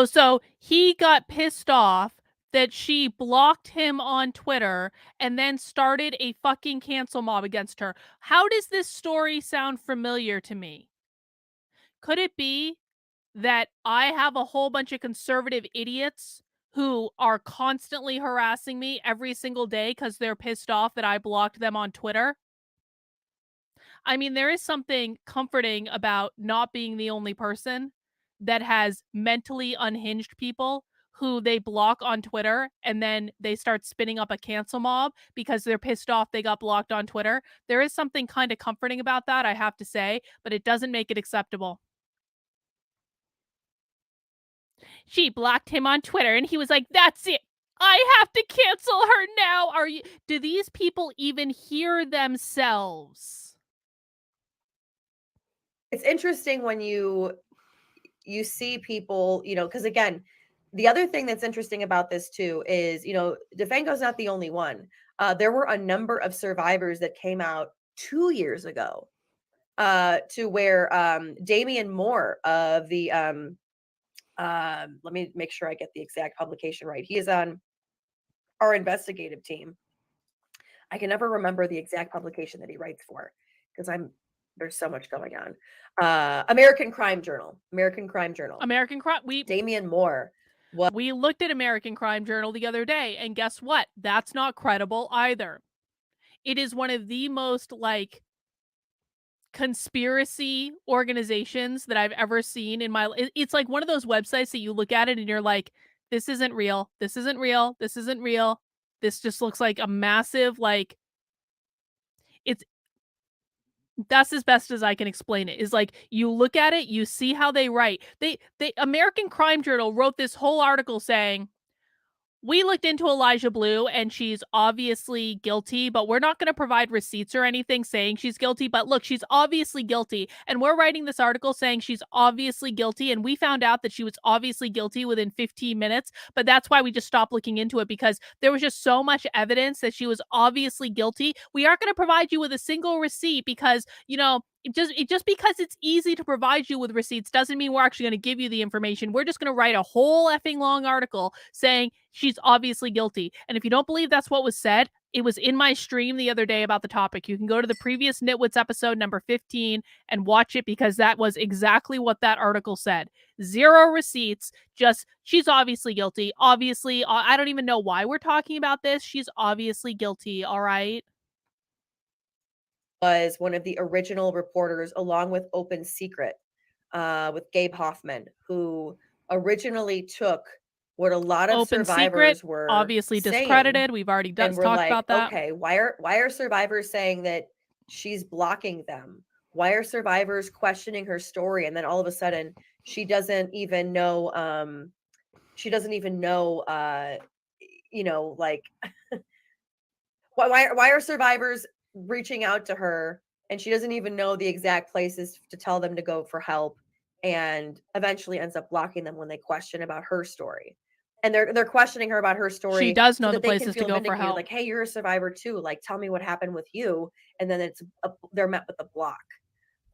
so he got pissed off that she blocked him on Twitter and then started a fucking cancel mob against her. How does this story sound familiar to me? Could it be that I have a whole bunch of conservative idiots who are constantly harassing me every single day because they're pissed off that I blocked them on Twitter? I mean, there is something comforting about not being the only person that has mentally unhinged people who they block on Twitter and then they start spinning up a cancel mob because they're pissed off they got blocked on Twitter. There is something kind of comforting about that, I have to say, but it doesn't make it acceptable. She blocked him on Twitter and he was like, that's it. I have to cancel her now. Do these people even hear themselves? It's interesting when you see people, because again, the other thing that's interesting about this too is, DeFango's not the only one. There were a number of survivors that came out 2 years ago to where Damian Moore of the, let me make sure I get the exact publication right. He is on our investigative team. I can never remember the exact publication that he writes for because there's so much going on. American Crime Journal. Damian Moore. We looked at American Crime Journal the other day, and guess what? That's not credible either. It is one of the most conspiracy organizations that I've ever seen in my life. It's like one of those websites that you look at it and you're like, this isn't real. This isn't real. This isn't real. This just looks like a massive that's as best as I can explain it. Is like you look at it, you see how they write. They American Crime Journal wrote this whole article saying, we looked into Elijah Bleu and she's obviously guilty, but we're not going to provide receipts or anything saying she's guilty. But look, she's obviously guilty. And we're writing this article saying she's obviously guilty. And we found out that she was obviously guilty within 15 minutes. But that's why we just stopped looking into it, because there was just so much evidence that she was obviously guilty. We aren't going to provide you with a single receipt because, just because it's easy to provide you with receipts doesn't mean we're actually going to give you the information. We're just going to write a whole effing long article saying she's obviously guilty. And if you don't believe that's what was said, it was in my stream the other day about the topic. You can go to the previous Nitwits episode number 15 and watch it, because that was exactly what that article said. Zero receipts, just she's obviously guilty. Obviously, I don't even know why we're talking about this. She's obviously guilty, all right? Was one of the original reporters, along with Open Secret, with Gabe Hoffman, who originally took what a lot of Open survivors Secret, were obviously saying, discredited. We've already and we're talked like, about that. okay, why are survivors saying that she's blocking them? Why are survivors questioning her story? And then all of a sudden, she doesn't even know. Like, why are survivors reaching out to her and she doesn't even know the exact places to tell them to go for help, and eventually ends up blocking them when they question about her story. And they're questioning her about her story. She does know so the that they can places to feel go for vindicated, help. like, hey, you're a survivor too. Like, tell me what happened with you. And then they're met with a block.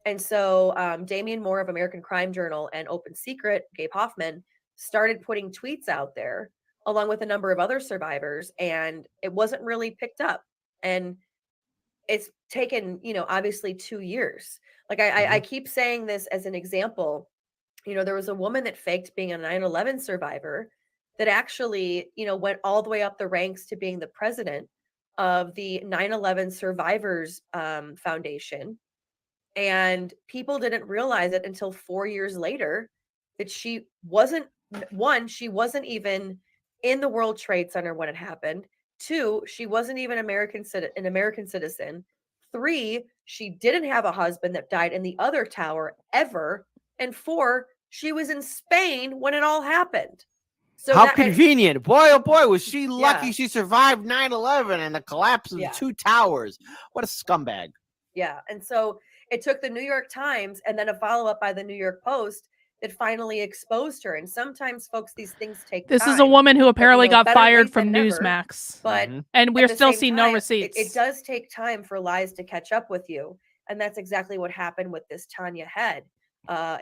And so Damian Moore of American Crime Journal and Open Secret, Gabe Hoffman, started putting tweets out there along with a number of other survivors, and it wasn't really picked up. And it's taken, obviously 2 years. Like I keep saying this as an example. There was a woman that faked being a 9/11 survivor that actually, went all the way up the ranks to being the president of the 9/11 Survivors Foundation. And people didn't realize it until 4 years later that she wasn't even in the World Trade Center when it happened. 2, she wasn't even an American citizen. 3, she didn't have a husband that died in the other tower ever. And 4, she was in Spain when it all happened. So how convenient. Boy, oh boy, was she lucky Yeah. she survived 9/11 and the collapse of Yeah. the 2 towers. What a scumbag. Yeah. And so it took the New York Times and then a follow-up by the New York Post that finally exposed her. And sometimes, folks, these things take This time. is a woman who But, apparently got better fired late from than never. Newsmax. But And at we're the still same seeing no time, receipts. It does take time for lies to catch up with you. And that's exactly what happened with this Tanya Head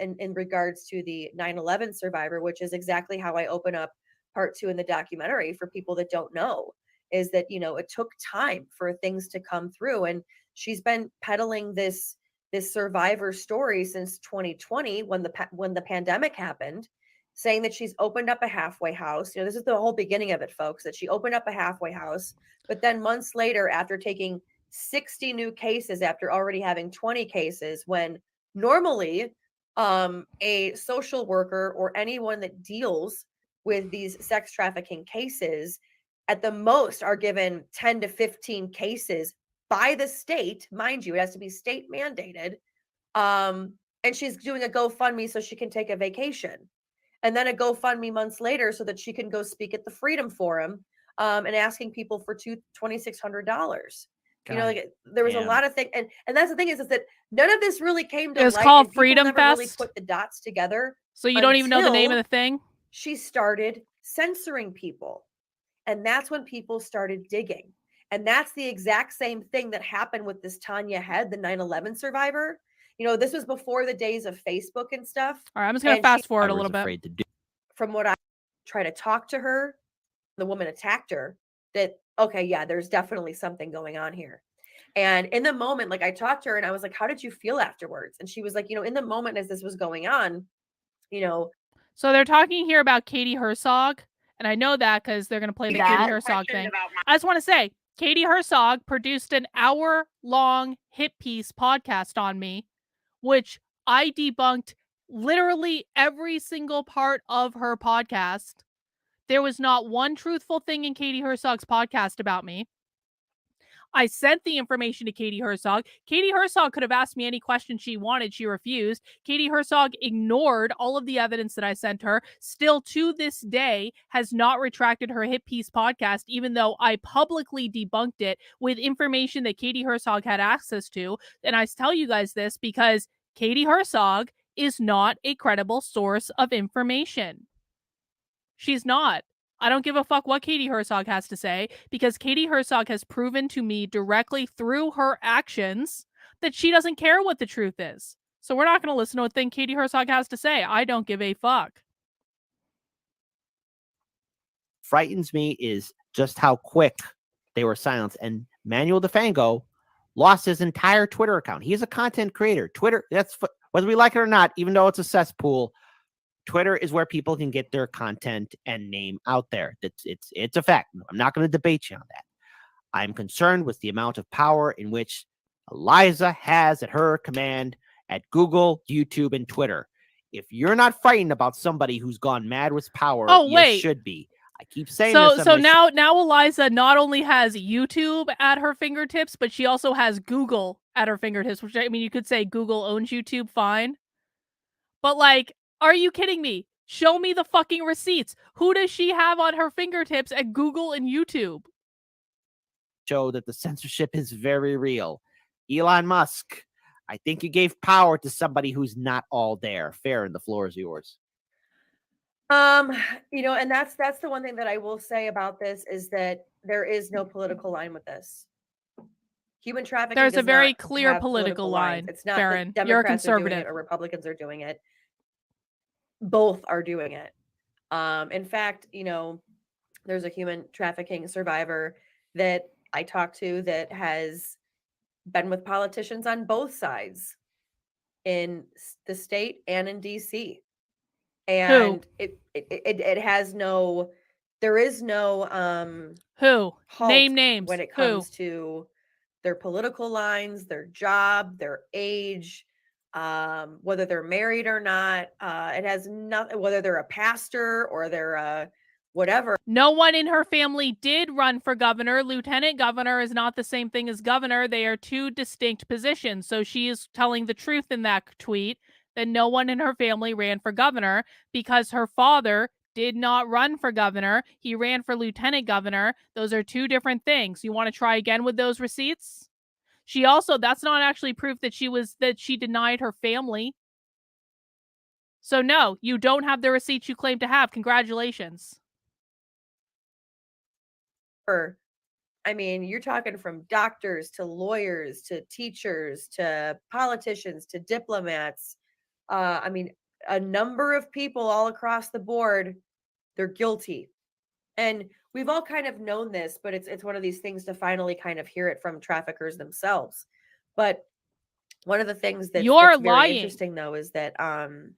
in regards to the 9/11 survivor, which is exactly how I open up part 2 in the documentary for people that don't know, is that, it took time for things to come through. And she's been peddling this survivor story since 2020 when the pandemic happened, saying that she's opened up a halfway house. This is the whole beginning of it, folks, that she opened up a halfway house. But then months later, after taking 60 new cases, after already having 20 cases, when normally a social worker or anyone that deals with these sex trafficking cases at the most are given 10 to 15 cases by the state. Mind you, it has to be state mandated. And she's doing a GoFundMe so she can take a vacation, and then a GoFundMe months later so that she can go speak at the Freedom Forum and asking people for $2,600. There was a lot of things. And that's the thing is that none of this really came to light. It was called and people Freedom never really Fest. put the dots together. So you don't even know the name of the thing? She started censoring people. And that's when people started digging. And that's the exact same thing that happened with this Tanya Head, the 9/11 survivor. This was before the days of Facebook and stuff. All right, I'm just going to fast forward a little bit. From what I try to talk to her, the woman attacked her, that, okay, yeah, there's definitely something going on here. And in the moment, like, I talked to her and I was like, how did you feel afterwards? And she was like, in the moment as this was going on, So they're talking here about Katie Herzog. And I know that because they're going to play the Katie Herzog thing. I just want to say, Katie Herzog produced an hour-long hit piece podcast on me, which I debunked literally every single part of her podcast. There was not one truthful thing in Katie Herzog's podcast about me. I sent the information to Katie Herzog. Katie Herzog could have asked me any question she wanted. She refused. Katie Herzog ignored all of the evidence that I sent her. Still to this day has not retracted her hit piece podcast, even though I publicly debunked it with information that Katie Herzog had access to. And I tell you guys this because Katie Herzog is not a credible source of information. She's not. I don't give a fuck what Katie Herzog has to say because Katie Herzog has proven to me directly through her actions that she doesn't care what the truth is. So we're not going to listen to a thing Katie Herzog has to say. I don't give a fuck. Frightens me is just how quick they were silenced. And Manuel DeFango lost his entire Twitter account. He's a content creator. Twitter, that's whether we like it or not, even though it's a cesspool, Twitter is where people can get their content and name out there. It's a fact. I'm not going to debate you on that. I'm concerned with the amount of power in which Eliza has at her command at Google, YouTube, and Twitter. If you're not frightened about somebody who's gone mad with power, you should be. I keep saying this. So now Eliza not only has YouTube at her fingertips, but she also has Google at her fingertips, which I mean, you could say Google owns YouTube, fine. But like, are you kidding me? Show me the fucking receipts. Who does she have on her fingertips at Google and YouTube? Show that the censorship is very real. Elon Musk, I think you gave power to somebody who's not all there. Fair, and the floor is yours. You know, and that's the one thing that I will say about this is that there is no political line with this. Human trafficking. There's a does very not clear have political line. lines. It's not Farron, that you're a Democrats are doing conservative it or Republicans are doing it. Both are doing it. In fact, you know, there's a human trafficking survivor that I talked to that has been with politicians on both sides in the state and in DC. And it has no, there is no who halt name names when it comes to their political lines, their job, their age, whether they're married or not. It has nothing, whether they're a pastor or they're a whatever. No one in her family did run for governor. Lieutenant governor is not the same thing as governor. They are two distinct positions. So she is telling the truth in that tweet that no one in her family ran for governor because her father did not run for governor. He ran for lieutenant governor. Those are two different things. You want to try again with those receipts? She also, that's not actually proof that she denied her family. So no, you don't have the receipts you claim to have. Congratulations. I mean, you're talking from doctors to lawyers to teachers to politicians to diplomats. I mean, a number of people all across the board, they're guilty. And we've all kind of known this, but it's one of these things to finally kind of hear it from traffickers themselves. But one of the things that's very interesting though is that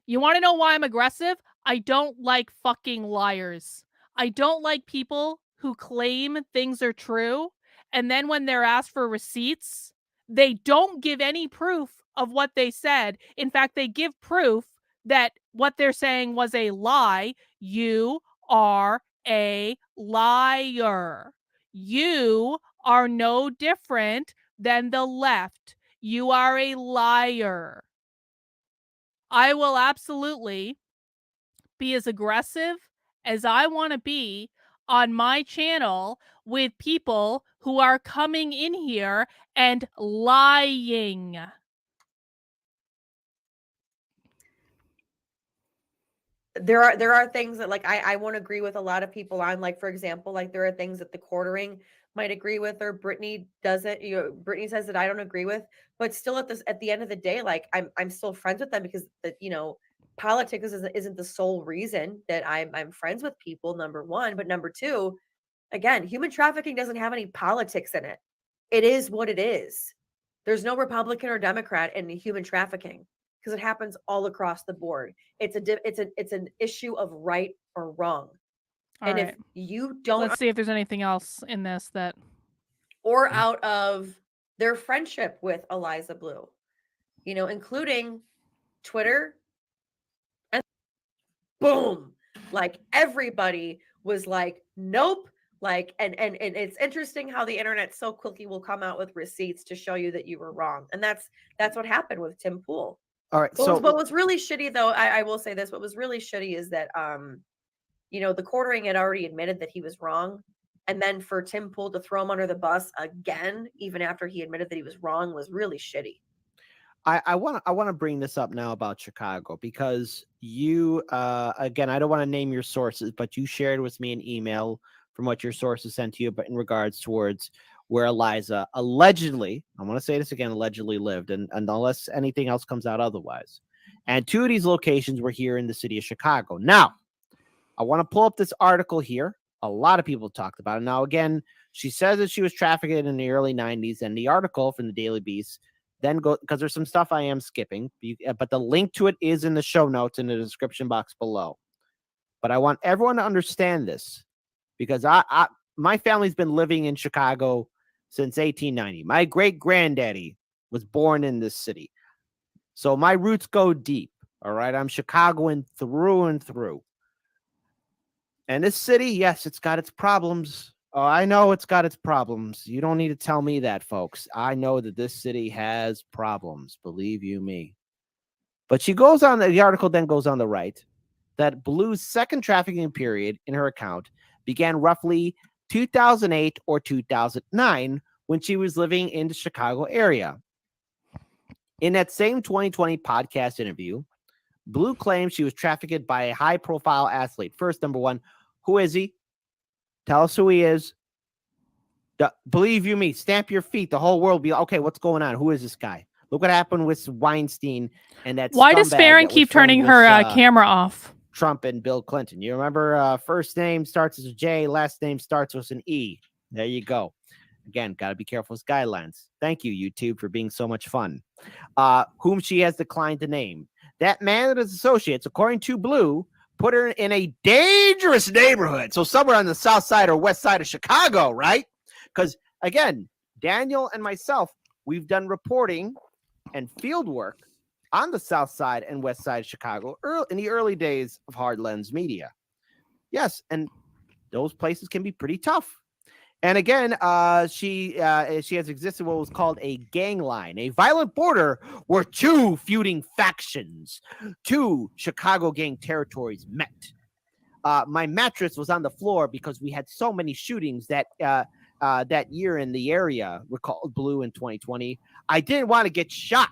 you want to know why I'm aggressive? I don't like fucking liars. I don't like people who claim things are true, and then when they're asked for receipts, they don't give any proof of what they said. In fact, they give proof that what they're saying was a lie. You are a liar. You are no different than the left. You are a liar. I will absolutely be as aggressive as I want to be on my channel with people who are coming in here and lying. There are things that like I won't agree with a lot of people on, like, for example, like there are things that the quartering might agree with, or Brittany doesn't. You know, Brittany says that I don't agree with, but still at the end of the day, like I'm still friends with them because you know, politics isn't the sole reason that I'm friends with people, number one. But number two, again, human trafficking doesn't have any politics in it. It is what it is. There's no Republican or Democrat in human trafficking because it happens all across the board. It's an issue of right or wrong. And if you don't, let's see if there's anything else in this that, or out of their friendship with Eliza Bleu, you know, including Twitter, and boom, like everybody was like, nope, Like, and it's interesting how the internet so quickly will come out with receipts to show you that you were wrong. And that's what happened with Tim Pool. All right. What was really shitty though, I will say this, what was really shitty is that the quartering had already admitted that he was wrong. And then for Tim Pool to throw him under the bus again, even after he admitted that he was wrong, was really shitty. I want to bring this up now about Chicago, because you again, I don't want to name your sources, but you shared with me an email from what your sources sent to you, but in regards towards where Eliza allegedly, I want to say this again, allegedly lived, and unless anything else comes out otherwise. And 2 of these locations were here in the city of Chicago. Now, I want to pull up this article here. A lot of people talked about it. Now, again, she says that she was trafficked in the early 90s, and the article from the Daily Beast then go, because there's some stuff I am skipping, but the link to it is in the show notes in the description box below. But I want everyone to understand this, because my family's been living in Chicago since 1890. My great granddaddy was born in this city, so my roots go deep. All right, I'm Chicagoan through and through. And this city, yes, it's got its problems. Oh, I know it's got its problems. You don't need to tell me that, folks. I know that this city has problems. Believe you me. But she goes on, the article then goes on to write that Bleu's second trafficking period in her account began roughly 2008 or 2009 when she was living in the Chicago area. In that same 2020 podcast interview, Bleu claimed she was trafficked by a high-profile athlete. First, number one, who is he? Tell us who he is. Believe you me, stamp your feet. The whole world will be like, okay, what's going on? Who is this guy? Look what happened with Weinstein and that. Why does Farron keep turning her camera off? Trump and Bill Clinton. You remember first name starts as a J, last name starts with an E. There you go. Again, got to be careful with guidelines. Thank you, YouTube, for being so much fun. Whom she has declined to name. That man and his associates, according to Bleu, put her in a dangerous neighborhood. So somewhere on the south side or west side of Chicago, right? Because, again, Daniel and myself, we've done reporting and field work on the south side and west side of Chicago in the early days of Hard Lens Media. Yes, and those places can be pretty tough. And again, she has existed what was called a gang line, a violent border where 2 feuding factions, 2 Chicago gang territories met. My mattress was on the floor because we had so many shootings that year in the area, recalled Bleu in 2020. I didn't want to get shot.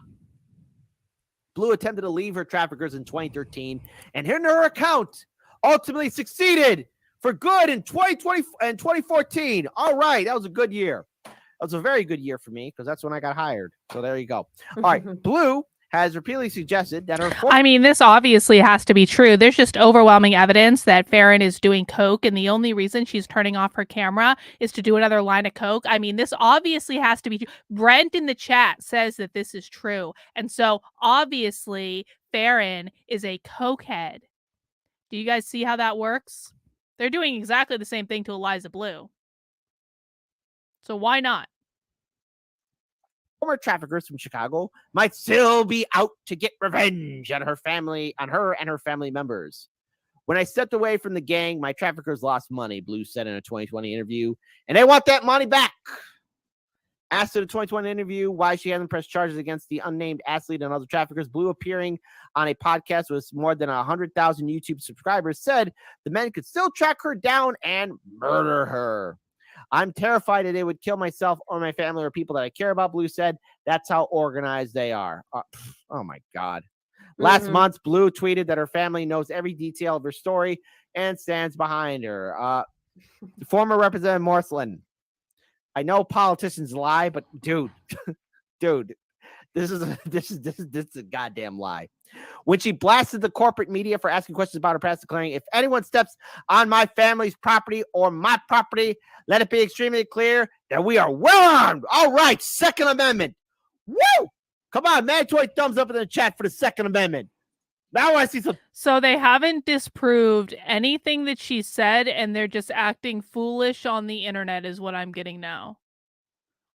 Bleu attempted to leave her traffickers in 2013, and in her account, ultimately succeeded for good in 2020 and 2014. All right, that was a good year. That was a very good year for me because that's when I got hired. So there you go. All right, Bleu has repeatedly suggested that her. I mean, this obviously has to be true. There's just overwhelming evidence that Farron is doing coke, and the only reason she's turning off her camera is to do another line of coke. I mean, this obviously has to be true. Brent in the chat says that this is true, and so obviously Farron is a cokehead. Do you guys see how that works? They're doing exactly the same thing to Eliza Bleu. So why not? Former traffickers from Chicago might still be out to get revenge on her and her family members. When I stepped away from the gang, my traffickers lost money, Bleu said in a 2020 interview, and they want that money back. Asked in a 2020 interview why she hasn't pressed charges against the unnamed athlete and other traffickers, Bleu, appearing on a podcast with more than 100,000 YouTube subscribers, said the men could still track her down and murder her. I'm terrified that they would kill myself or my family or people that I care about, Bleu said. That's how organized they are. Oh my God. Last month, Bleu tweeted that her family knows every detail of her story and stands behind her. Former Representative Morthland. I know politicians lie, but dude, this is a goddamn lie. When she blasted the corporate media for asking questions about her past, declaring, if anyone steps on my family's property or my property, let it be extremely clear that we are well armed. All right, Second Amendment. Woo! Come on, mandatory thumbs up in the chat for the Second Amendment. Now I see some. So they haven't disproved anything that she said, and they're just acting foolish on the internet is what I'm getting now.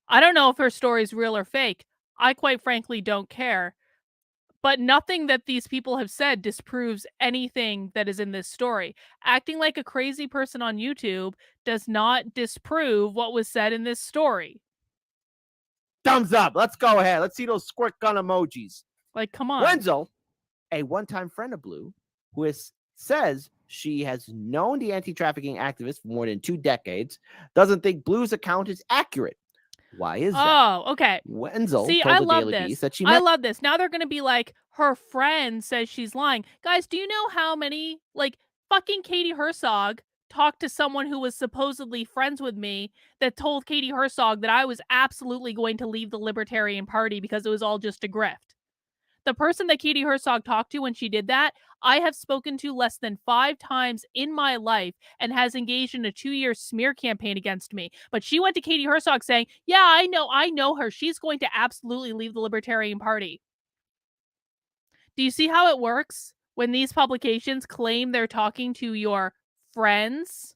I don't know if her story's real or fake. I quite frankly don't care. But nothing that these people have said disproves anything that is in this story. Acting like a crazy person on YouTube does not disprove what was said in this story. Thumbs up. Let's go ahead. Let's see those squirt gun emojis. Like, come on. Wenzel, a one-time friend of Bleu, who says she has known the anti-trafficking activist for more than 2 decades, doesn't think Blue's account is accurate. Why is that? Oh, okay. Wenzel See, told I the love Daily this. Beast that she I met love this. Now they're going to be like, her friend says she's lying. Guys, do you know how many, like, fucking Katie Herzog talked to someone who was supposedly friends with me that told Katie Herzog that I was absolutely going to leave the Libertarian Party because it was all just a grift. The person that Katie Herzog talked to when she did that, I have spoken to less than 5 times in my life and has engaged in a 2-year smear campaign against me. But she went to Katie Herzog saying, yeah, I know her. She's going to absolutely leave the Libertarian Party. Do you see how it works when these publications claim they're talking to your friends?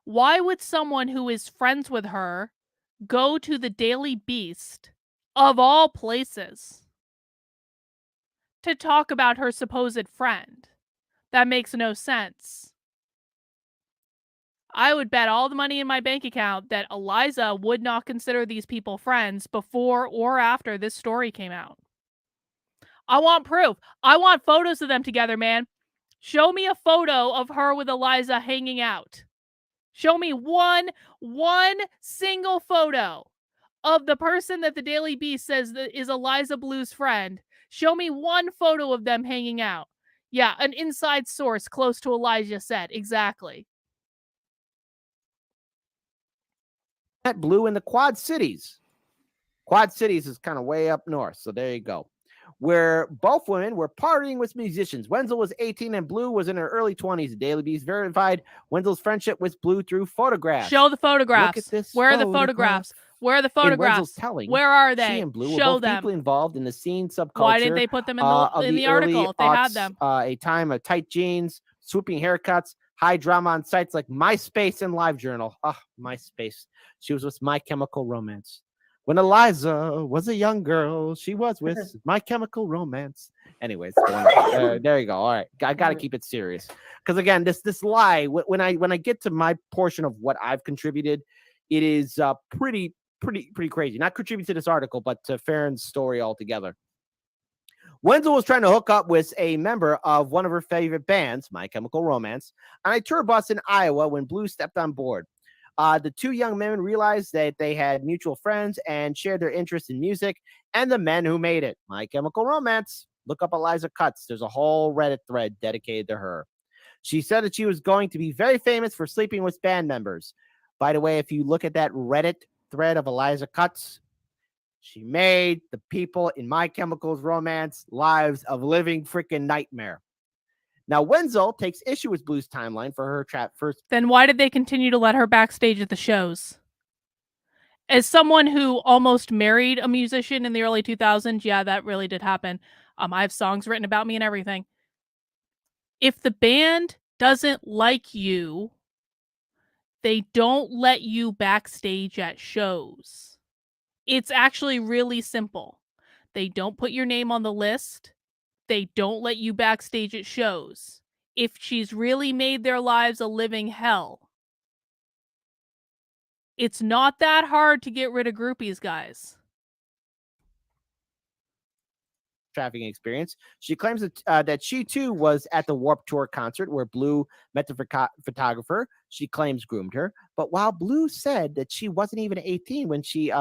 Why would someone who is friends with her go to the Daily Beast, of all places, to talk about her supposed friend? That makes no sense. I would bet all the money in my bank account that Eliza would not consider these people friends before or after this story came out. I want proof. I want photos of them together, man. Show me a photo of her with Eliza hanging out. Show me one single photo of the person that the Daily Beast says that is Eliza Blue's friend. Show me one photo of them hanging out. Yeah, an inside source close to Elijah said. Exactly. at Bleu in the Quad Cities. Quad Cities is kind of way up north, so there you go. Where both women were partying with musicians. Wenzel was 18 and Bleu was in her early 20s. The Daily Beast verified Wenzel's friendship with Bleu through photographs. Show the photographs. Look at this. Where are the photographs? Where are the In Wenzel's photographs? telling, Where are they? she and Bleu were Show both them. deeply involved in the scene subculture. Why didn't they put them in the article if they had them? A time of tight jeans, swooping haircuts, high drama on sites like MySpace and LiveJournal. MySpace. She was with My Chemical Romance. When Eliza was a young girl, she was with My Chemical Romance. Anyways, there you go. All right, I got to keep it serious because again, this lie. When I get to my portion of what I've contributed, it is pretty crazy. Not contribute to this article, but to Farron's story altogether. Wenzel was trying to hook up with a member of one of her favorite bands, My Chemical Romance, on a tour bus in Iowa when Bleu stepped on board. The two young men realized that they had mutual friends and shared their interest in music and the men who made it. My Chemical Romance. Look up Eliza Cuts. There's a whole Reddit thread dedicated to her. She said that she was going to be very famous for sleeping with band members. By the way, if you look at that Reddit thread of Eliza Cuts, she made the people in My Chemical Romance lives of living freaking nightmare. Now, Wenzel takes issue with Blue's timeline for her first. Then why did they continue to let her backstage at the shows? As someone who almost married a musician in the early 2000s, yeah, that really did happen. I have songs written about me and everything. If the band doesn't like you, they don't let you backstage at shows. It's actually really simple. They don't put your name on the list. They don't let you backstage at shows. If she's really made their lives a living hell, it's not that hard to get rid of groupies, guys. Trafficking experience. She claims that she too was at the Warped Tour concert where Bleu met the photographer. She claims groomed her, but while Bleu said that she wasn't even 18 when she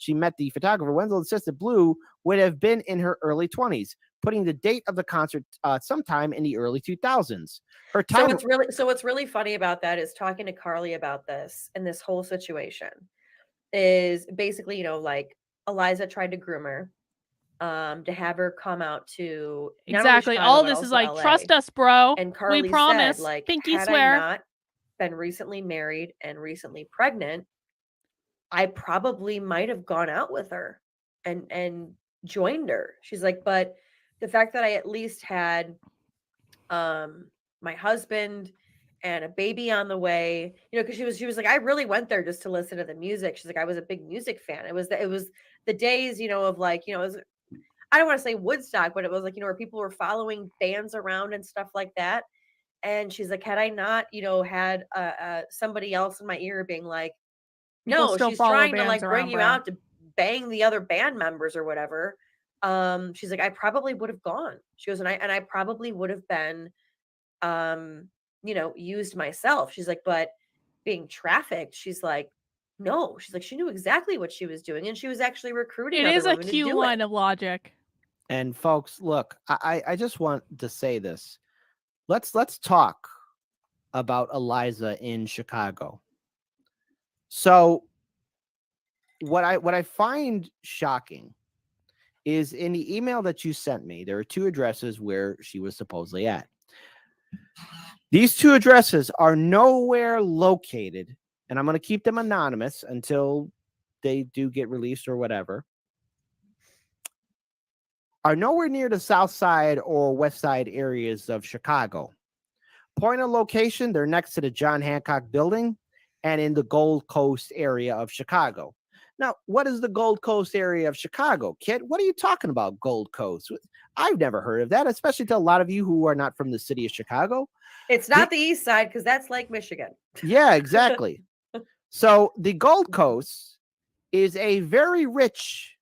met the photographer, Wenzel insists that Bleu would have been in her early 20s, putting the date of the concert sometime in the early 2000s. Her time. So what's really funny about that is talking to Carly about this and this whole situation is basically, like Eliza tried to groom her. To have her come out to exactly Chicago, all this is like LA. trust us, bro. And Carly we promise. said, like, pinky had swear. I not been recently married and recently pregnant, I probably might have gone out with her and joined her. She's like, but the fact that I at least had my husband and a baby on the way, you know, because she was like, I really went there just to listen to the music. She's like, I was a big music fan. It was the days, you know, of like, you know, it was, I don't want to say Woodstock, but it was like, you know, where people were following bands around and stuff like that. And she's like, had I not, you know, had somebody else in my ear being like, People no, still she's follow trying to bands like bring around, you bro. out to bang the other band members or whatever. She's like, I probably would have gone. She goes, and I probably would have been, you know, used myself. She's like, but being trafficked, she's like, no. She's like, she knew exactly what she was doing, and she was actually recruiting It other is a women to cute do line it. of logic. And folks, look, I just want to say this. Let's talk about Eliza in Chicago. So what I find shocking is in the email that you sent me, there are two addresses where she was supposedly at. These two addresses are nowhere located, and I'm going to keep them anonymous until they do get released or whatever, are nowhere near the south side or west side areas of Chicago. Point of location, they're next to the John Hancock building and in the Gold Coast area of Chicago. Now, what is the Gold Coast area of Chicago, Kit? What are you talking about, Gold Coast? I've never heard of that, especially to a lot of you who are not from the city of Chicago. It's not the east side because that's Lake Michigan. Yeah, exactly. So the Gold Coast is a very rich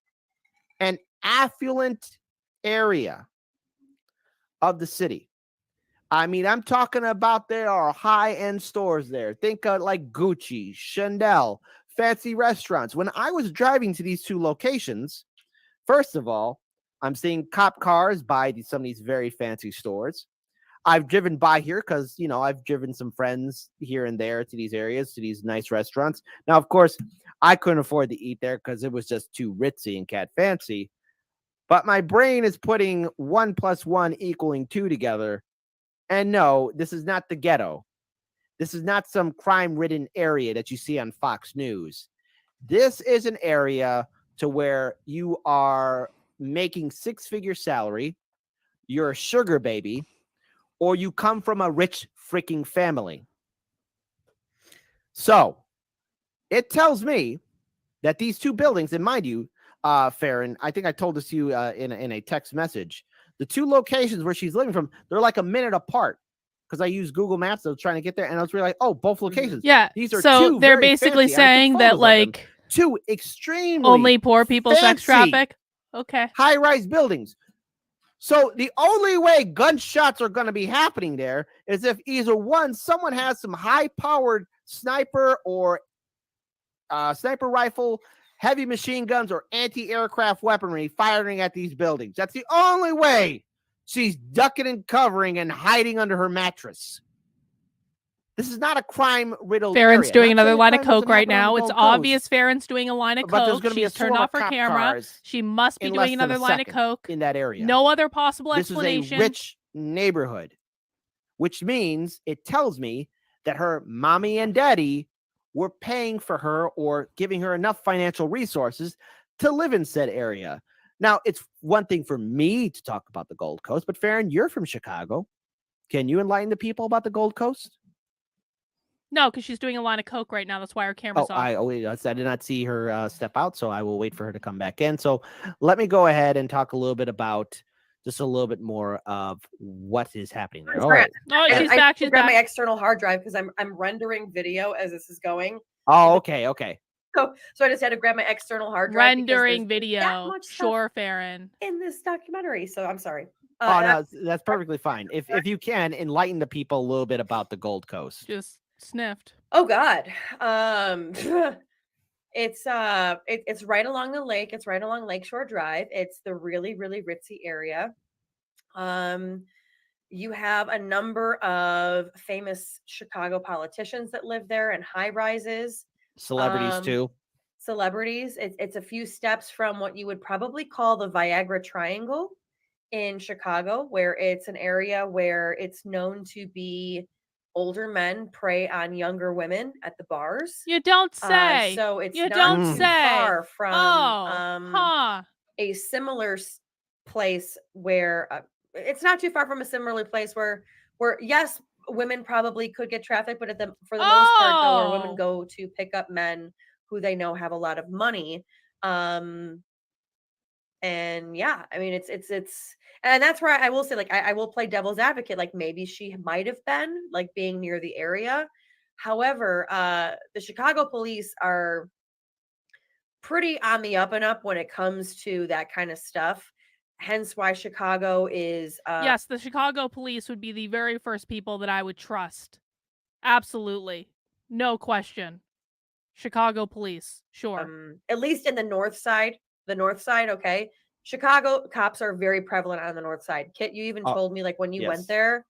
and affluent area of the city. I mean, I'm talking about there are high-end stores there. Think of like Gucci, Chanel, fancy restaurants. When I was driving to these two locations, first of all, I'm seeing cop cars by some of these very fancy stores. I've driven by here because, you know, I've driven some friends here and there to these areas, to these nice restaurants. Now, of course, I couldn't afford to eat there because it was just too ritzy and cat fancy. But my brain is putting 1 + 1 = 2 together. And no, this is not the ghetto. This is not some crime-ridden area that you see on Fox News. This is an area to where you are making six-figure salary, you're a sugar baby, or you come from a rich freaking family. So it tells me that these two buildings, and mind you, Farron, I think I told this to you in a text message. The two locations where she's living from, they're like a minute apart. Because I used Google Maps, I was trying to get there, and I was really like, oh, both locations. Yeah. These are so two they're very basically fancy. I took saying that photos of them. like Two extremely only poor people sex fancy traffic. Okay. high-rise buildings. So the only way gunshots are going to be happening there is if either one, someone has some high-powered sniper or sniper rifle, heavy machine guns, or anti-aircraft weaponry firing at these buildings. That's the only way she's ducking and covering and hiding under her mattress. This is not a crime-riddled area. Farron's doing Not another saying line of crime doesn't coke right happen on the now. It's Gold Coast, obvious Farron's doing a line of but there's coke. going to be a She's turned swarm off of her cop camera. cars She must be in doing less than another a line of second coke. in that area. No other possible This is explanation. a rich neighborhood, which means it tells me that her mommy and daddy were paying for her or giving her enough financial resources to live in said area. Now, it's one thing for me to talk about the Gold Coast, but Farron, you're from Chicago. Can you enlighten the people about the Gold Coast? No, because she's doing a line of coke right now. That's why her camera's off. I did not see her step out, so I will wait for her to come back in. So let me go ahead and talk a little bit about just a little bit more of what is happening there. All right. Oh, she's I back. She's grab back. my external hard drive because I'm rendering video as this is going. Oh, okay. So I just had to grab my external hard drive. because Rendering there's that video. much stuff Sure, Farron. in this documentary. So I'm sorry. Oh, no, that's perfectly fine. If you can enlighten the people a little bit about the Gold Coast. Just sniffed. Oh God. It's right along the lake. It's right along Lakeshore Drive. It's the really, really ritzy area. You have a number of famous Chicago politicians that live there and high rises. Celebrities too. Celebrities. It's a few steps from what you would probably call the Viagra Triangle in Chicago, where it's an area where it's known to be older men prey on younger women at the bars. You don't say. So it's you not don't too say. far from huh. a similar place where it's not too far from a similar place where yes, women probably could get trafficked, but for the most part, though, where women Oh. go to pick up men who they know have a lot of money. And yeah, I mean, it's, and that's where I will say, like, I will play devil's advocate. Like, maybe she might have been, like, being near the area. However, the Chicago police are pretty on the up and up when it comes to that kind of stuff. Hence why Chicago is yes, the Chicago police would be the very first people that I would trust. Absolutely. No question. Chicago police, sure. At least in the north side. The north side, okay. Chicago cops are very prevalent on the north side. Kit, you even told me, like, when you went there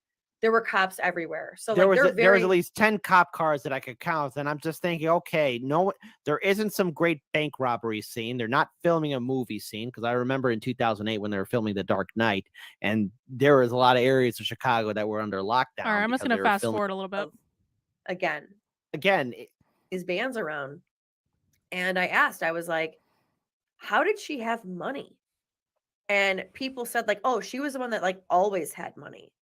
were cops everywhere. So there like was they're there was very at least 10 cop cars that I could count, and I'm just thinking, okay, no, there isn't some great bank robbery scene. They're not filming a movie scene, because I remember in 2008 when they were filming The Dark Knight, and there was a lot of areas of Chicago that were under lockdown. All right, I'm just because gonna they were fast filming- forward a little bit. again. These bands around. And I asked, I was like, how did she have money? And people said, like, oh, she was the one that, like, always had money.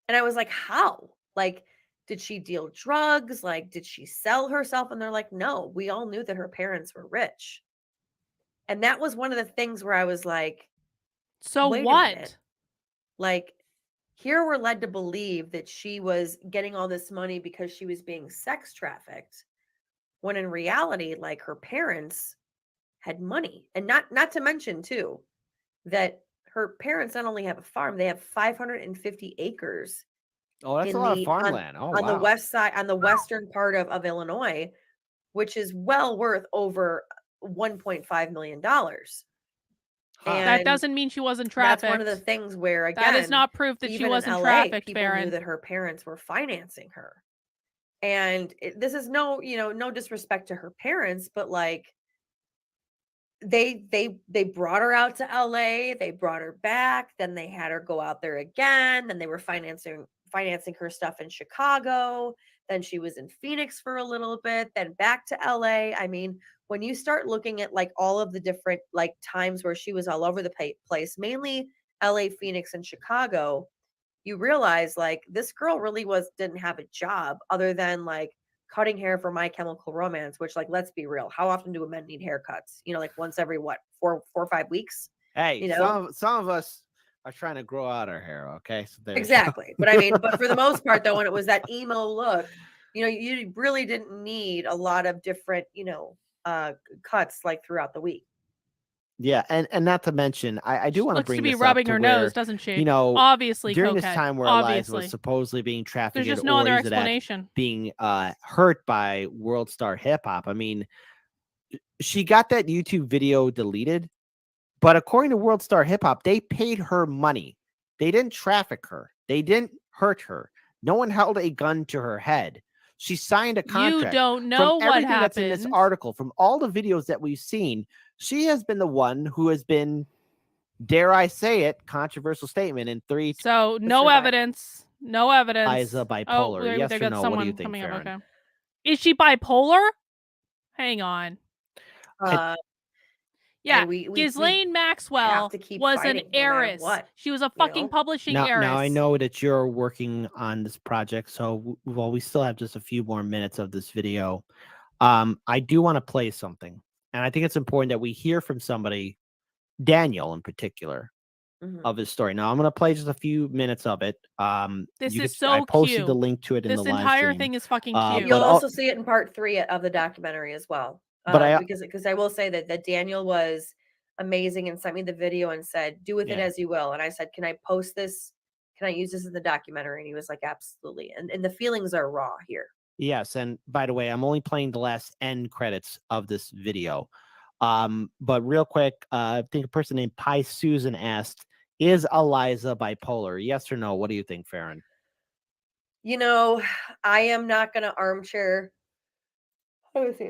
And I was like, how? Like, did she deal drugs? Like, did she sell herself? And they're like, no, we all knew that her parents were rich. And that was one of the things where I was like, so wait a what? minute. Like, here we're led to believe that she was getting all this money because she was being sex trafficked, when in reality, like, her parents had money. And not to mention too, that her parents not only have a farm, they have 550 acres. Oh, that's a lot of farmland. On the west side, on the western part of Illinois, which is well worth over $1.5 million. That doesn't mean she wasn't trafficked. That's one of the things where, again, that is not proof that she even in wasn't LA, trafficked, people Farron. knew that her parents were financing her. And this is no disrespect to her parents, but like, they brought her out to LA, they brought her back, then they had her go out there again, then they were financing her stuff in Chicago, then she was in Phoenix for a little bit, then back to LA. I mean, when you start looking at, like, all of the different, like, times where she was all over the place, mainly LA, Phoenix, and Chicago, you realize, like, this girl really didn't have a job other than, like, cutting hair for My Chemical Romance, which, like, let's be real, how often do men need haircuts? Like, once every 4 or 5 weeks? Hey, some of us are trying to grow out our hair, okay? So Exactly. But I mean, but for the most part, though, when it was that emo look, you really didn't need a lot of different, cuts, like, throughout the week. Yeah, and not to mention, I do want to Looks bring to be this rubbing up to her where, nose, doesn't she? obviously during cokehead. this time where Eliza Obviously. was supposedly being trafficked, There's just no or other is it at explanation. being hurt by World Star Hip Hop. I mean, she got that YouTube video deleted, but according to World Star Hip Hop, they paid her money. They didn't traffic her. They didn't hurt her. No one held a gun to her head. She signed a contract. You don't know from what everything that's in this happened. article, from all the videos that we've seen, she has been the one who has been, dare I say it, controversial statement in 3. So no evidence. No evidence. Eliza bipolar. Yes or no? What do you think, Farron? Okay. Is she bipolar? Hang on. Yeah, Ghislaine Maxwell was an fighting no matter heiress. what, She was a fucking publishing Now heiress. I know that you're working on this project, so we still have just a few more minutes of this video. I do want to play something, and I think it's important that we hear from somebody, Daniel in particular, of his story. Now I'm going to play just a few minutes of it. This is I posted cute. the link to it in This the live entire stream. thing is fucking cute. You'll also see it in part 3 of the documentary as well. But because I will say that Daniel was amazing and sent me the video and said, do with it as you will. And I said, can I post this? Can I use this in the documentary? And he was like, absolutely. And the feelings are raw here. Yes, and by the way, I'm only playing the last end credits of this video. But real quick, I think a person named Pi Susan asked, is Eliza bipolar? Yes or no? What do you think, Farron? I am not going to armchair.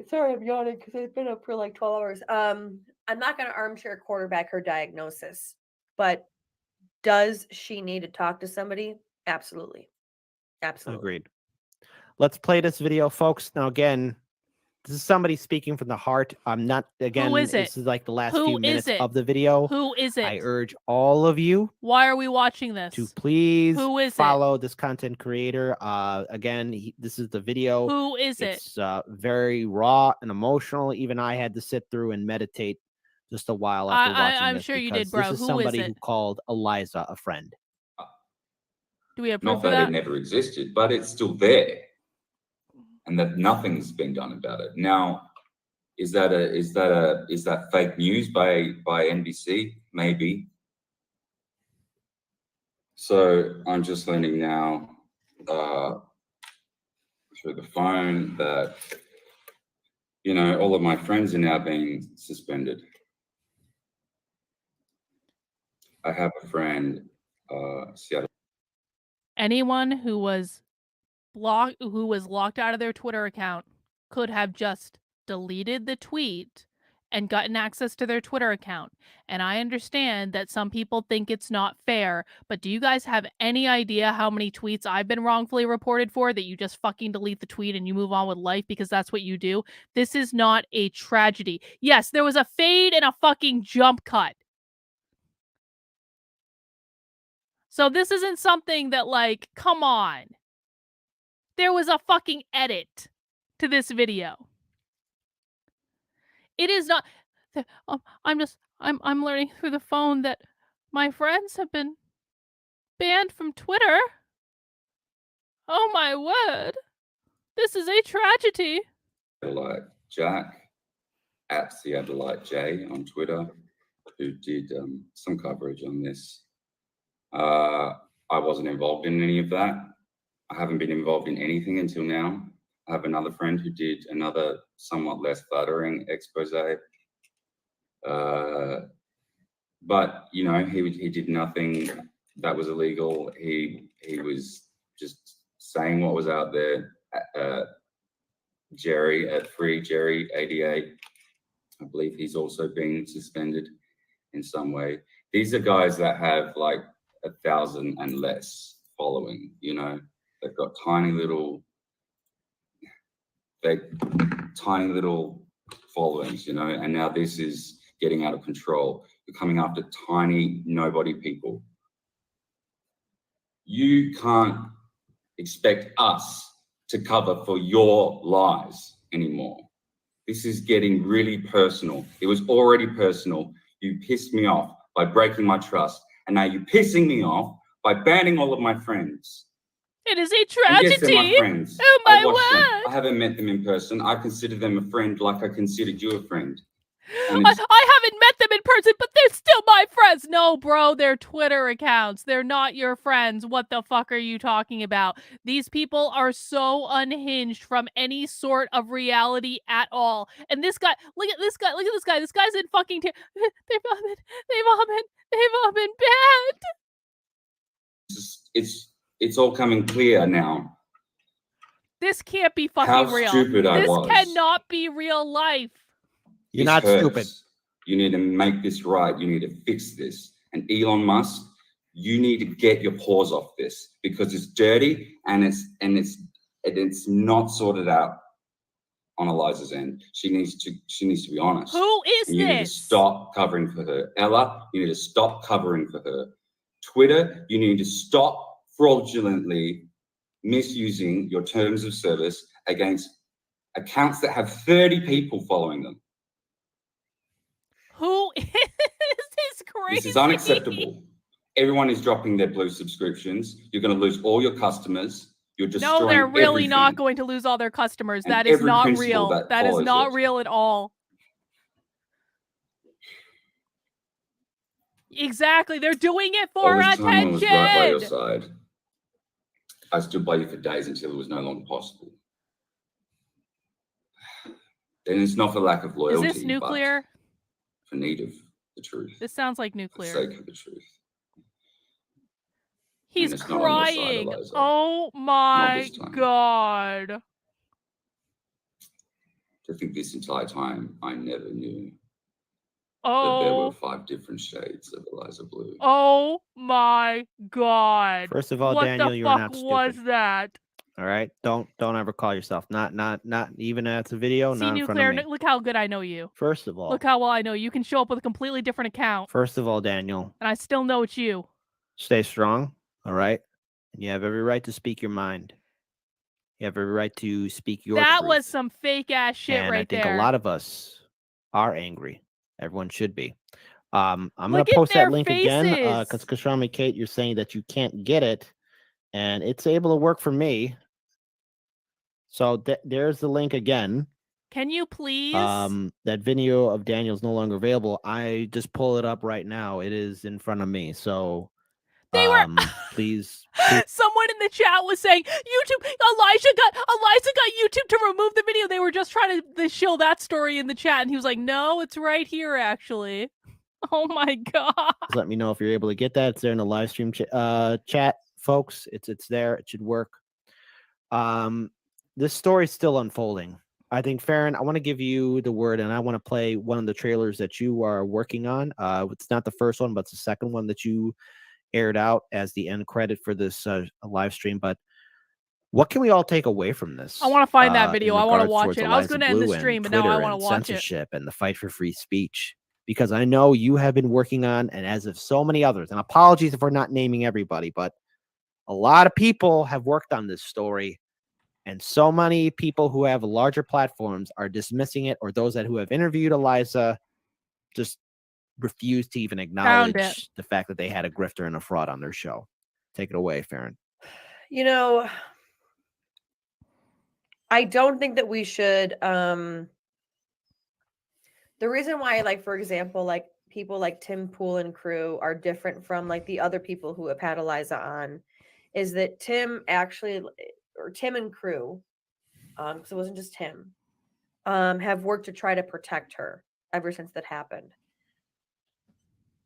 Sorry, I'm yawning because I've been up for like 12 hours. I'm not going to armchair quarterback her diagnosis, but does she need to talk to somebody? Absolutely. Absolutely. Agreed. Let's play this video, folks. Now, again, This is somebody speaking from the heart. I'm not, again, Who is it? this is like the last Who few is minutes it? of the video. Who is it? I urge all of you Why are we watching this? to please Who is it? follow this content creator. Again, this is the video. Who is it? It's very raw and emotional. Even I had to sit through and meditate just a while after watching I'm this. sure you because did, bro. This is Who is somebody it? who called Eliza a friend. Do we have proof Not of that that? it never existed, but it's still there, and that nothing's been done about it. Now, is that fake news by NBC? Maybe. So I'm just learning now through the phone that, you know, all of my friends are now being suspended. I have a friend, Seattle. Anyone who was locked out of their Twitter account could have just deleted the tweet and gotten access to their Twitter account. And I understand that some people think it's not fair, but do you guys have any idea how many tweets I've been wrongfully reported for that you just fucking delete the tweet and you move on with life because that's what you do? This is not a tragedy. Yes, there was a fade and a fucking jump cut. So this isn't something that, like, come on. There was a fucking edit to this video. It is not. I'm learning through the phone that my friends have been banned from Twitter. Oh my word. This is a tragedy. Like Jack at Seattle J on Twitter, who did some coverage on this. I wasn't involved in any of that. I haven't been involved in anything until now. I have another friend who did another somewhat less flattering expose. But you know, he did nothing that was illegal. He was just saying what was out there. Jerry at Free Jerry 88, I believe he's also been suspended in some way. These are guys that have like 1,000 and less following. You know, they've got tiny little followings. You know, and now this is getting out of control. You're coming after tiny nobody people. You can't expect us to cover for your lies anymore. This is getting really personal. It was already personal. You pissed me off by breaking my trust, and now you're pissing me off by banning all of my friends. It is a And yes, tragedy. they're my friends. Oh my I watched them. word. I haven't met them in person. I consider them a friend like I considered you a friend. I haven't met them in person, but they're still my friends. No, bro, they're Twitter accounts. They're not your friends. What the fuck are you talking about? These people are so unhinged from any sort of reality at all. And this guy, look at this guy. This guy's in fucking they've all been banned. It's all coming clear now. This can't be fucking How real. stupid I This was. cannot be real life. You're This not hurts. stupid. You need to make this right. You need to fix this. And Elon Musk, you need to get your paws off this because it's dirty and it's not sorted out on Eliza's end. She needs to be honest. Who is and you need to this? stop covering for her. Ella, you need to stop covering for her. Twitter, you need to stop fraudulently misusing your terms of service against accounts that have 30 people following them. Who is this crazy? This is unacceptable. Everyone is dropping their Blue subscriptions. You're going to lose all your customers. You're destroying No, they're really everything. not going to lose all their customers. And That is every not principle real. That is follows not it. real at all. Exactly. They're doing it All for this time I was right by your attention. side. I stood by you for days until it was no longer possible. Then it's not for lack of Is loyalty, this nuclear? but for need of the truth. This sounds like For the nuclear. sake of the truth. He's it's not on your side, crying. Eliza. Oh my this time. god. I think this entire time I never knew that there were Oh. 5 different shades of Eliza Bleu. Oh my god. First of all, what Daniel, the you're fuck not stupid. was that? All right. Don't ever call yourself. Not even at the video. See, Not in front of Nuclear, me. look how good I know you. First of all. Look how well I know you. You can show up with a completely different account. First of all, Daniel. And I still know it's you. Stay strong. All right. And you have every right to speak your mind. You have every right to speak your That truth. was some fake ass shit and right there. I think a lot of us are angry. Everyone should be. I'm going Look to at post their that link again faces. because Kashrami Kate, you're saying that you can't get it, and it's able to work for me. So there's the link again. Can you please? That video of Daniel's no longer available. I just pull it up right now. It is in front of me. So they were please. Someone in the chat was saying YouTube. Eliza got YouTube to remove the video. They were just trying to shill that story in the chat, and he was like, "No, it's right here, actually." Oh my god! Just let me know if you're able to get that. It's there in the live stream chat, folks. It's there. It should work. This story's still unfolding. I think, Farron, I want to give you the word, and I want to play one of the trailers that you are working on. It's not the first one, but it's the second one that you aired out as the end credit for this live stream. But what can we all take away from this? I want to find that video. I want to watch it. I was going to end the stream, but now I want to watch it. Censorship and the fight for free speech. Because I know you have been working on, and as of so many others, and apologies if we're not naming everybody, but a lot of people have worked on this story, and so many people who have larger platforms are dismissing it, or those who have interviewed Eliza just refuse to even acknowledge the fact that they had a grifter and a fraud on their show. Take it away, Farron. You know, I don't think that we should the reason why, like, for example, like people like Tim Pool and crew are different from like the other people who have had Eliza on is that Tim and crew, because it wasn't just him, have worked to try to protect her ever since that happened.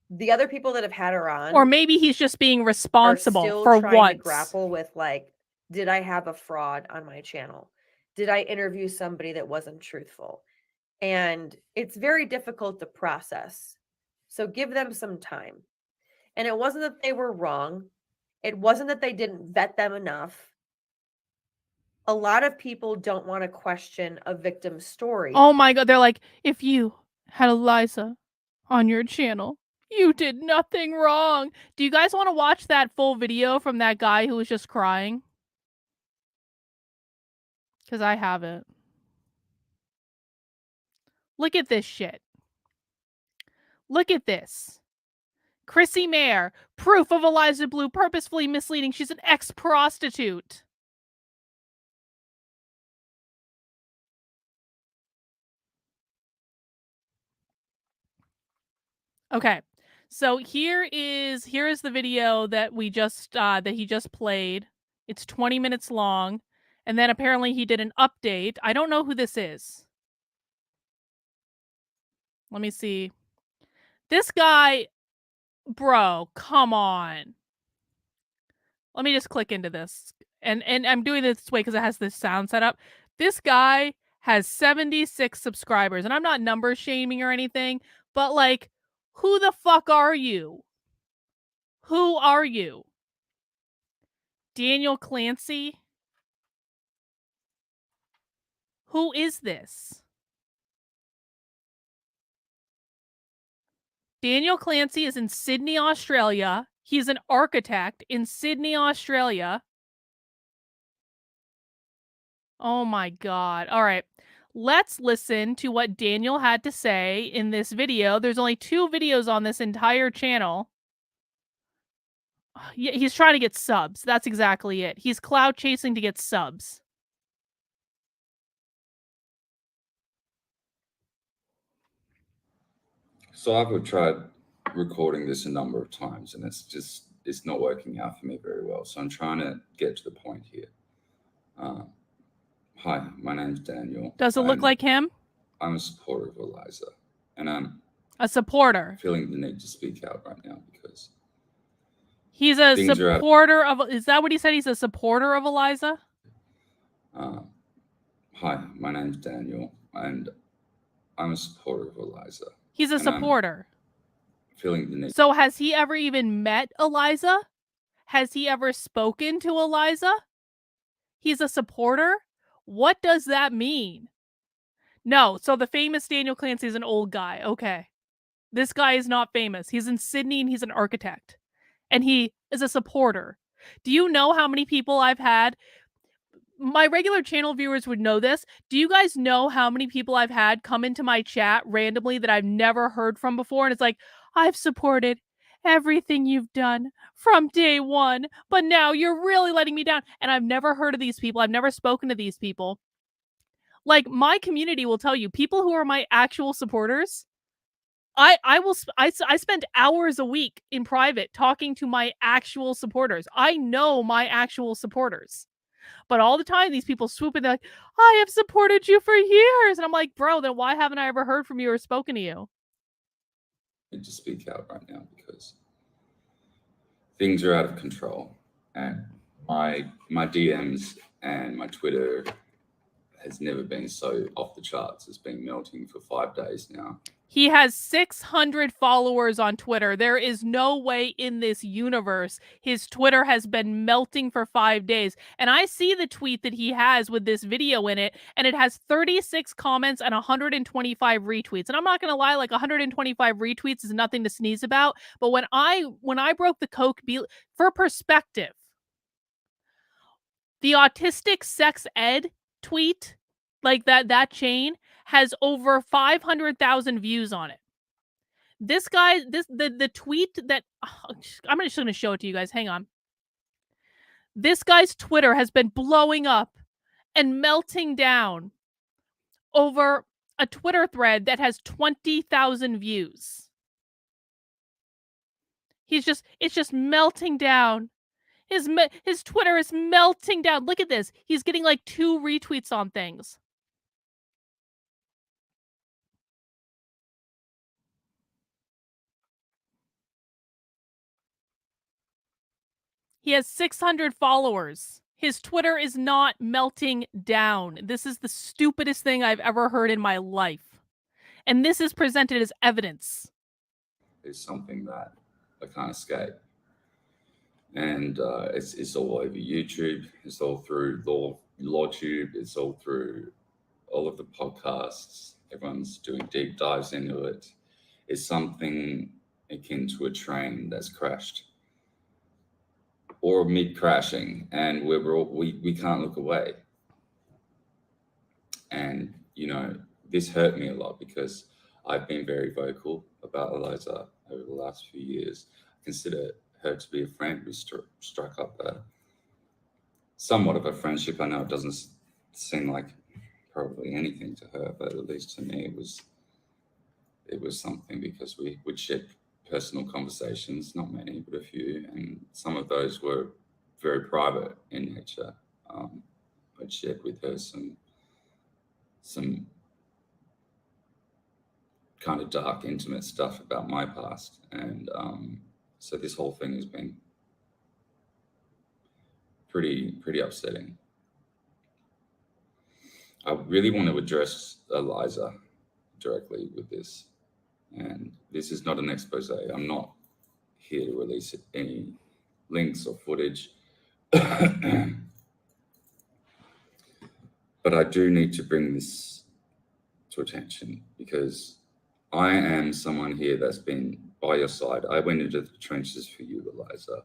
The other people that have had her on, or maybe he's just being responsible are still for trying once. to grapple with, like, did I have a fraud on my channel? Did I interview somebody that wasn't truthful? And it's very difficult to process. So give them some time. And it wasn't that they were wrong. It wasn't that they didn't vet them enough. A lot of people don't want to question a victim's story. Oh my god, they're like, if you had Eliza on your channel, you did nothing wrong. Do you guys want to watch that full video from that guy who was just crying? Because I have it. Look at this shit. Look at this. Chrissie Mayr, proof of Eliza Bleu purposefully misleading. She's an ex-prostitute. Okay. So here is the video that we just that he just played. It's 20 minutes long, and then apparently he did an update. I don't know who this is. Let me see. This guy, bro, come on. Let me just click into this. And I'm doing this way because it has this sound set up. This guy has 76 subscribers, and I'm not number shaming or anything, but like, who the fuck are you? Who are you? Daniel Clancy? Who is this? Daniel Clancy is in Sydney, Australia. He's an architect in Sydney, Australia. Oh my god. All right. Let's listen to what Daniel had to say in this video. There's only 2 videos on this entire channel. Yeah, he's trying to get subs. That's exactly it. He's cloud chasing to get subs. So I've tried recording this a number of times, and it's not working out for me very well. So I'm trying to get to the point here. Hi, my name's Daniel. Does it look like him? I'm a supporter of Eliza, and I'm a supporter. Feeling the need to speak out right now because he's a supporter of. Is that what he said? He's a supporter of Eliza. Hi, my name's Daniel, and I'm a supporter of Eliza. He's a supporter. Feeling the need. So has he ever even met Eliza? Has he ever spoken to Eliza? He's a supporter? What does that mean? No, so the famous Daniel Clancy is an old guy. Okay. This guy is not famous. He's in Sydney and he's an architect. And he is a supporter. Do you know how many people I've had? My regular channel viewers would know this. Do you guys know how many people I've had come into my chat randomly that I've never heard from before? And it's like, I've supported everything you've done from day one, but now you're really letting me down. And I've never heard of these people. I've never spoken to these people. Like, my community will tell you, people who are my actual supporters, I spend hours a week in private talking to my actual supporters. I know my actual supporters. But all the time, these people swoop in, they're like, I have supported you for years. And I'm like, bro, then why haven't I ever heard from you or spoken to you? I need to speak out right now because things are out of control. And my DMs and my Twitter has never been so off the charts. It's been melting for 5 days now. He has 600 followers on Twitter. There is no way in this universe his Twitter has been melting for 5 days. And I see the tweet that he has with this video in it, and it has 36 comments and 125 retweets. And I'm not going to lie, like 125 retweets is nothing to sneeze about. But when I broke the Coke for perspective, the autistic sex ed tweet, like that chain, has over 500,000 views on it. This guy, the tweet that I'm just going to show it to you guys. Hang on. This guy's Twitter has been blowing up and melting down over a Twitter thread that has 20,000 views. It's just melting down. His Twitter is melting down. Look at this. He's getting like 2 retweets on things. He has 600 followers. His Twitter is not melting down. This is the stupidest thing I've ever heard in my life. And this is presented as evidence. It's something that I can't escape. And it's all over YouTube. It's all through LawTube. It's all through all of the podcasts. Everyone's doing deep dives into it. It's something akin to a train that's crashed or mid-crashing, and we can't look away. And, you know, this hurt me a lot because I've been very vocal about Eliza over the last few years. I consider her to be a friend. We struck up somewhat of a friendship. I know it doesn't seem like probably anything to her, but at least to me it was something, because we would share personal conversations, not many, but a few, and some of those were very private in nature. I'd shared with her some kind of dark, intimate stuff about my past, and so this whole thing has been pretty upsetting. I really want to address Eliza directly with this, and this is not an expose. I'm not here to release any links or footage, but I do need to bring this to attention because I am someone here that's been by your side. I went into the trenches for you, Eliza.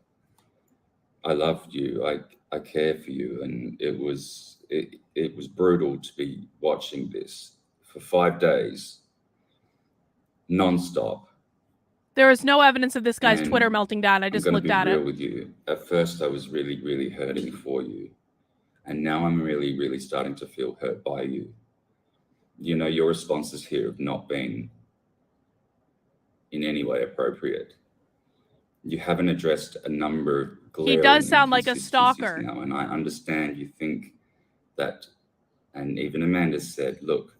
I loved you. I care for you, and it was brutal to be watching this for 5 days, non-stop. There is no evidence of this guy's Twitter melting down. I just looked at it. I'm going to be real with you. At first, I was really hurting for you, and now I'm really starting to feel hurt by you. You know, your responses here have not been in any way appropriate. You haven't addressed a number of glaring He does sound like a stalker now, and I understand you think that, and even Amanda said, look,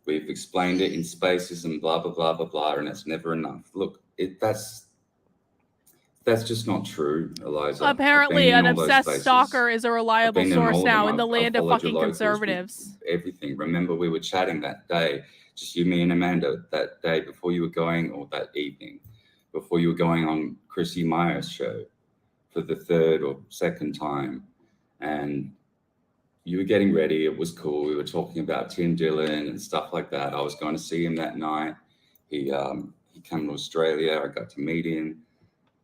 we've explained it in spaces and blah blah blah, and it's never enough. Look, that's just not true, Eliza. Apparently, an obsessed stalker is a reliable source now in the land of fucking conservatives. Everything. Remember, we were chatting that day, just you, me, and Amanda, that day before you were going, or that evening, before you were going on Chrissie Mayr's show for the 3rd or 2nd time. And you were getting ready. It was cool. We were talking about Tim Dillon and stuff like that. I was going to see him that night. He came to Australia. I got to meet him.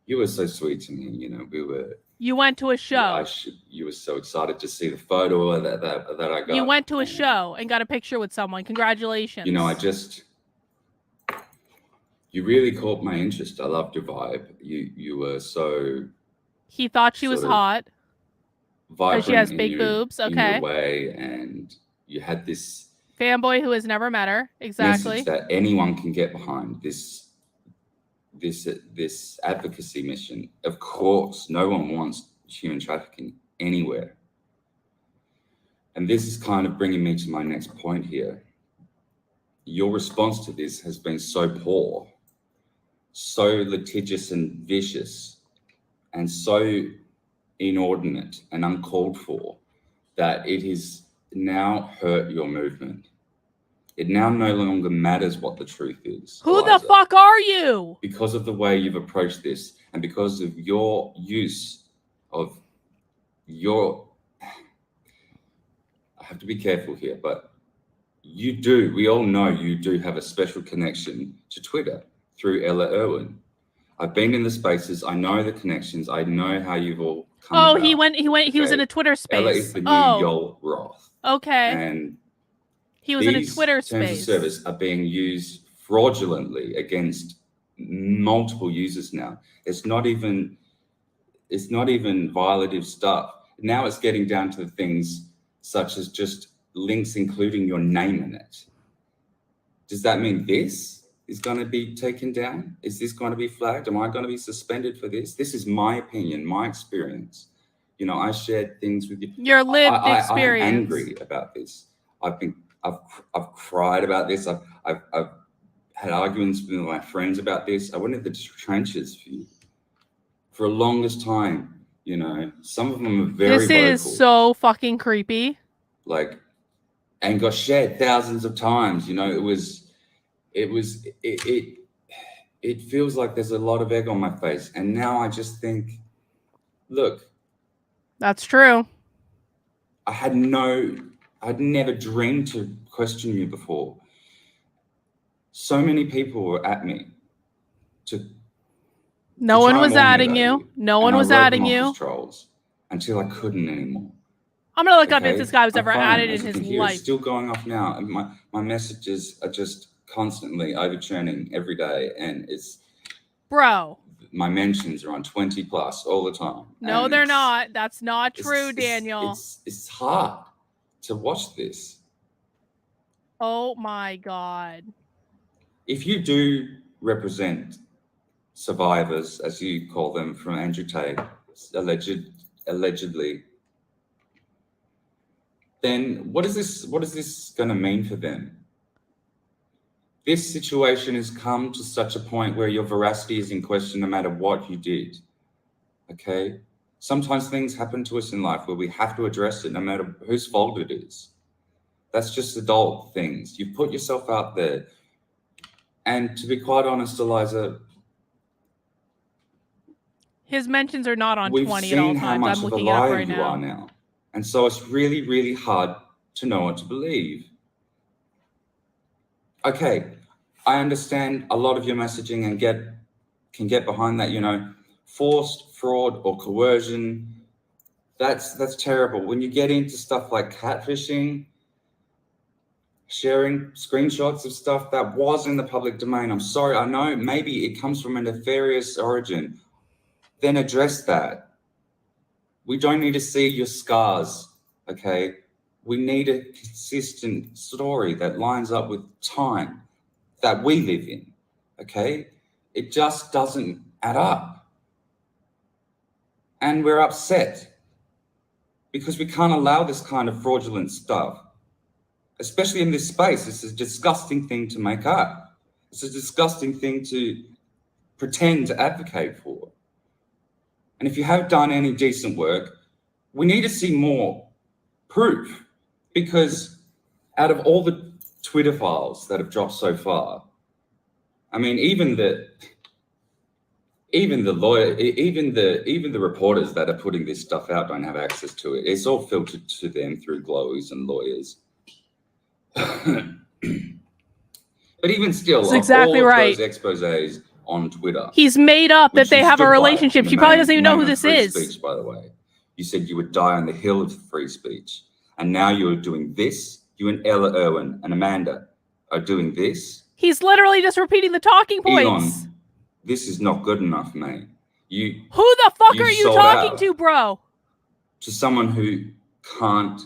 You were so sweet to me. You know, we were. You went to a show. You were so excited to see the photo that I got. You went to a show and got a picture with someone. Congratulations. You know, you really caught my interest. I loved your vibe. You were so. He thought she was hot. Vibrant. She has big boobs. In Okay. your way, and you had this fanboy who has never met her. Exactly. Message that anyone can get behind. This advocacy mission. Of course, no one wants human trafficking anywhere. And this is kind of bringing me to my next point here. Your response to this has been so poor, so litigious and vicious, and so inordinate and uncalled for, that it has now hurt your movement. It now no longer matters what the truth is. Who the fuck are you? Because of the way you've approached this, and because of your use of your, I have to be careful here, but we all know you do have a special connection to Twitter through Ella Irwin. I've been in the spaces. I know the connections. I know how you've all come about. He was in a Twitter space. Ella is the new Yoel Roth. Okay. And he was in a Twitter these terms space. of service are being used fraudulently against multiple users now. It's not even violative stuff. Now it's getting down to things such as just links including your name in it. Does that mean this is going to be taken down? Is this going to be flagged? Am I going to be suspended for this? This is my opinion, my experience. You know, I shared things with you. Your lived experience. I'm angry about this. I've cried about this. I've had arguments with my friends about this. I went into the trenches for the longest time. You know, some of them are very vocal. This is so fucking creepy. Like, and got shared thousands of times. You know, it feels like there's a lot of egg on my face. And now I just think, look. That's true. I'd never dreamed to question you before. So many people were at me no one was adding you. No one was adding you. Trolls until I couldn't anymore. I'm gonna look up if this guy was ever added in his life. It's still going off now. And my messages are just constantly overchurning every day, and bro. My mentions are on 20 plus all the time. No, they're not. That's not true, Daniel. It's hard to watch this. Oh my God. If you do represent survivors, as you call them, from Andrew Tate, allegedly, then what is this going to mean for them? This situation has come to such a point where your veracity is in question no matter what you did, okay? Sometimes things happen to us in life where we have to address it no matter whose fault it is. That's just adult things. You put yourself out there. And to be quite honest, Eliza, his mentions are not on we've 20 at all seen how times. much I'm of a looking it up liar right you are now. And so it's really, really hard to know what to believe. Okay, I understand a lot of your messaging and can get behind that, you know, forced fraud or coercion. That's terrible. When you get into stuff like catfishing, sharing screenshots of stuff that was in the public domain, I'm sorry, I know maybe it comes from a nefarious origin. Then address that. We don't need to see your scars, okay? We need a consistent story that lines up with time that we live in, okay? It just doesn't add up. And we're upset because we can't allow this kind of fraudulent stuff, especially in this space. It's a disgusting thing to make up. It's a disgusting thing to pretend to advocate for. And if you have done any decent work, we need to see more proof, because out of all the Twitter files that have dropped so far, I mean, even even the lawyer, even the reporters that are putting this stuff out don't have access to it. It's all filtered to them through glowies and lawyers. But even still, That's of exactly all of right. those exposés on Twitter, He's made up that which they you have a stood by relationship. in She the probably doesn't even know name who of this free is. speech, by the way. You said you would die on the hill of free speech. And now you're doing this. You and Ella Irwin and Amanda are doing this. He's literally just repeating the talking points. Elon, this is not good enough, mate. Who the fuck are you sold talking out to, bro? to someone who can't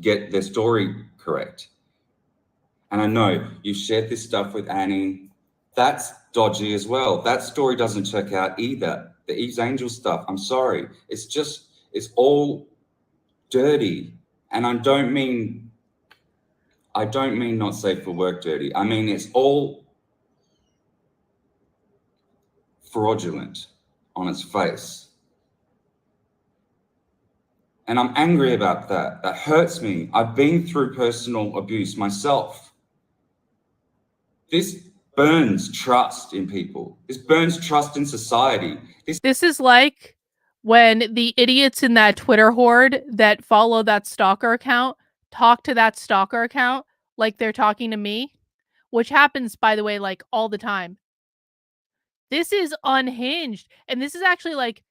get their story correct. And I know you shared this stuff with Annie. That's dodgy as well. That story doesn't check out either. The Eve's Angel stuff, I'm sorry. It's all dirty. And I don't mean not safe for work dirty. I mean, it's all fraudulent on its face. And I'm angry about that. That hurts me. I've been through personal abuse myself. This burns trust in people. This burns trust in society. This is like when the idiots in that Twitter horde that follow that stalker account talk to that stalker account like they're talking to me, which happens, by the way, like all the time. This is unhinged. And this is actually like,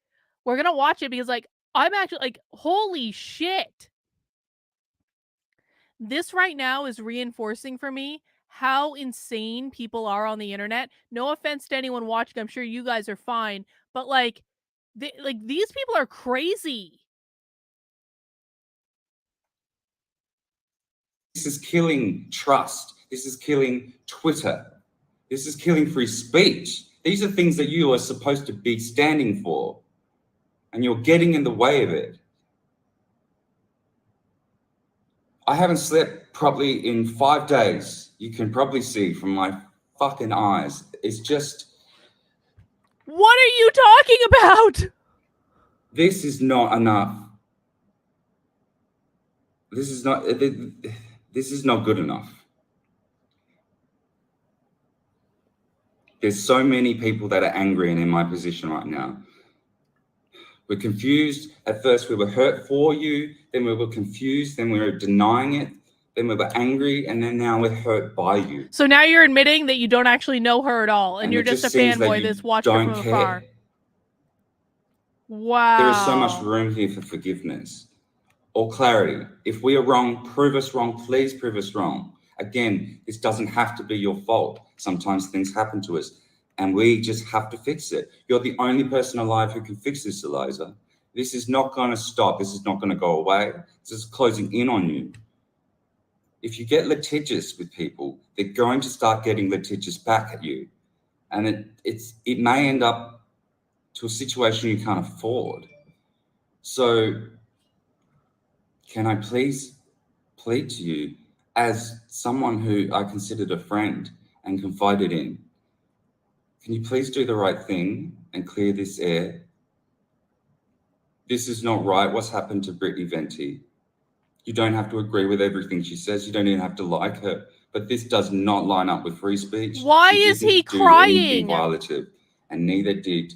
we're going to watch it because like, I'm actually like, holy shit. This right now is reinforcing for me how insane people are on the internet. No offense to anyone watching. I'm sure you guys are fine. But like, these people are crazy. This is killing trust. This is killing Twitter. This is killing free speech. These are things that you are supposed to be standing for, and you're getting in the way of it. I haven't slept properly in 5 days. You can probably see from my fucking eyes. It's just... What are you talking about? This is not enough. This is not good enough. There's so many people that are angry and in my position right now. We're confused. At first we were hurt for you, then we were confused, then we were denying it, then we were angry, and then now we're hurt by you. So now you're admitting that you don't actually know her at all, and you're it just a seems that fanboy you that's watching her don't from care. afar. Wow. There is so much room here for forgiveness or clarity. If we are wrong, prove us wrong. Please prove us wrong. Again, this doesn't have to be your fault. Sometimes things happen to us and we just have to fix it. You're the only person alive who can fix this, Eliza. This is not going to stop. This is not going to go away. This is closing in on you. If you get litigious with people, they're going to start getting litigious back at you. And it may end up to a situation you can't afford. So can I please plead to you as someone who I considered a friend and confided in, can you please do the right thing and clear this air? This is not right. What's happened to Brittany Venti? You don't have to agree with everything she says. You don't even have to like her, but this does not line up with free speech. Why She is he didn't do anything crying? violative, and neither did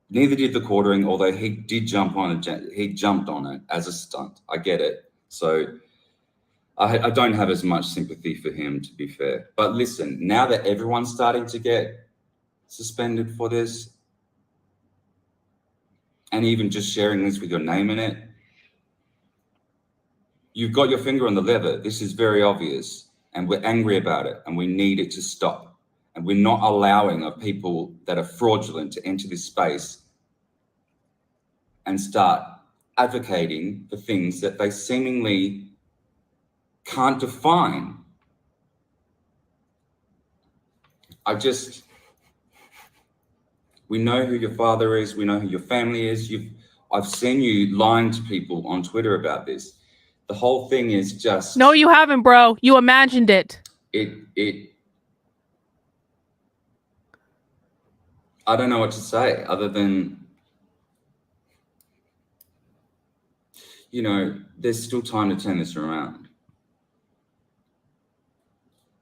the quartering, although he did jump on it. He jumped on it as a stunt. I get it. So I don't have as much sympathy for him, to be fair. But listen, now that everyone's starting to get suspended for this, and even just sharing this with your name in it, you've got your finger on the lever. This is very obvious, and we're angry about it, and we need it to stop. And we're not allowing of people that are fraudulent to enter this space and start advocating for things that they seemingly can't define. We know who your father is. We know who your family is. I've seen you lying to people on Twitter about this. The whole thing is just... No, you haven't, bro. You imagined it. I don't know what to say other than, there's still time to turn this around.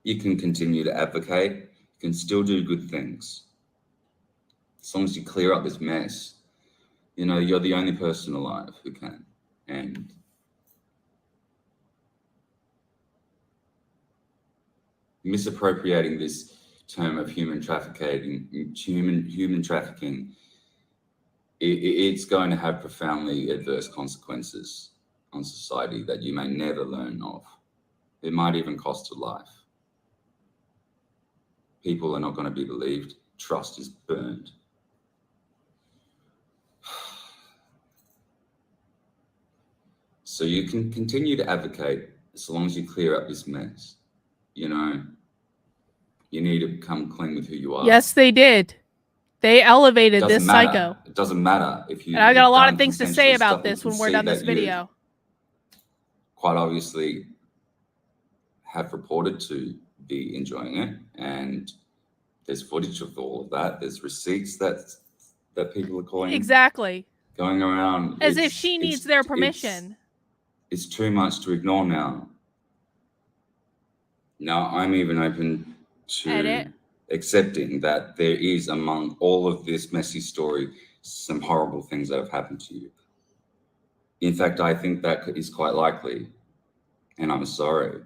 You can continue to advocate. You can still do good things. As long as you clear up this mess, you know, you're the only person alive who can. And misappropriating this term of human trafficking, it's going to have profoundly adverse consequences on society that you may never learn of. It might even cost a life. People are not going to be believed. Trust is burned. So you can continue to advocate as long as you clear up this mess. You know, you need to come clean with who you are. Yes, they did. They elevated this psycho. It doesn't matter if you. And I got a lot of things to say about this when we're done this video. Quite obviously have reported to be enjoying it, and there's footage of all of that. There's receipts that people are calling exactly going around as if she needs their permission. It's too much to ignore now. Now I'm even open to accepting that there is, among all of this messy story, some horrible things that have happened to you. In fact, I think that is quite likely, and I'm sorry.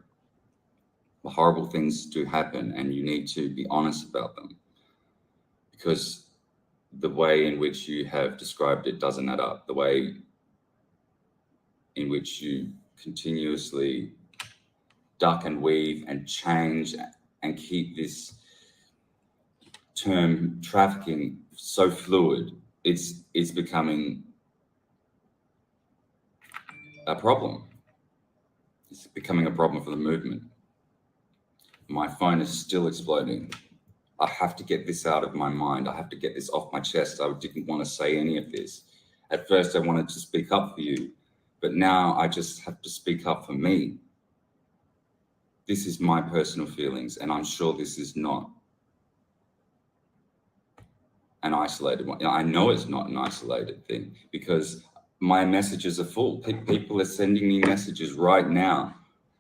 The horrible things do happen, and you need to be honest about them, because the way in which you have described it doesn't add up. The way in which you continuously duck and weave and change and keep this term trafficking so fluid, it's becoming a problem. It's becoming a problem for the movement. My phone is still exploding. I have to get this out of my mind. I have to get this off my chest. I didn't want to say any of this. At first, I wanted to speak up for you, but now I just have to speak up for me. This is my personal feelings, and I'm sure this is not an isolated one. I know it's not an isolated thing, because my messages are full. People are sending me messages right now.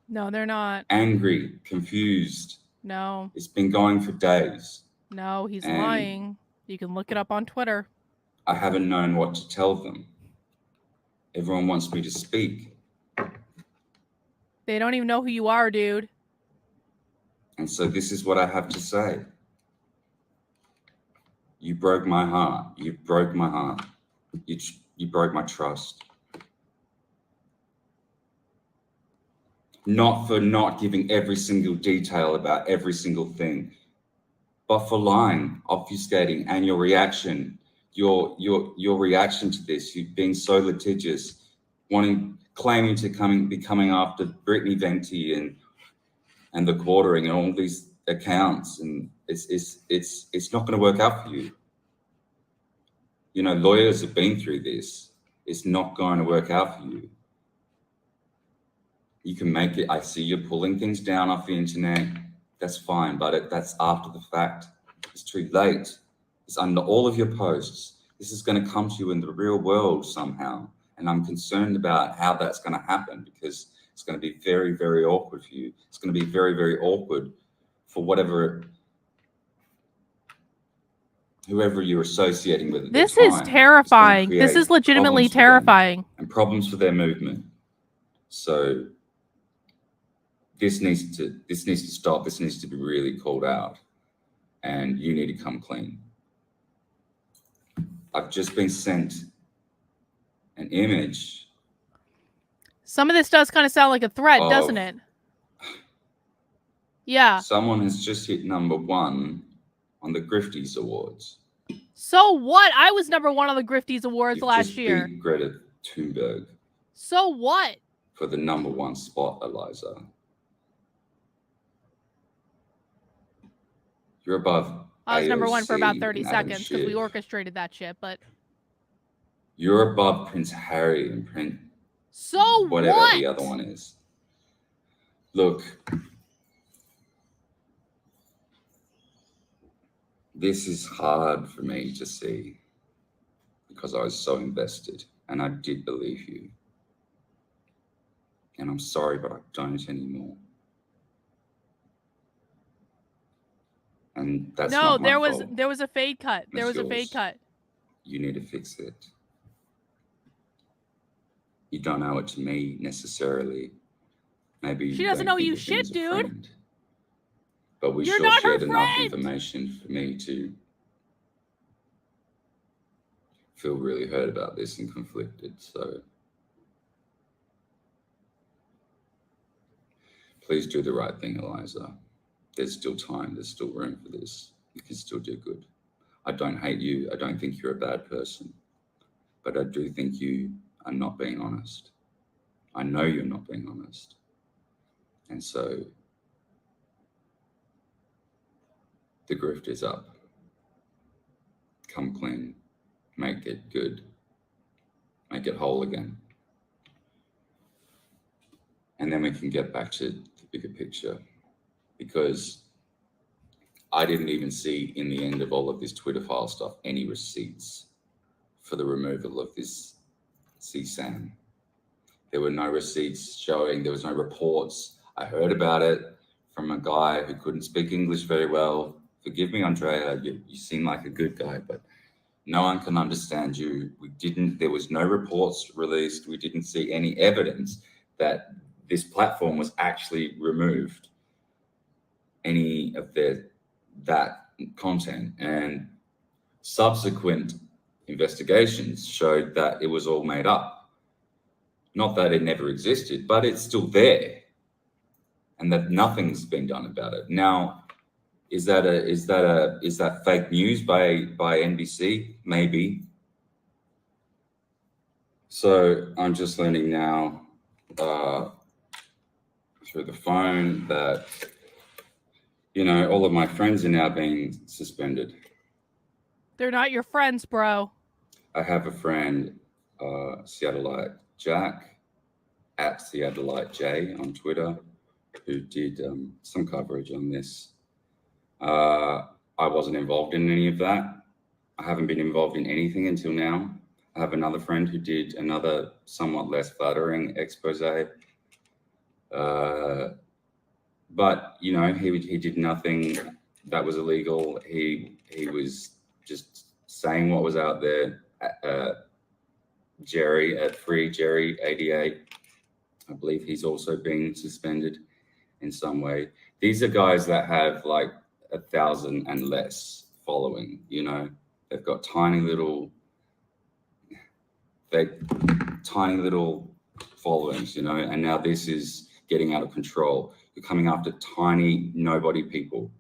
No, they're not. Angry, confused. No. It's been going for days. No, he's lying. You can look it up on Twitter. I haven't known what to tell them. Everyone wants me to speak. They don't even know who you are, dude. And so this is what I have to say. You broke my heart. You broke my heart. You broke my trust. Not for not giving every single detail about every single thing, but for lying, obfuscating, and your reaction, your reaction to this. You've been so litigious, claiming to be coming after Brittany Venti and the quartering and all these accounts, and it's not going to work out for you. You know, lawyers have been through this. It's not going to work out for you. You can make it. I see you're pulling things down off the internet. That's fine, but that's after the fact. It's too late. It's under all of your posts. This is going to come to you in the real world somehow. And I'm concerned about how that's going to happen, because it's going to be very, very awkward for you. It's going to be very, very awkward for whoever you're associating with. This is terrifying. This is legitimately terrifying. And problems for their movement. So this needs to stop. This needs to be really called out, and you need to come clean. I've just been sent an image. Some of this does kind of sound like a threat, doesn't it? Yeah. Someone has just hit #1 on the Grifties Awards. So what? I was #1 on the Grifties Awards last year. Beat Greta Thunberg. So what? For the #1 spot, Eliza. You're above. I was #1 for about AOC 30 and Adam seconds because we Schiff. orchestrated that shit, but You're above Prince Harry and Prince. So whatever what? the other one is. Look, this is hard for me to see because I was so invested and I did believe you. And I'm sorry, but I don't anymore. And that's No, not my there was fault. there was a fade cut. There It's was a fade yours. cut. You need to fix it. You don't owe it to me necessarily. Maybe She you doesn't don't know think you of me shit, as a dude. friend. But we You're sure not her shared enough friend. information for me to feel really hurt about this and conflicted. So please do the right thing, Eliza. There's still time. There's still room for this. You can still do good. I don't hate you. I don't think you're a bad person. But I do think you are not being honest. I know you're not being honest. And so the grift is up. Come clean. Make it good. Make it whole again. And then we can get back to the bigger picture. Because I didn't even see in the end of all of this Twitter file stuff any receipts for the removal of this CSAM. There were no receipts showing, there was no reports. I heard about it from a guy who couldn't speak English very well. Forgive me, Andrea, you seem like a good guy, but no one can understand you. There was no reports released. We didn't see any evidence that this platform was actually removed, any of that content. And subsequent investigations showed that it was all made up. Not that it never existed, but it's still there, and that nothing's been done about it. Now, is that fake news by NBC? Maybe. So I'm just learning now through the phone that, you know, all of my friends are now being suspended. They're not your friends, bro. I have a friend, Seattleite Jack, at Seattleite J on Twitter, who did some coverage on this. I wasn't involved in any of that. I haven't been involved in anything until now. I have another friend who did another somewhat less flattering expose. But, you know, he did nothing that was illegal. He was just saying what was out there. Jerry at Free Jerry 88, I believe he's also been suspended in some way. These are guys that have like 1,000 and less following, you know. They've got tiny little followings, you know, and now this is getting out of control. You're coming after tiny nobody people.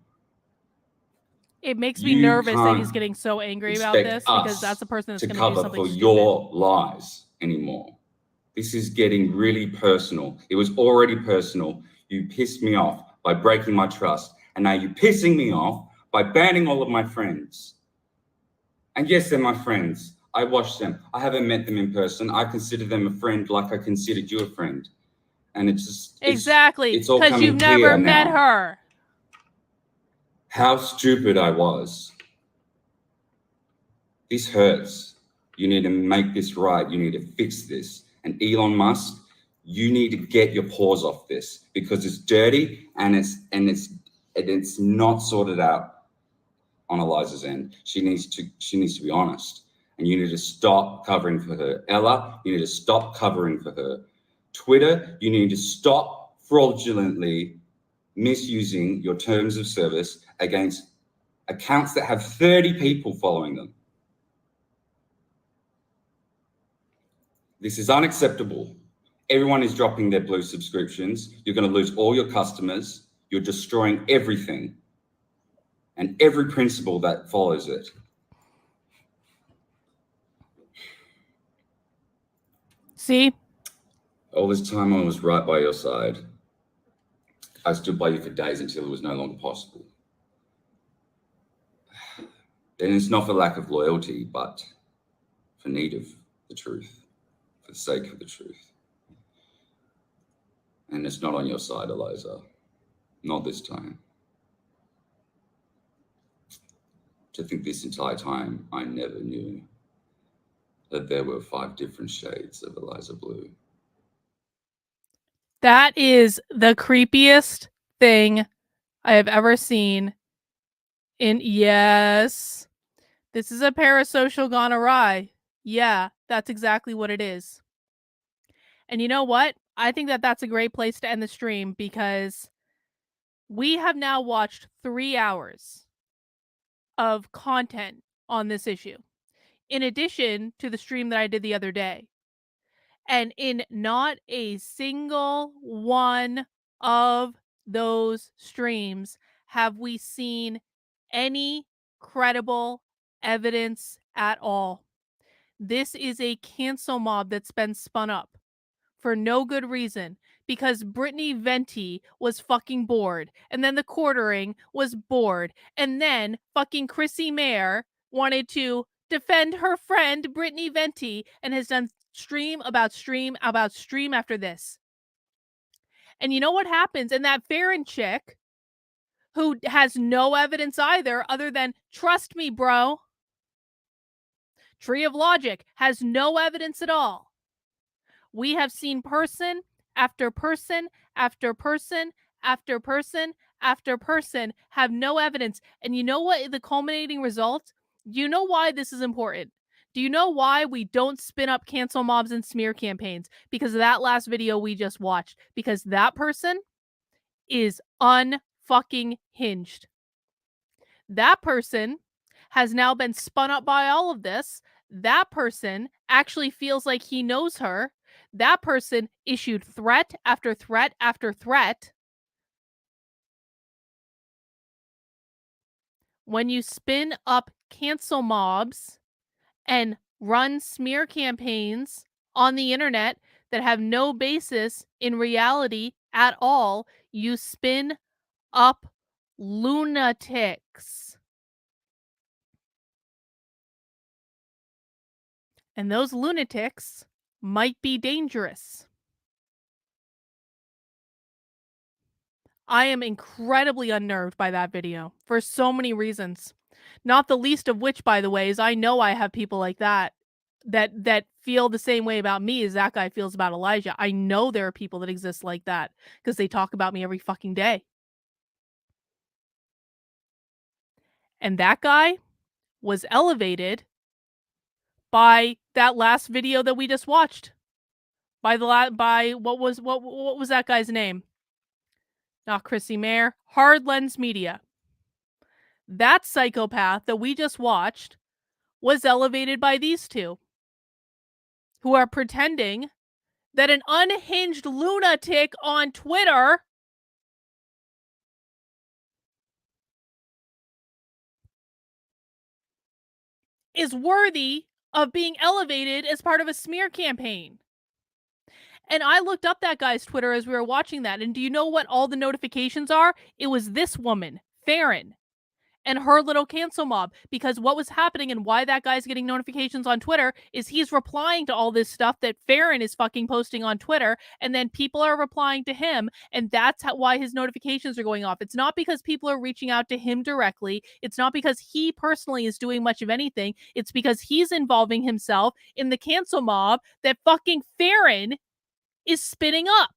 It makes me You nervous that he's can't getting so angry about expect this because us that's the person that's to going to do cover something for stupid. your lies anymore. This is getting really personal. It was already personal. You pissed me off by breaking my trust, and now you're pissing me off by banning all of my friends. And yes, they're my friends. I watch them. I haven't met them in person. I consider them a friend like I considered you a friend. And it's just Exactly, it's all because coming you've never clear met now. her. How stupid I was. This hurts. You need to make this right. You need to fix this. And Elon Musk, you need to get your paws off this because it's dirty and it's not sorted out on Eliza's end. She needs to be honest. And you need to stop covering for her. Ella, you need to stop covering for her. Twitter, you need to stop fraudulently misusing your terms of service against accounts that have 30 people following them. This is unacceptable. Everyone is dropping their Blue subscriptions. You're going to lose all your customers. You're destroying everything and every principle that follows it. See? All this time I was right by your side. I stood by you for days until it was no longer possible. And it's not for lack of loyalty, but for need of the truth, for the sake of the truth. And it's not on your side, Eliza. Not this time. To think this entire time, I never knew that there were 5 different shades of Eliza Bleu. That is the creepiest thing I have ever seen Yes. This is a parasocial gone awry. Yeah, that's exactly what it is. And you know what? I think that that's a great place to end the stream because we have now watched 3 hours of content on this issue, in addition to the stream that I did the other day. And in not a single one of those streams have we seen any credible evidence at all. This is a cancel mob that's been spun up for no good reason because Brittany Venti was fucking bored, and then the quartering was bored, and then fucking Chrissie Mayr wanted to defend her friend Brittany Venti and has done stream about stream about stream after this. And you know what happens? And that Farron chick, who has no evidence either other than, trust me, bro. Tree of Logic has no evidence at all. We have seen person after person after person after person after person have no evidence. And you know what the culminating result? You know why this is important? Do you know why we don't spin up cancel mobs and smear campaigns? Because of that last video we just watched. Because that person is unfucking hinged. That person has now been spun up by all of this. That person actually feels like he knows her. That person issued threat after threat after threat. When you spin up cancel mobs and run smear campaigns on the internet that have no basis in reality at all, you spin up lunatics. And those lunatics might be dangerous. I am incredibly unnerved by that video for so many reasons. Not the least of which, by the way, is I know I have people like that feel the same way about me as that guy feels about Elijah. I know there are people that exist like that because they talk about me every fucking day. And that guy was elevated by that last video that we just watched. By what was that guy's name? Not Chrissie Mayr. Hard Lens Media. That psychopath that we just watched was elevated by these two, who are pretending that an unhinged lunatic on Twitter is worthy of being elevated as part of a smear campaign. And I looked up that guy's Twitter as we were watching that, and do you know what all the notifications are? It was this woman, Farron, and her little cancel mob, because what was happening and why that guy's getting notifications on Twitter is he's replying to all this stuff that Farron is fucking posting on Twitter, and then people are replying to him, and that's why his notifications are going off. It's not because people are reaching out to him directly. It's not because he personally is doing much of anything. It's because he's involving himself in the cancel mob that fucking Farron is spinning up.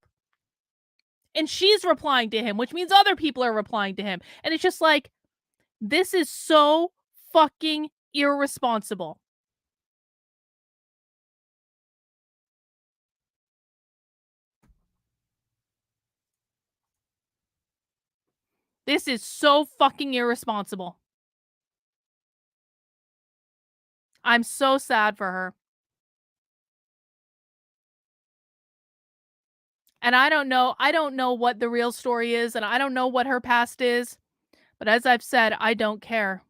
And she's replying to him, which means other people are replying to him. And it's just like, this is so fucking irresponsible. This is so fucking irresponsible. I'm so sad for her. And I don't know what the real story is, and I don't know what her past is. But as I've said, I don't care.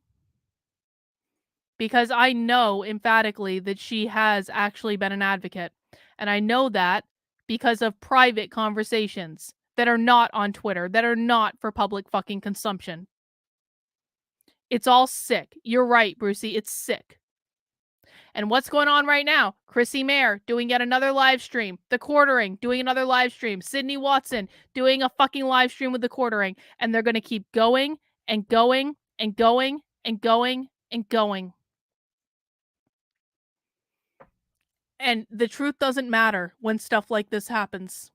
Because I know emphatically that she has actually been an advocate. And I know that because of private conversations that are not on Twitter, that are not for public fucking consumption. It's all sick. You're right, Brucey. It's sick. And what's going on right now? Chrissie Mayr doing yet another live stream. The Quartering doing another live stream. Sydney Watson doing a fucking live stream with The Quartering. And they're going to keep going and going and going and going and going. And the truth doesn't matter when stuff like this happens.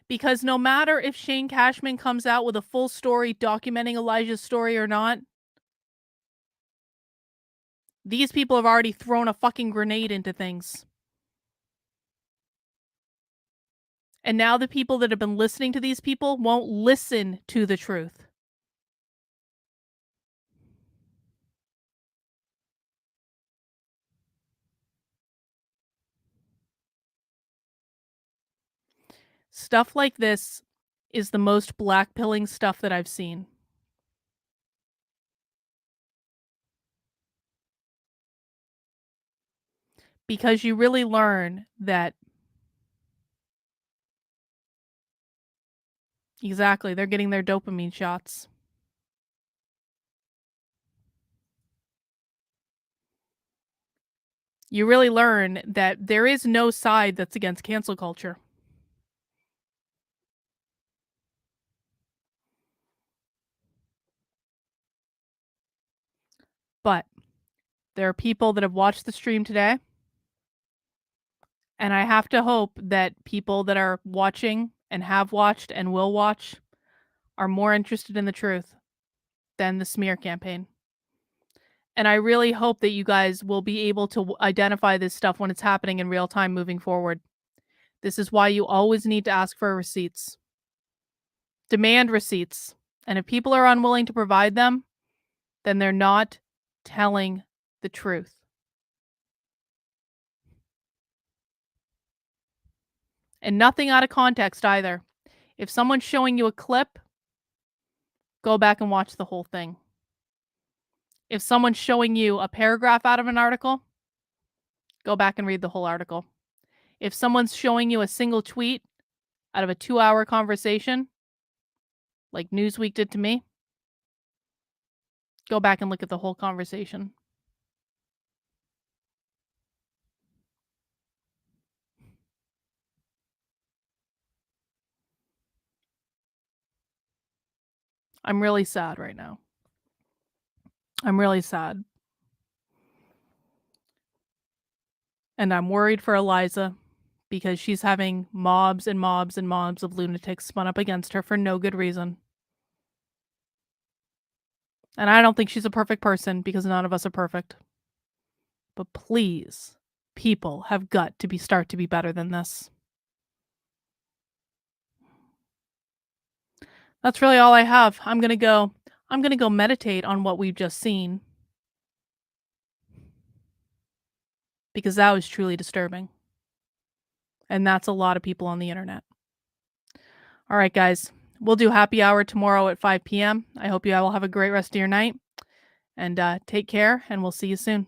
Because no matter if Shane Cashman comes out with a full story documenting Elijah's story or not, these people have already thrown a fucking grenade into things. And now the people that have been listening to these people won't listen to the truth. Stuff like this is the most blackpilling stuff that I've seen. Because you really learn that exactly, they're getting their dopamine shots. You really learn that there is no side that's against cancel culture. But there are people that have watched the stream today. And I have to hope that people that are watching and have watched and will watch are more interested in the truth than the smear campaign. And I really hope that you guys will be able to identify this stuff when it's happening in real time moving forward. This is why you always need to ask for receipts. Demand receipts. And if people are unwilling to provide them, then they're not telling the truth. And nothing out of context either. If someone's showing you a clip, go back and watch the whole thing. If someone's showing you a paragraph out of an article, go back and read the whole article. If someone's showing you a single tweet out of a 2-hour conversation, like Newsweek did to me, go back and look at the whole conversation. I'm really sad right now. I'm really sad. And I'm worried for Eliza because she's having mobs and mobs and mobs of lunatics spun up against her for no good reason. And I don't think she's a perfect person because none of us are perfect. But please, people have got to start to be better than this. That's really all I have. I'm gonna go meditate on what we've just seen. Because that was truly disturbing. And that's a lot of people on the internet. All right, guys. We'll do happy hour tomorrow at 5 p.m. I hope you all have a great rest of your night. And take care, and we'll see you soon.